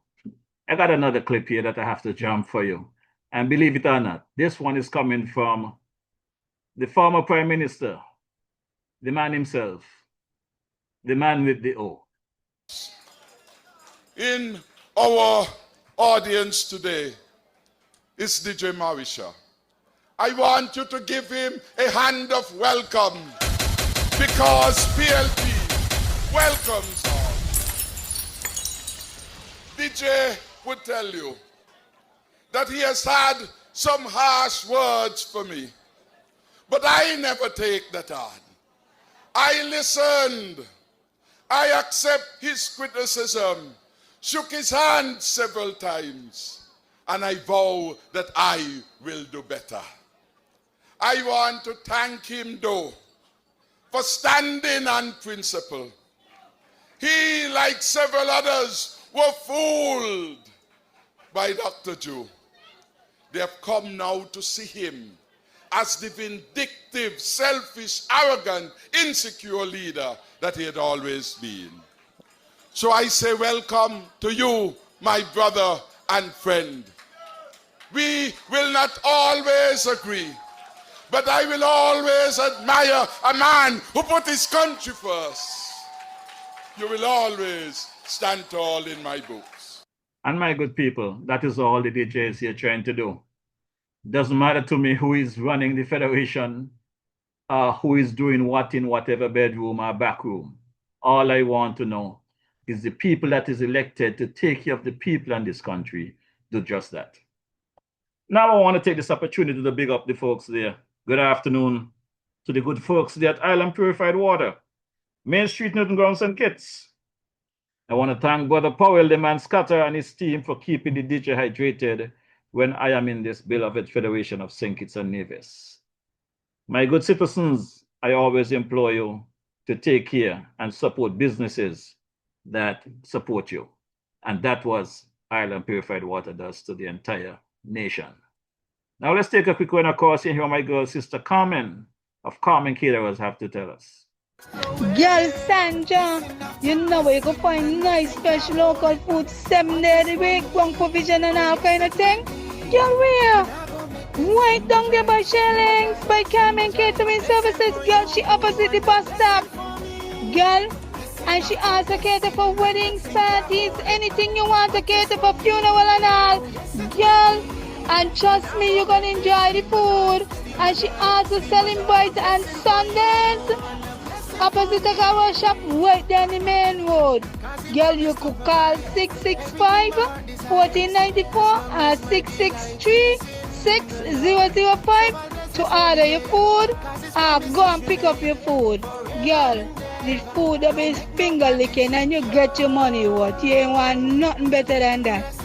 I got another clip here that I have to jump for you. And believe it or not, this one is coming from the former Prime Minister, the man himself, the man with the O. In Our audience today is DJ Marisha. I want you to give him a hand of welcome because PLP welcomes all. DJ would tell you that he has had some harsh words for me, but I never take that on. I listened. I accept his criticism, shook his hand several times, and I vow that I will do better. I want to thank him, though, for standing on principle. He, like several others, were fooled by Dr. Joe. They have come now to see him as the vindictive, selfish, arrogant, insecure leader that he had always been. So I say welcome to you, my brother and friend. We will not always agree, but I will always admire a man who put his country first. You will always stand tall in my books. And my good people, that is all the DJ is here trying to do. Doesn't matter to me who is running the federation, who is doing what in whatever bedroom or back room. All I want to know is the people that is elected to take care of the people in this country do just that. Now I want to take this opportunity to big up the folks there. Good afternoon to the good folks there at Island Purified Water, Main Street, Newton Ground, St. Kitts. I want to thank Brother Powell, the man Scatter, and his team for keeping the DJ hydrated when I am in this beloved Federation of St. Kitts and Nevis. My good citizens, I always implore you to take care and support businesses that support you. And that was Island Purified Water does to the entire nation. Now let's take a quick one, of course, and hear my girl, Sister Carmen of Carmen Caterers have to tell us. Girl Sandra, you know where you can find nice fresh local food 7 days a week, one provision and all kind of thing. Girl, where? Right down there by Shellings, by Carmen Catering Services. Girl, she opposite the bus stop. Girl, and she also cater for weddings, parties, anything you want to cater for, funeral and all. Girl, and trust me, you're gonna enjoy the food. And she also selling bites and sundaes. Opposite the car shop, right down the main road. Girl, you could call 665-1494 or 663-6005 to order your food or go and pick up your food. Girl, the food will be finger licking and you get your money worth. You ain't want nothing better than that.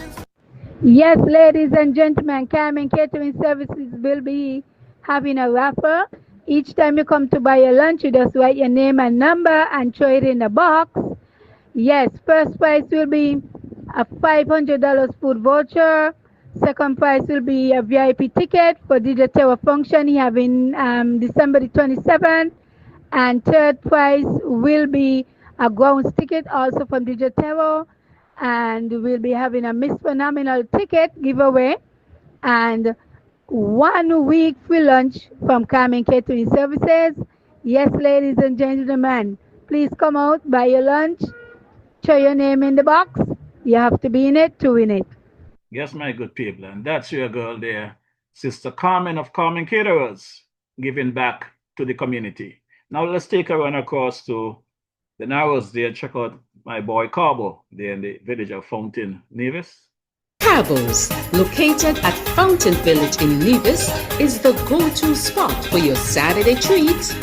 Yes, ladies and gentlemen, Carmen Catering Services will be having a raffle. Each time you come to buy your lunch, you just write your name and number and throw it in the box. Yes, first prize will be a $500 food voucher. Second prize will be a VIP ticket for DJ Terror function he having December the 27th. And third prize will be a grounds ticket also from DJ Terror. And we'll be having a Miss Phenomenal ticket giveaway. And 1 week free lunch from Carmen Catering Services. Yes, ladies and gentlemen, please come out, buy your lunch, throw your name in the box. You have to be in it to win it. Yes, my good people, and that's your girl there, Sister Carmen of Carmen Caterers, giving back to the community. Now let's take a run across to the Narrows there, check out my boy Carbo there in the village of Fountain, Nevis. Cabos, located at Fountain Village in Nevis, is the go-to spot for your Saturday treats.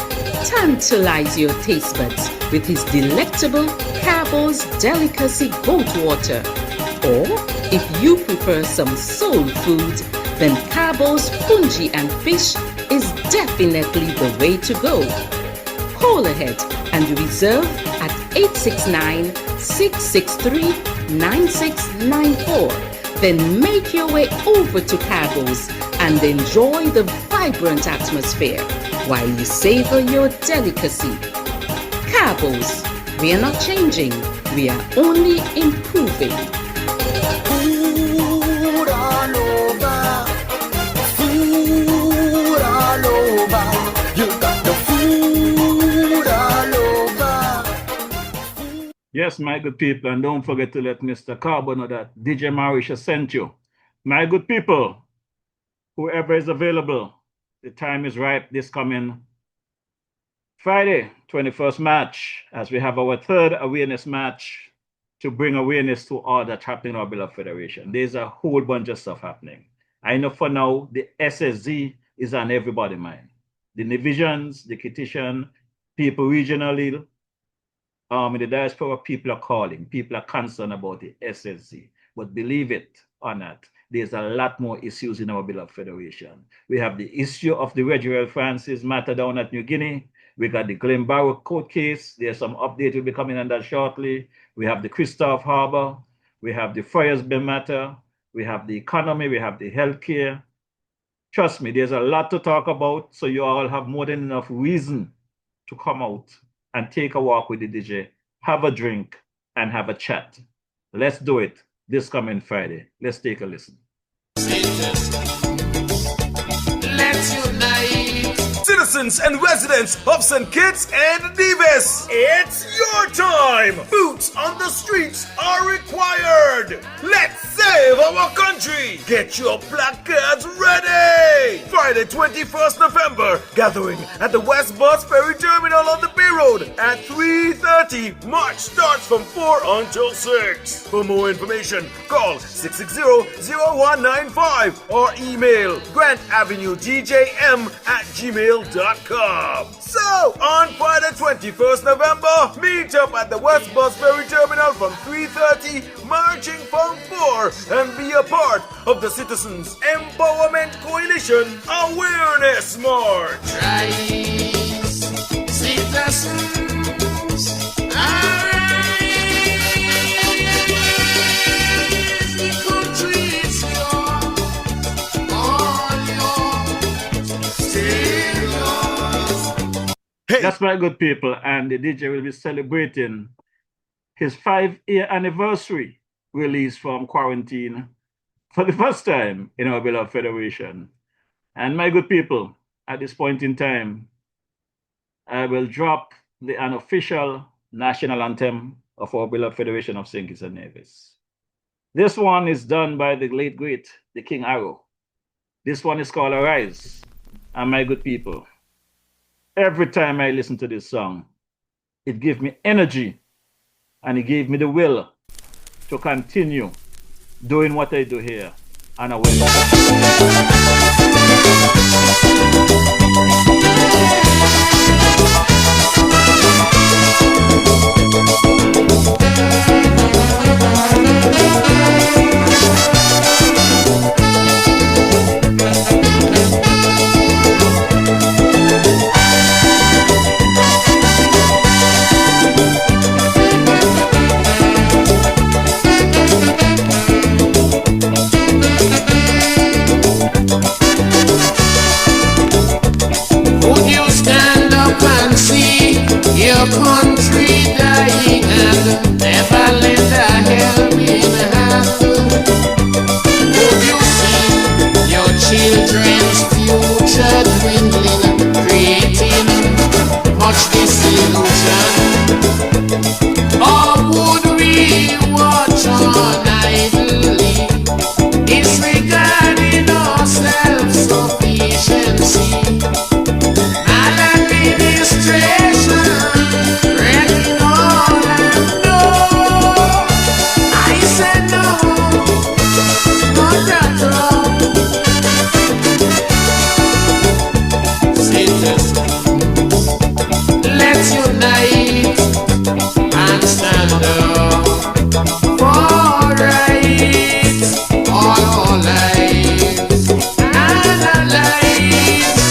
Tantalize your taste buds with his delectable Cabos Delicacy Goat Water. Or, if you prefer some soul food, then Cabos Punji and Fish is definitely the way to go. Call ahead and reserve at 869-663-9694. Then make your way over to Cabos and enjoy the vibrant atmosphere while you savor your delicacy. Cabos, we are not changing, we are only improving. Food all over, food all over, you got the food all over. Yes, my good people, and don't forget to let Mr. Carbo know that DJ Marisha sent you. My good people, whoever is available, the time is ripe this coming Friday, 21st March, as we have our third awareness march to bring awareness to all that's happening in our beloved federation. There's a whole bunch of stuff happening. I know for now, the SSZ is on everybody's mind. The divisions, the Kittitian, people regionally, in the diaspora, people are calling. People are concerned about the SSZ. But believe it or not, there's a lot more issues in our beloved federation. We have the issue of the Reginald Francis matter down at New Guinea. We got the Glen Barrow court case. There's some update will be coming on that shortly. We have the Christoph Harbour. We have the Friarsby matter. We have the economy. We have the healthcare. Trust me, there's a lot to talk about. So you all have more than enough reason to come out and take a walk with the DJ, have a drink, and have a chat. Let's do it this coming Friday. Let's take a listen. Let's unite. Citizens and residents of St. Kitts and Nevis, it's your time. Boots on the streets are required. Let's save our country. Get your placards ready. Friday, 21st November, gathering at the West Bus Ferry Terminal on the Bay Road at 3:30. March starts from 4 until 6. For more information, call 660-0195 or email grantavenue.djm@gmail.com. So, on Friday, 21st November, meet up at the West Bus Ferry Terminal from 3:30, marching from 4, and be a part of the Citizens Empowerment Coalition Awareness March. Rise, citizens, arise, the country is yours, all yours, still yours. That's my good people, and the DJ will be celebrating his 5-year anniversary release from quarantine for the first time in our beloved federation. And my good people, at this point in time, I will drop the unofficial national anthem of our beloved Federation of St. Kitts and Nevis. This one is done by the late great, the King Arrow. This one is called Arise. And my good people, every time I listen to this song, it gives me energy and it gave me the will to continue doing what I do here. And I will. Would you stand up and see your country dying and never lend a helping hand? Would you see your children's future dwindling, creating much disillusion? Or would we watch on idly, disregarding our self-sufficiency? Administration, wrecking all and no. I said no, not at all. Citizens, let's unite and stand up for rights, all our lives and our lives.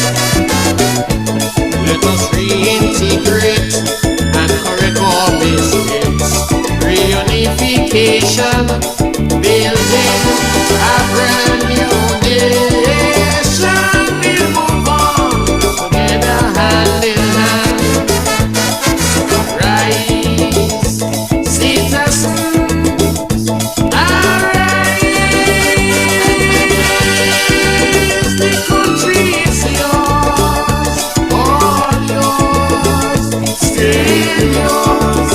Let us reintegrate and correct our mistakes. Reunification, building a brand new nation. We'll move on together hand in hand. Rise, citizens, arise. The country is yours, all yours, still yours.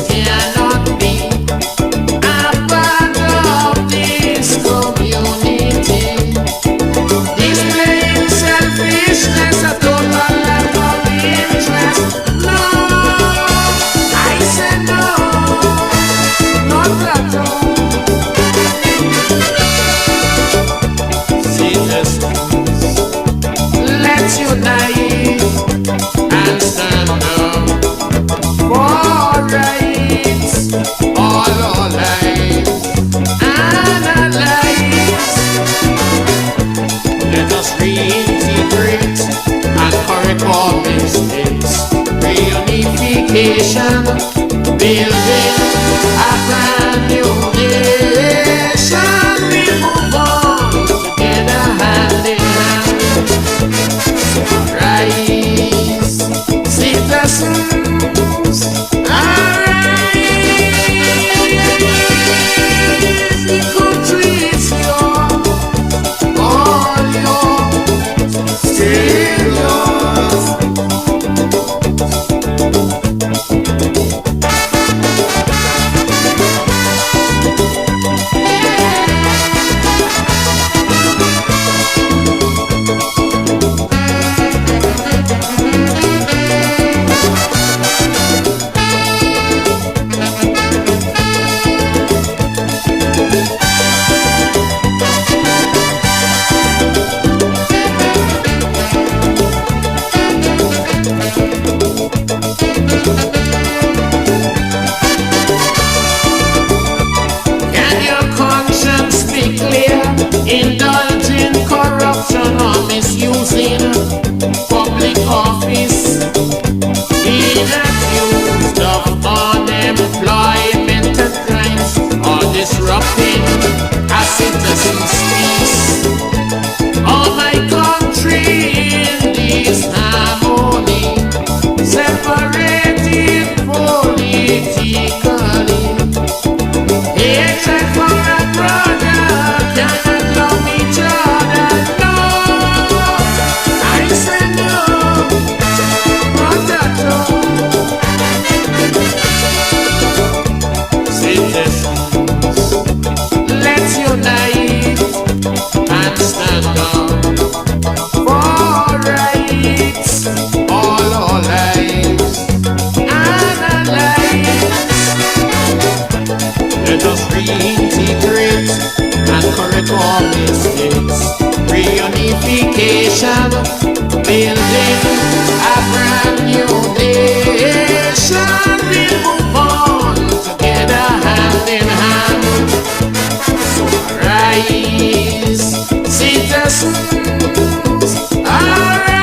cannot be a part of this community. Displaying selfishness, a total lack of interest. No, I said no, not at all. Citizens, let's unite and stand up for rights, all our lives and our lives. Let us reintegrate and correct all mistakes. Reunification, building a brand new nation. We move on together hand in hand. Rise, citizens, arise. The country is yours, all yours, still yours. Can your conscience be clear? Indulging corruption or misusing public office, being accused of unemployment and crimes, or disrupting a citizen's peace. Oh, my country in this harmony, separated politically. Hatred for a brother, cannot love each other. No, I say no, not at all. Citizens, let's unite and stand up for rights, all our lives and our lives. Let us reintegrate and correct all mistakes. Reunification, building a brand new nation. We'll move on together hand in hand. So rise, citizens, arise.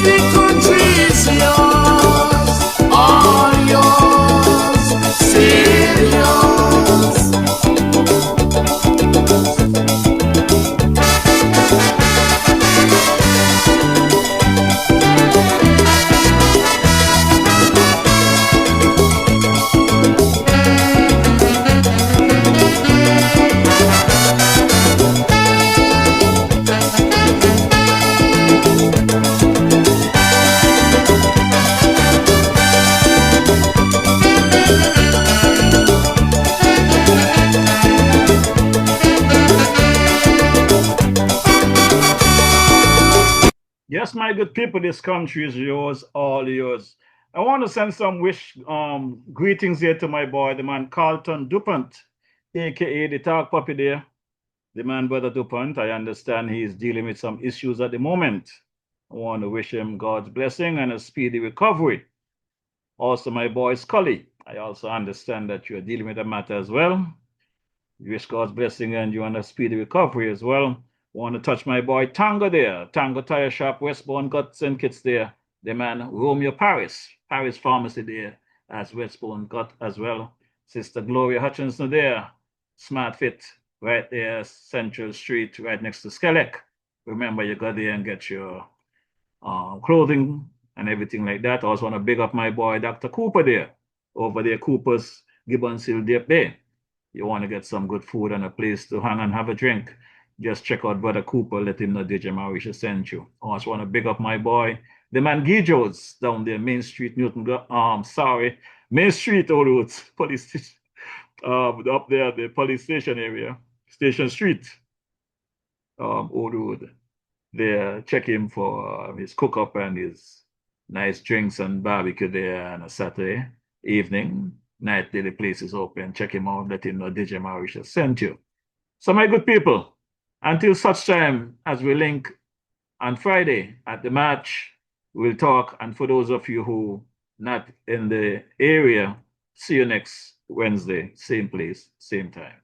The country is yours, all yours, still yours. Yes, my good people, this country is yours, all yours. I want to send some greetings here to my boy, the man Carlton Dupont, aka the Talk Puppy there. The man Brother Dupont, I understand he is dealing with some issues at the moment. I want to wish him God's blessing and a speedy recovery. Also, my boy Scully, I also understand that you are dealing with a matter as well. Wish God's blessing and you want a speedy recovery as well. Want to touch my boy Tango there. Tango Tire Shop, Westbourne got St. Kitts there. The man Romeo Paris Pharmacy there as Westbourne got as well. Sister Gloria Hutchinson there. Smart Fit right there, Central Street, right next to Skelec. Remember, you go there and get your clothing and everything like that. I also want to big up my boy Dr. Cooper there. Over there, Cooper's Gibbons Hill Dip Bay. You want to get some good food and a place to hang and have a drink, just check out Brother Cooper. Let him know DJ Marisha sent you. I also want to big up my boy, the Mangijo's down there, Main Street, Main Street, Old Roads, police station, up there, the police station area, Station Street, Old Road. They check him for his cook-up and his nice drinks and barbecue there on a Saturday evening. Night till the place is open. Check him out, let him know DJ Mauritius sent you. So my good people, until such time as we link on Friday at the match, we'll talk. And for those of you who not in the area, see you next Wednesday, same place, same time.